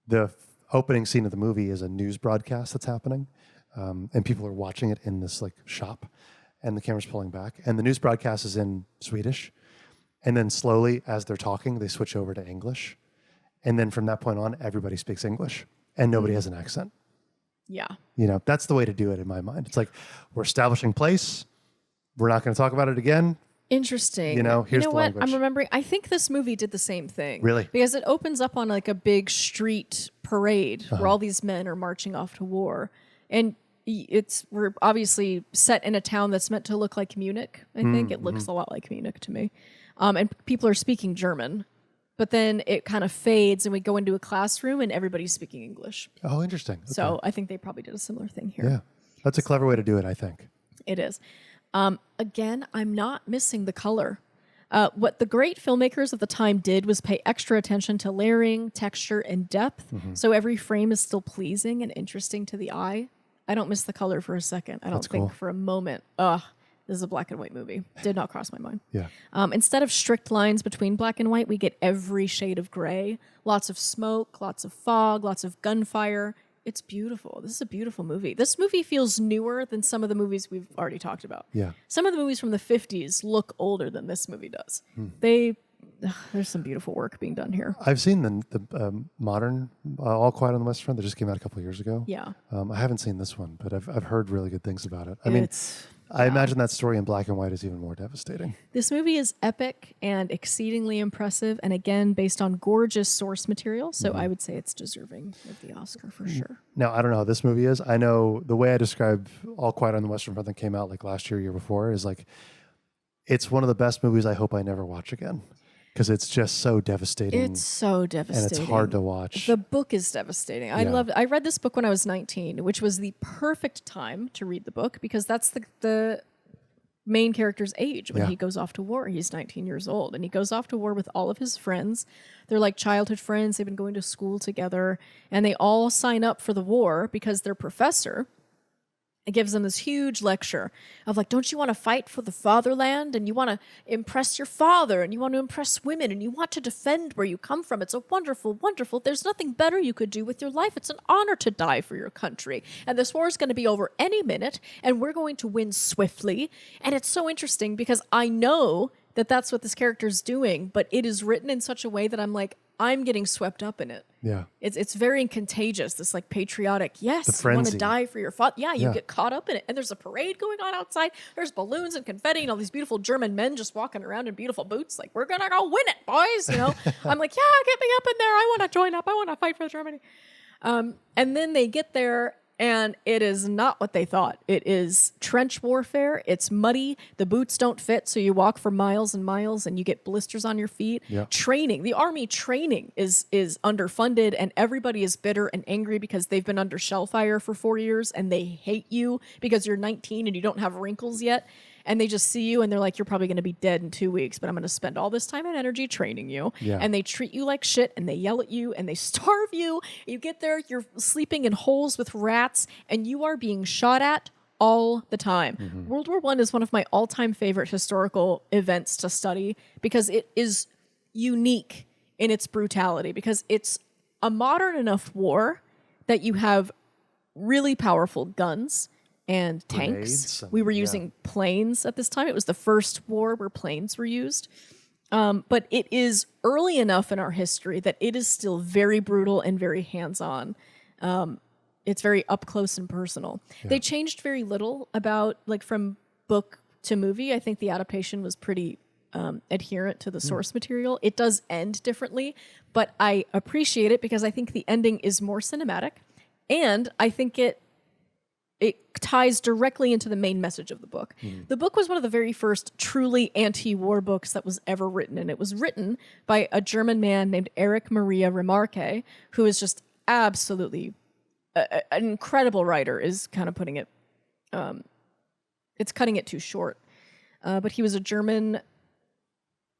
the opening scene of the movie is a news broadcast that's happening. And people are watching it in this like shop, and the camera's pulling back. And the news broadcast is in Swedish. And then slowly, as they're talking, they switch over to English. And then from that point on, everybody speaks English and nobody has an accent. Yeah. You know, that's the way to do it in my mind. It's like, we're establishing place. We're not going to talk about it again. Interesting. You know, here's the what? language. I'm remembering. I think this movie did the same thing. Really? Because it opens up on like a big street parade where all these men are marching off to war. And we're obviously set in a town that's meant to look like Munich. I think it looks a lot like Munich to me. And people are speaking German. But then it kind of fades and we go into a classroom and everybody's speaking English. Oh, interesting. Okay. So I think they probably did a similar thing here. Yeah. That's a clever way to do it, I think. It is. Again, I'm not missing the color. What the great filmmakers of the time did was pay extra attention to layering, texture, and depth. So every frame is still pleasing and interesting to the eye. I don't miss the color for a second. I don't think for a moment, this is a black and white movie. Did not cross my mind. Yeah. Instead of strict lines between black and white, we get every shade of gray. Lots of smoke, lots of fog, lots of gunfire. It's beautiful. This is a beautiful movie. This movie feels newer than some of the movies we've already talked about. Yeah. Some of the movies from the 50s look older than this movie does. There's some beautiful work being done here. I've seen the modern All Quiet on the Western Front that just came out a couple of years ago. Yeah. I haven't seen this one, but I've heard really good things about it. I mean, I imagine that story in black and white is even more devastating. This movie is epic and exceedingly impressive, and again, based on gorgeous source material. So I would say it's deserving of the Oscar for sure. Now, I don't know how this movie is. I know the way I describe All Quiet on the Western Front that came out like last year before is like, it's one of the best movies I hope I never watch again. Because it's just so devastating. It's so devastating. And it's hard to watch. The book is devastating. I read this book when I was 19, which was the perfect time to read the book because that's the main character's age when he goes off to war. He's 19 years old and he goes off to war with all of his friends. They're like childhood friends. They've been going to school together and they all sign up for the war because their professor, it gives them this huge lecture of like, don't you want to fight for the fatherland and you want to impress your father and you want to impress women and you want to defend where you come from. It's a wonderful, wonderful. There's nothing better you could do with your life. It's an honor to die for your country. And this war is going to be over any minute and we're going to win swiftly. And it's so interesting because I know that that's what this character is doing, but it is written in such a way that I'm like, I'm getting swept up in it. Yeah. It's very contagious, this like patriotic, yes, The you want frenzy. to die for your father. Yeah, you Yeah. get caught up in it. And there's a parade going on outside. There's balloons and confetti and all these beautiful German men just walking around in beautiful boots. Like, we're going to go win it, boys. You know, I'm like, yeah, get me up in there. I want to join up. I want to fight for Germany. And then they get there And it is not what they thought. It is trench warfare. It's muddy. The boots don't fit, so you walk for miles and miles and you get blisters on your feet. Yeah. Training. The army training is underfunded, and everybody is bitter and angry because they've been under shell fire for 4 years and they hate you because you're 19 and you don't have wrinkles yet. And they just see you and they're like, you're probably going to be dead in 2 weeks, but I'm going to spend all this time and energy training you. Yeah. And they treat you like shit and they yell at you and they starve you. You get there, you're sleeping in holes with rats and you are being shot at all the time. Mm-hmm. World War I is one of my all-time favorite historical events to study because it is unique in its brutality, because it's a modern enough war that you have really powerful guns and tanks. We were using planes at this time. It was the first war where planes were used. But it is early enough in our history that it is still very brutal and very hands-on. It's very up close and personal. Yeah. They changed very little about, like, from book to movie. I think the adaptation was pretty adherent to the source material. It does end differently, but I appreciate it because I think the ending is more cinematic, and I think it ties directly into the main message of the book. The book was one of the very first truly anti-war books that was ever written, and it was written by a German man named Erich Maria Remarque, who is just absolutely an incredible writer, is kind of putting it, it's cutting it too short. But he was a German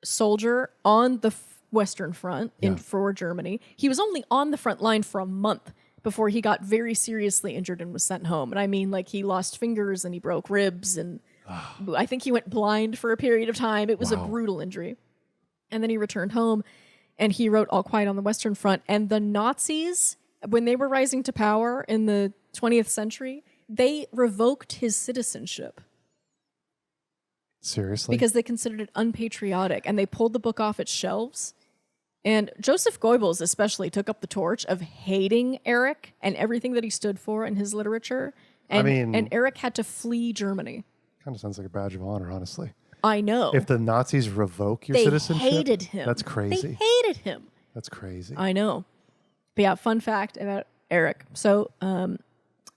soldier on the Western Front for Germany. He was only on the front line for a month before he got very seriously injured and was sent home. And I mean, like, he lost fingers and he broke ribs, and I think he went blind for a period of time. It was a brutal injury. And then he returned home and he wrote All Quiet on the Western Front. And the Nazis, when they were rising to power in the 20th century, they revoked his citizenship. Seriously? Because they considered it unpatriotic, and they pulled the book off its shelves. And Joseph Goebbels especially took up the torch of hating Erich and everything that he stood for in his literature. And, and Erich had to flee Germany. Kind of sounds like a badge of honor, honestly. I know. If the Nazis revoke your citizenship, they hated him. That's crazy. They hated him. That's crazy. I know. But yeah, fun fact about Erich. So,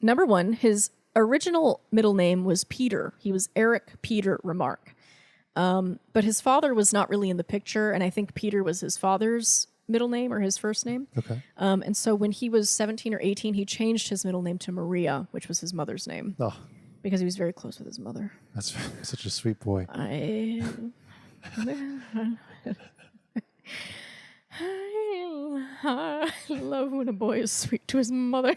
number one, his original middle name was Peter. He was Erich Peter Remarque. But his father was not really in the picture, and I think Peter was his father's middle name or his first name. Okay. And so when he was 17 or 18, he changed his middle name to Maria, which was his mother's name. Oh. Because he was very close with his mother. That's such a sweet boy. I love when a boy is sweet to his mother.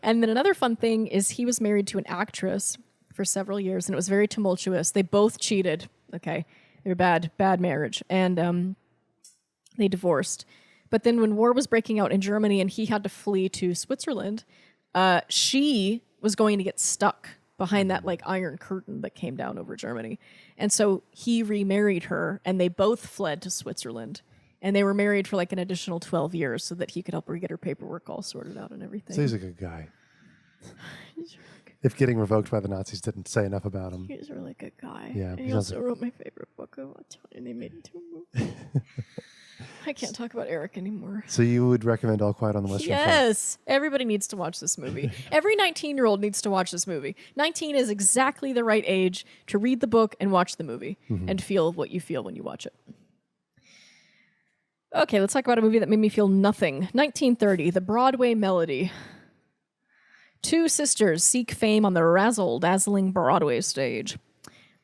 And then another fun thing is he was married to an actress for several years, and it was very tumultuous. They both cheated. Okay. They were bad marriage. And they divorced. But then when war was breaking out in Germany and he had to flee to Switzerland, she was going to get stuck behind that, like, iron curtain that came down over Germany. And so he remarried her, and they both fled to Switzerland. And they were married for like an additional 12 years so that he could help her get her paperwork all sorted out and everything. So he's a good guy. If getting revoked by the Nazis didn't say enough about him. He's a really good guy. Yeah. And he also wrote my favorite book of all time, and they made it into a movie. I can't talk about Erich anymore. So you would recommend All Quiet on the Western Front? Yes. Everybody needs to watch this movie. Every 19-year-old needs to watch this movie. 19 is exactly the right age to read the book and watch the movie and feel what you feel when you watch it. Okay, let's talk about a movie that made me feel nothing. 1930, The Broadway Melody. Two sisters seek fame on the razzle-dazzling Broadway stage.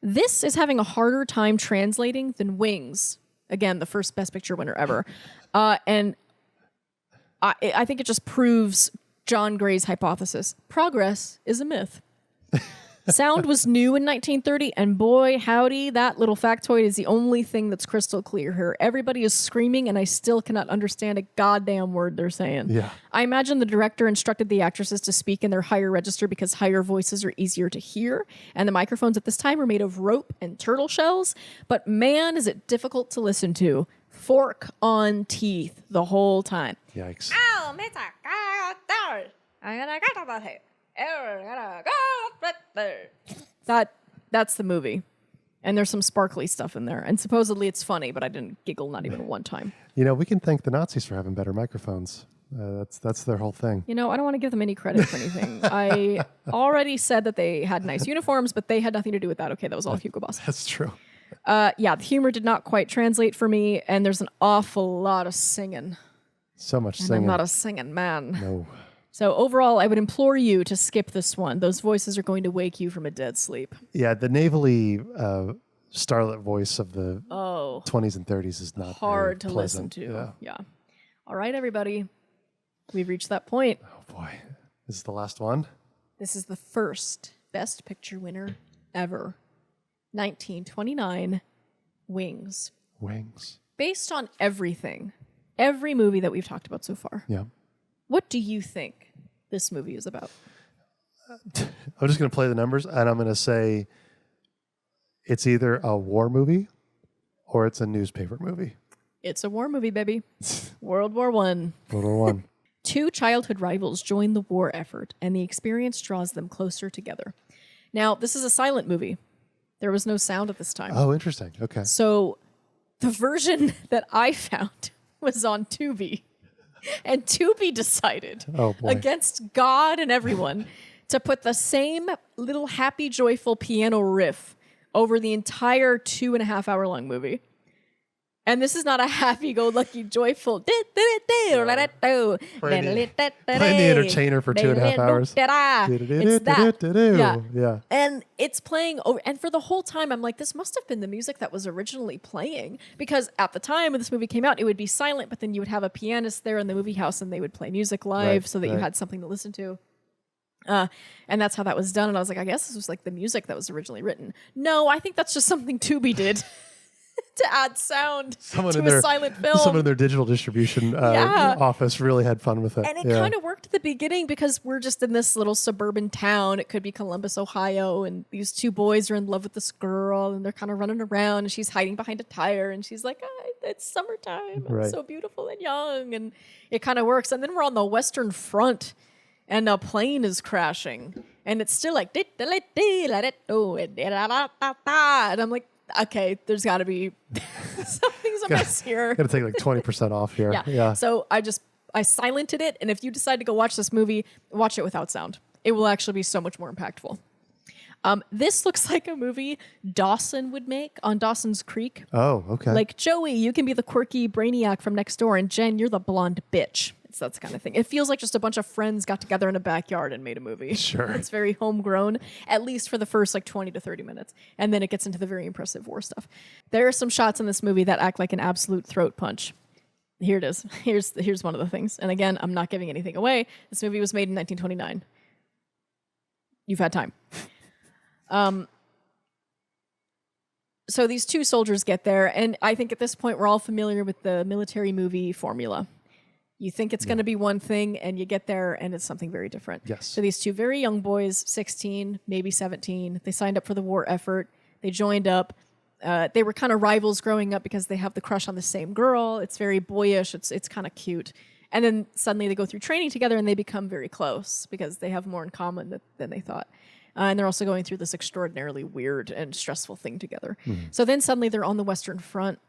This is having a harder time translating than Wings. Again, the first Best Picture winner ever. And I think it just proves John Gray's hypothesis. Progress is a myth. Sound was new in 1930, and boy, howdy, that little factoid is the only thing that's crystal clear here. Everybody is screaming, and I still cannot understand a goddamn word they're saying. Yeah. I imagine the director instructed the actresses to speak in their higher register because higher voices are easier to hear, and the microphones at this time were made of rope and turtle shells, but man, is it difficult to listen to. Fork on teeth the whole time. Yikes. That's the movie. And there's some sparkly stuff in there. And supposedly it's funny, but I didn't giggle not even one time. You know, we can thank the Nazis for having better microphones. That's their whole thing. I don't want to give them any credit for anything. I already said that they had nice uniforms, but they had nothing to do with that. Okay, that was all Hugo Boss. That's true. The humor did not quite translate for me, and there's an awful lot of singing. So much and singing. I'm not a singing man. No. So overall, I would implore you to skip this one. Those voices are going to wake you from a dead sleep. Yeah, the navally starlet voice of the 20s and 30s is not hard very to pleasant. listen to. Yeah. All right, everybody. We've reached that point. Oh, boy. This is the last one? This is the first Best Picture winner ever. 1929, Wings. Wings. Based on everything, every movie that we've talked about so far. Yeah. What do you think this movie is about? I'm just going to play the numbers, and I'm going to say it's either a war movie or it's a newspaper movie. It's a war movie, baby. World War I. World War I. Two childhood rivals join the war effort, and the experience draws them closer together. Now, this is a silent movie. There was no sound at this time. Oh, interesting. Okay. So the version that I found was on Tubi. And Tubi decided, against God and everyone, to put the same little happy, joyful piano riff over the entire 2.5 hour long movie. And this is not a happy-go-lucky, joyful... Playing the entertainer for 2.5 hours. It's that. Yeah. And it's playing over... And for the whole time, I'm like, this must have been the music that was originally playing. Because at the time when this movie came out, it would be silent, but then you would have a pianist there in the movie house and they would play music live so that you had something to listen to. And that's how that was done. And I was like, I guess this was like the music that was originally written. No, I think that's just something Tubi did. To add sound to a silent film. Someone in their digital distribution office really had fun with it. And it kind of worked at the beginning because we're just in this little suburban town. It could be Columbus, Ohio. And these two boys are in love with this girl. And they're kind of running around. And she's hiding behind a tire. And she's like, it's summertime. I'm so beautiful and young. And it kind of works. And then we're on the Western Front. And a plane is crashing. And it's still like... And I'm like... Okay, there's got to be something's amiss here. Got to take like 20% off here. Yeah. So I silented it, and if you decide to go watch this movie, watch it without sound. It will actually be so much more impactful. This looks like a movie Dawson would make on Dawson's Creek. Oh, okay. Like, Joey, you can be the quirky brainiac from next door, and Jen, you're the blonde bitch. It's that kind of thing. It feels like just a bunch of friends got together in a backyard and made a movie. Sure. It's very homegrown, at least for the first 20 to 30 minutes. And then it gets into the very impressive war stuff. There are some shots in this movie that act like an absolute throat punch. Here it is. Here's one of the things. And again, I'm not giving anything away. This movie was made in 1929. You've had time. So these two soldiers get there, and I think at this point we're all familiar with the military movie formula. You think it's going to be one thing, and you get there, and it's something very different. Yes. So these two very young boys, 16, maybe 17, they signed up for the war effort. They joined up. They were kind of rivals growing up because they have the crush on the same girl. It's very boyish. It's kind of cute. And then suddenly they go through training together, and they become very close because they have more in common than they thought. And they're also going through this extraordinarily weird and stressful thing together. Mm-hmm. So then suddenly they're on the Western Front,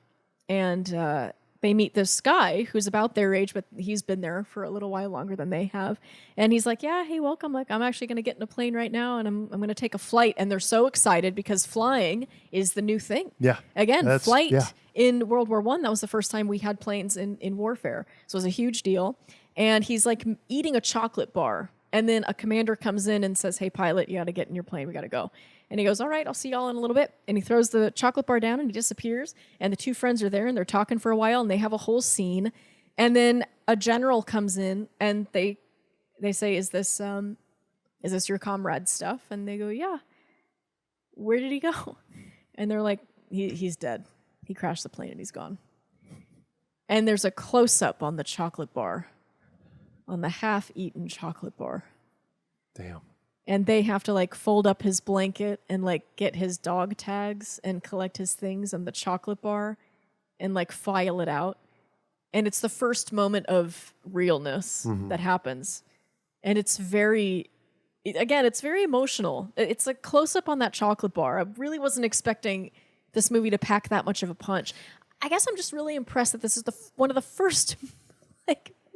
and they meet this guy who's about their age, but he's been there for a little while longer than they have. And he's like, yeah, hey, welcome. Like, I'm actually going to get in a plane right now, and I'm going to take a flight. And they're so excited because flying is the new thing. Yeah. Again, flight in World War I, that was the first time we had planes in warfare. So it was a huge deal. And he's like eating a chocolate bar. And then a commander comes in and says, hey, pilot, you got to get in your plane. We got to go. And he goes, all right, I'll see y'all in a little bit. And he throws the chocolate bar down and he disappears. And the two friends are there and they're talking for a while and they have a whole scene. And then a general comes in and they say, is this your comrade's stuff? And they go, yeah. Where did he go? And they're like, he's dead. He crashed the plane and he's gone. And there's a close-up on the chocolate bar, on the half-eaten chocolate bar. Damn. And they have to fold up his blanket and get his dog tags and collect his things on the chocolate bar and file it out. And it's the first moment of realness that happens. And it's very emotional. It's a close up on that chocolate bar. I really wasn't expecting this movie to pack that much of a punch. I guess I'm just really impressed that this is one of the first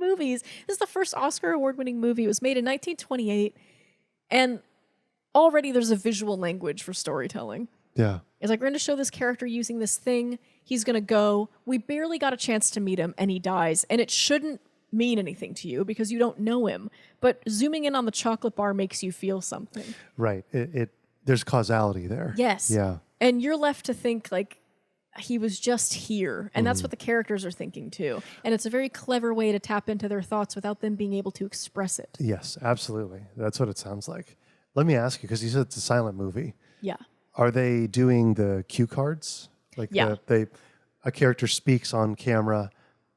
movies. This is the first Oscar award-winning movie. It was made in 1928, and already there's a visual language for storytelling. Yeah. It's like, we're going to show this character using this thing. He's going to go. We barely got a chance to meet him, and he dies. And it shouldn't mean anything to you because you don't know him. But zooming in on the chocolate bar makes you feel something. Right. There's causality there. Yes. Yeah. And you're left to think, like, he was just here. And that's what the characters are thinking, too. And it's a very clever way to tap into their thoughts without them being able to express it. Yes, absolutely. That's what it sounds like. Let me ask you, because you said it's a silent movie. Yeah. Are they doing the cue cards? Like a character speaks on camera,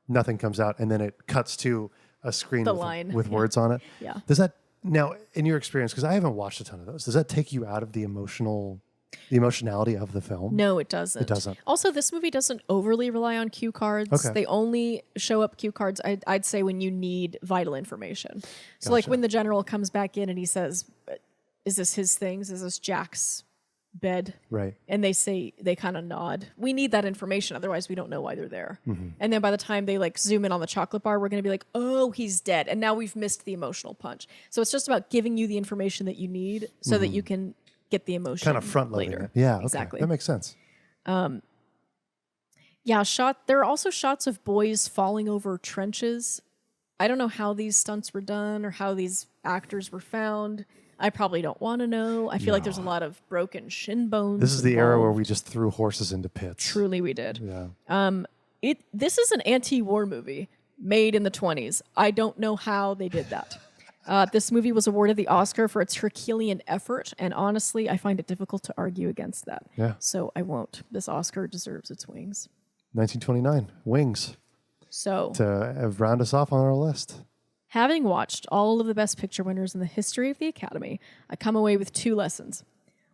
nothing comes out, and then it cuts to a screen with words on it. Yeah. Does that, now in your experience, because I haven't watched a ton of those, does that take you out of the emotionality of the film? No, it doesn't. It doesn't. Also, this movie doesn't overly rely on cue cards. Okay. They only show up cue cards, I'd say, when you need vital information. So like when the general comes back in and he says, is this his things? Is this Jack's bed? Right. And they kind of nod. We need that information, otherwise we don't know why they're there. And then by the time they like zoom in on the chocolate bar, we're going to be like, oh, he's dead. And now we've missed the emotional punch. So it's just about giving you the information that you need so that you can get the emotion kind of front loading later. it. Yeah, okay. Exactly. That makes sense. There are also shots of boys falling over trenches. I don't know how these stunts were done or how these actors were found. I probably don't want to know. I feel like there's a lot of broken shin bones. This is the era where we just threw horses into pits. Truly we did. Yeah. This is an anti-war movie made in the 1920s. I don't know how they did that. This movie was awarded the Oscar for its Herculean effort, and honestly, I find it difficult to argue against that. Yeah. So I won't. This Oscar deserves its wings. 1929, Wings. So To round us off on our list. having watched all of the Best Picture winners in the history of the Academy, I come away with 2 lessons.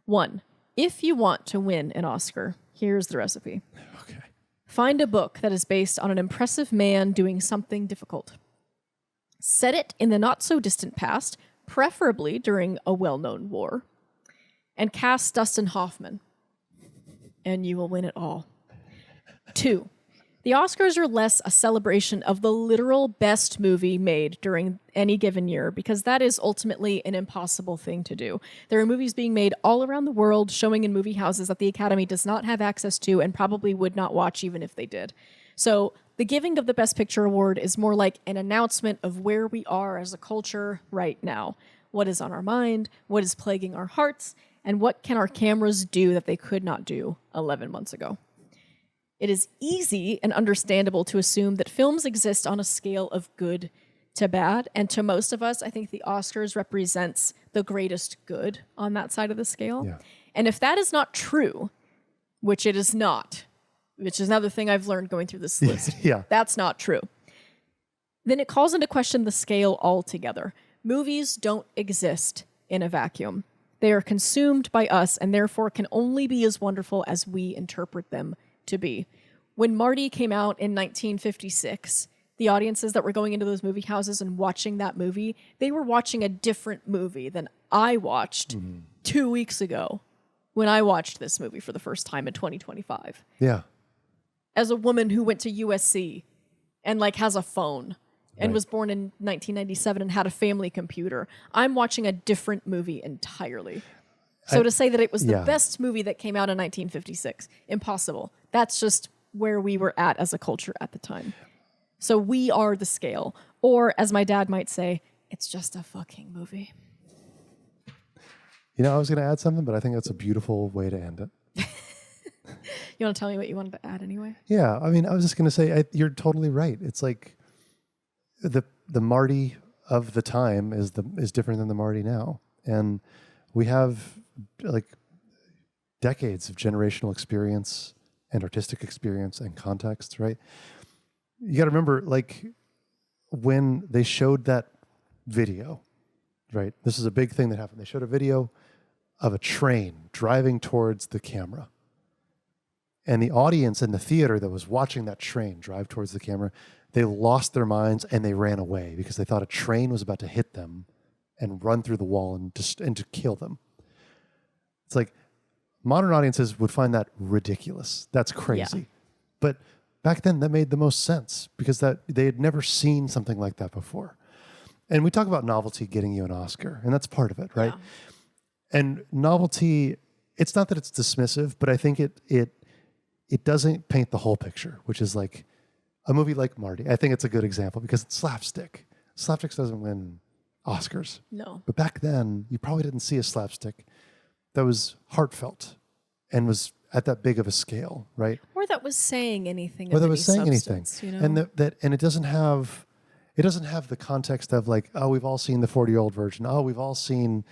1, if you want to win an Oscar, here's the recipe. Okay. Find a book that is based on an impressive man doing something difficult. Set it in the not-so-distant past, preferably during a well-known war, and cast Dustin Hoffman, and you will win it all. 2, the Oscars are less a celebration of the literal best movie made during any given year, because that is ultimately an impossible thing to do. There are movies being made all around the world, showing in movie houses that the Academy does not have access to and probably would not watch even if they did. So the giving of the Best Picture award is more like an announcement of where we are as a culture right now. What is on our mind, what is plaguing our hearts, and what can our cameras do that they could not do 11 months ago? It is easy and understandable to assume that films exist on a scale of good to bad, and to most of us, I think the Oscars represents the greatest good on that side of the scale. Yeah. And if that is not true, which it is not, which is another thing I've learned going through this list, Yeah. that's not true, then it calls into question the scale altogether. Movies don't exist in a vacuum. They are consumed by us and therefore can only be as wonderful as we interpret them to be. When Marty came out in 1956, the audiences that were going into those movie houses and watching that movie, they were watching a different movie than I watched 2 weeks ago when I watched this movie for the first time in 2025. Yeah. As a woman who went to USC and like has a phone and Right. was born in 1997 and had a family computer, I'm watching a different movie entirely. So to say that it was the best movie that came out in 1956, impossible. That's just where we were at as a culture at the time. So we are the scale. Or as my dad might say, it's just a fucking movie. You know, I was going to add something, but I think that's a beautiful way to end it. You want to tell me what you wanted to add anyway? Yeah, I mean, I was just going to say, you're totally right. It's like the Marty of the time is different than the Marty now. And we have like decades of generational experience and artistic experience and context, right? You got to remember, like, when they showed that video, right? This is a big thing that happened. They showed a video of a train driving towards the camera. And the audience in the theater that was watching that train drive towards the camera, they lost their minds and they ran away because they thought a train was about to hit them and run through the wall and to kill them. It's like modern audiences would find that ridiculous. That's crazy. Yeah. But back then that made the most sense because that they had never seen something like that before. And we talk about novelty getting you an Oscar, and that's part of it, right? Yeah. And novelty, it's not that it's dismissive, but I think it doesn't paint the whole picture, which is like a movie like Marty. I think it's a good example because it's slapstick. Slapstick doesn't win Oscars. No. But back then, you probably didn't see a slapstick that was heartfelt and was at that big of a scale, right? Or that was saying anything. Or that was saying anything. You know? And it doesn't have the context of like, oh, we've all seen the 40-year-old virgin. Oh, we've all seen,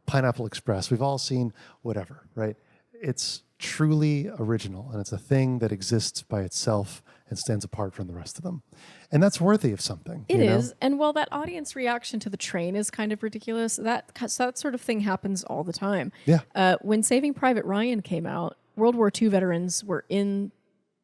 Pineapple Express. We've all seen whatever, right? It's truly original, and it's a thing that exists by itself and stands apart from the rest of them. And that's worthy of something. It is. And while that audience reaction to the train is kind of ridiculous, that sort of thing happens all the time. Yeah. When Saving Private Ryan came out, World War II veterans were in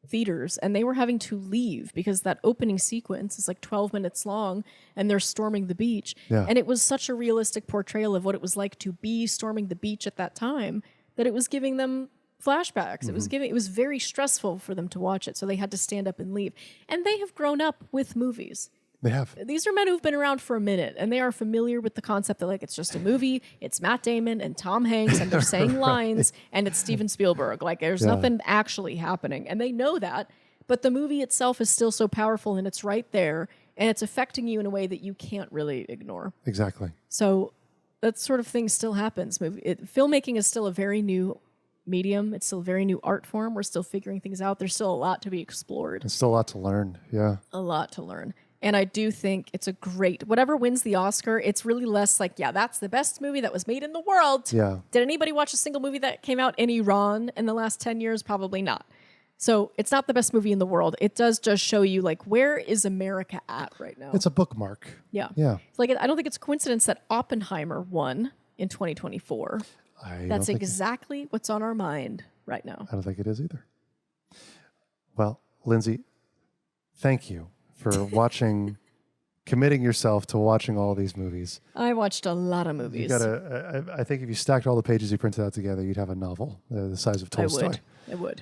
theaters and they were having to leave because that opening sequence is like 12 minutes long and they're storming the beach. Yeah. And it was such a realistic portrayal of what it was like to be storming the beach at that time that it was giving them flashbacks. Mm-hmm. It was very stressful for them to watch it, so they had to stand up and leave. And they have grown up with movies. They have. These are men who've been around for a minute, and they are familiar with the concept that like it's just a movie. It's Matt Damon and Tom Hanks, and they're saying lines, and it's Steven Spielberg. Like there's nothing actually happening, and they know that. But the movie itself is still so powerful, and it's right there, and it's affecting you in a way that you can't really ignore. Exactly. So that sort of thing still happens. Filmmaking is still a very new medium. It's still a very new art form. We're still figuring things out. There's still a lot to be explored. There's still a lot to learn. Yeah. A lot to learn. And I do think it's whatever wins the Oscar, it's really less like, yeah, that's the best movie that was made in the world. Yeah. Did anybody watch a single movie that came out in Iran in the last 10 years? Probably not. So it's not the best movie in the world. It does just show you like, where is America at right now? It's a bookmark. Yeah. Yeah. Like, I don't think it's a coincidence that Oppenheimer won in 2024. That's exactly what's on our mind right now. I don't think it is either. Well, Lindsey, thank you for committing yourself to watching all these movies. I watched a lot of movies. I think if you stacked all the pages you printed out together, you'd have a novel the size of Tolstoy. I would.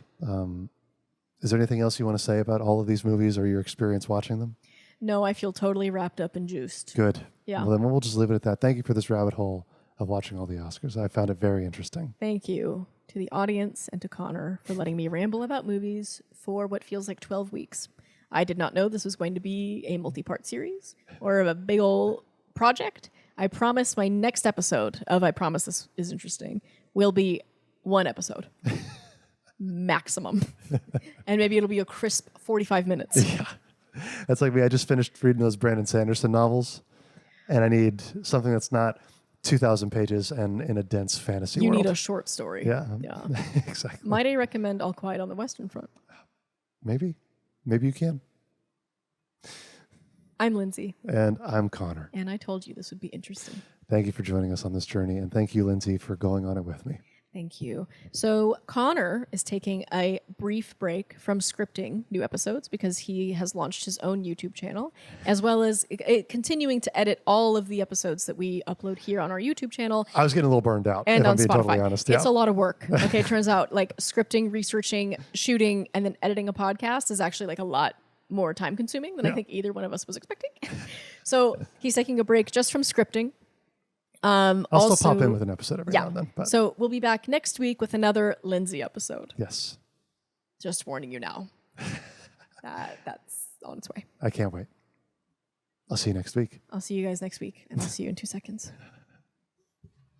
Is there anything else you want to say about all of these movies or your experience watching them? No, I feel totally wrapped up and juiced. Good. Yeah. Well, then we'll just leave it at that. Thank you for this rabbit hole of watching all the Oscars. I found it very interesting. Thank you to the audience and to Connor for letting me ramble about movies for what feels like 12 weeks. I did not know this was going to be a multi-part series or a big old project. I promise my next episode of I Promise This Is Interesting will be one episode. Maximum. And maybe it'll be a crisp 45 minutes. Yeah. That's like me. I just finished reading those Brandon Sanderson novels, and I need something that's not 2,000 pages and in a dense fantasy world. You need a short story. Yeah. Yeah. Exactly. Might I recommend All Quiet on the Western Front? Maybe you can. I'm Lindsey. And I'm Connor. And I told you this would be interesting. Thank you for joining us on this journey. And thank you, Lindsey, for going on it with me. Thank you. So Connor is taking a brief break from scripting new episodes because he has launched his own YouTube channel, as well as continuing to edit all of the episodes that we upload here on our YouTube channel. I was getting a little burned out, and if on I'm being Spotify. Totally honest. It's a lot of work. Okay, it turns out like scripting, researching, shooting, and then editing a podcast is actually like a lot more time consuming than I think either one of us was expecting. So he's taking a break just from scripting. I'll still pop in with an episode every now and then. But. So we'll be back next week with another Lindsey episode. Yes. Just warning you now. That's on its way. I can't wait. I'll see you next week. I'll see you guys next week, and I'll see you in 2 seconds.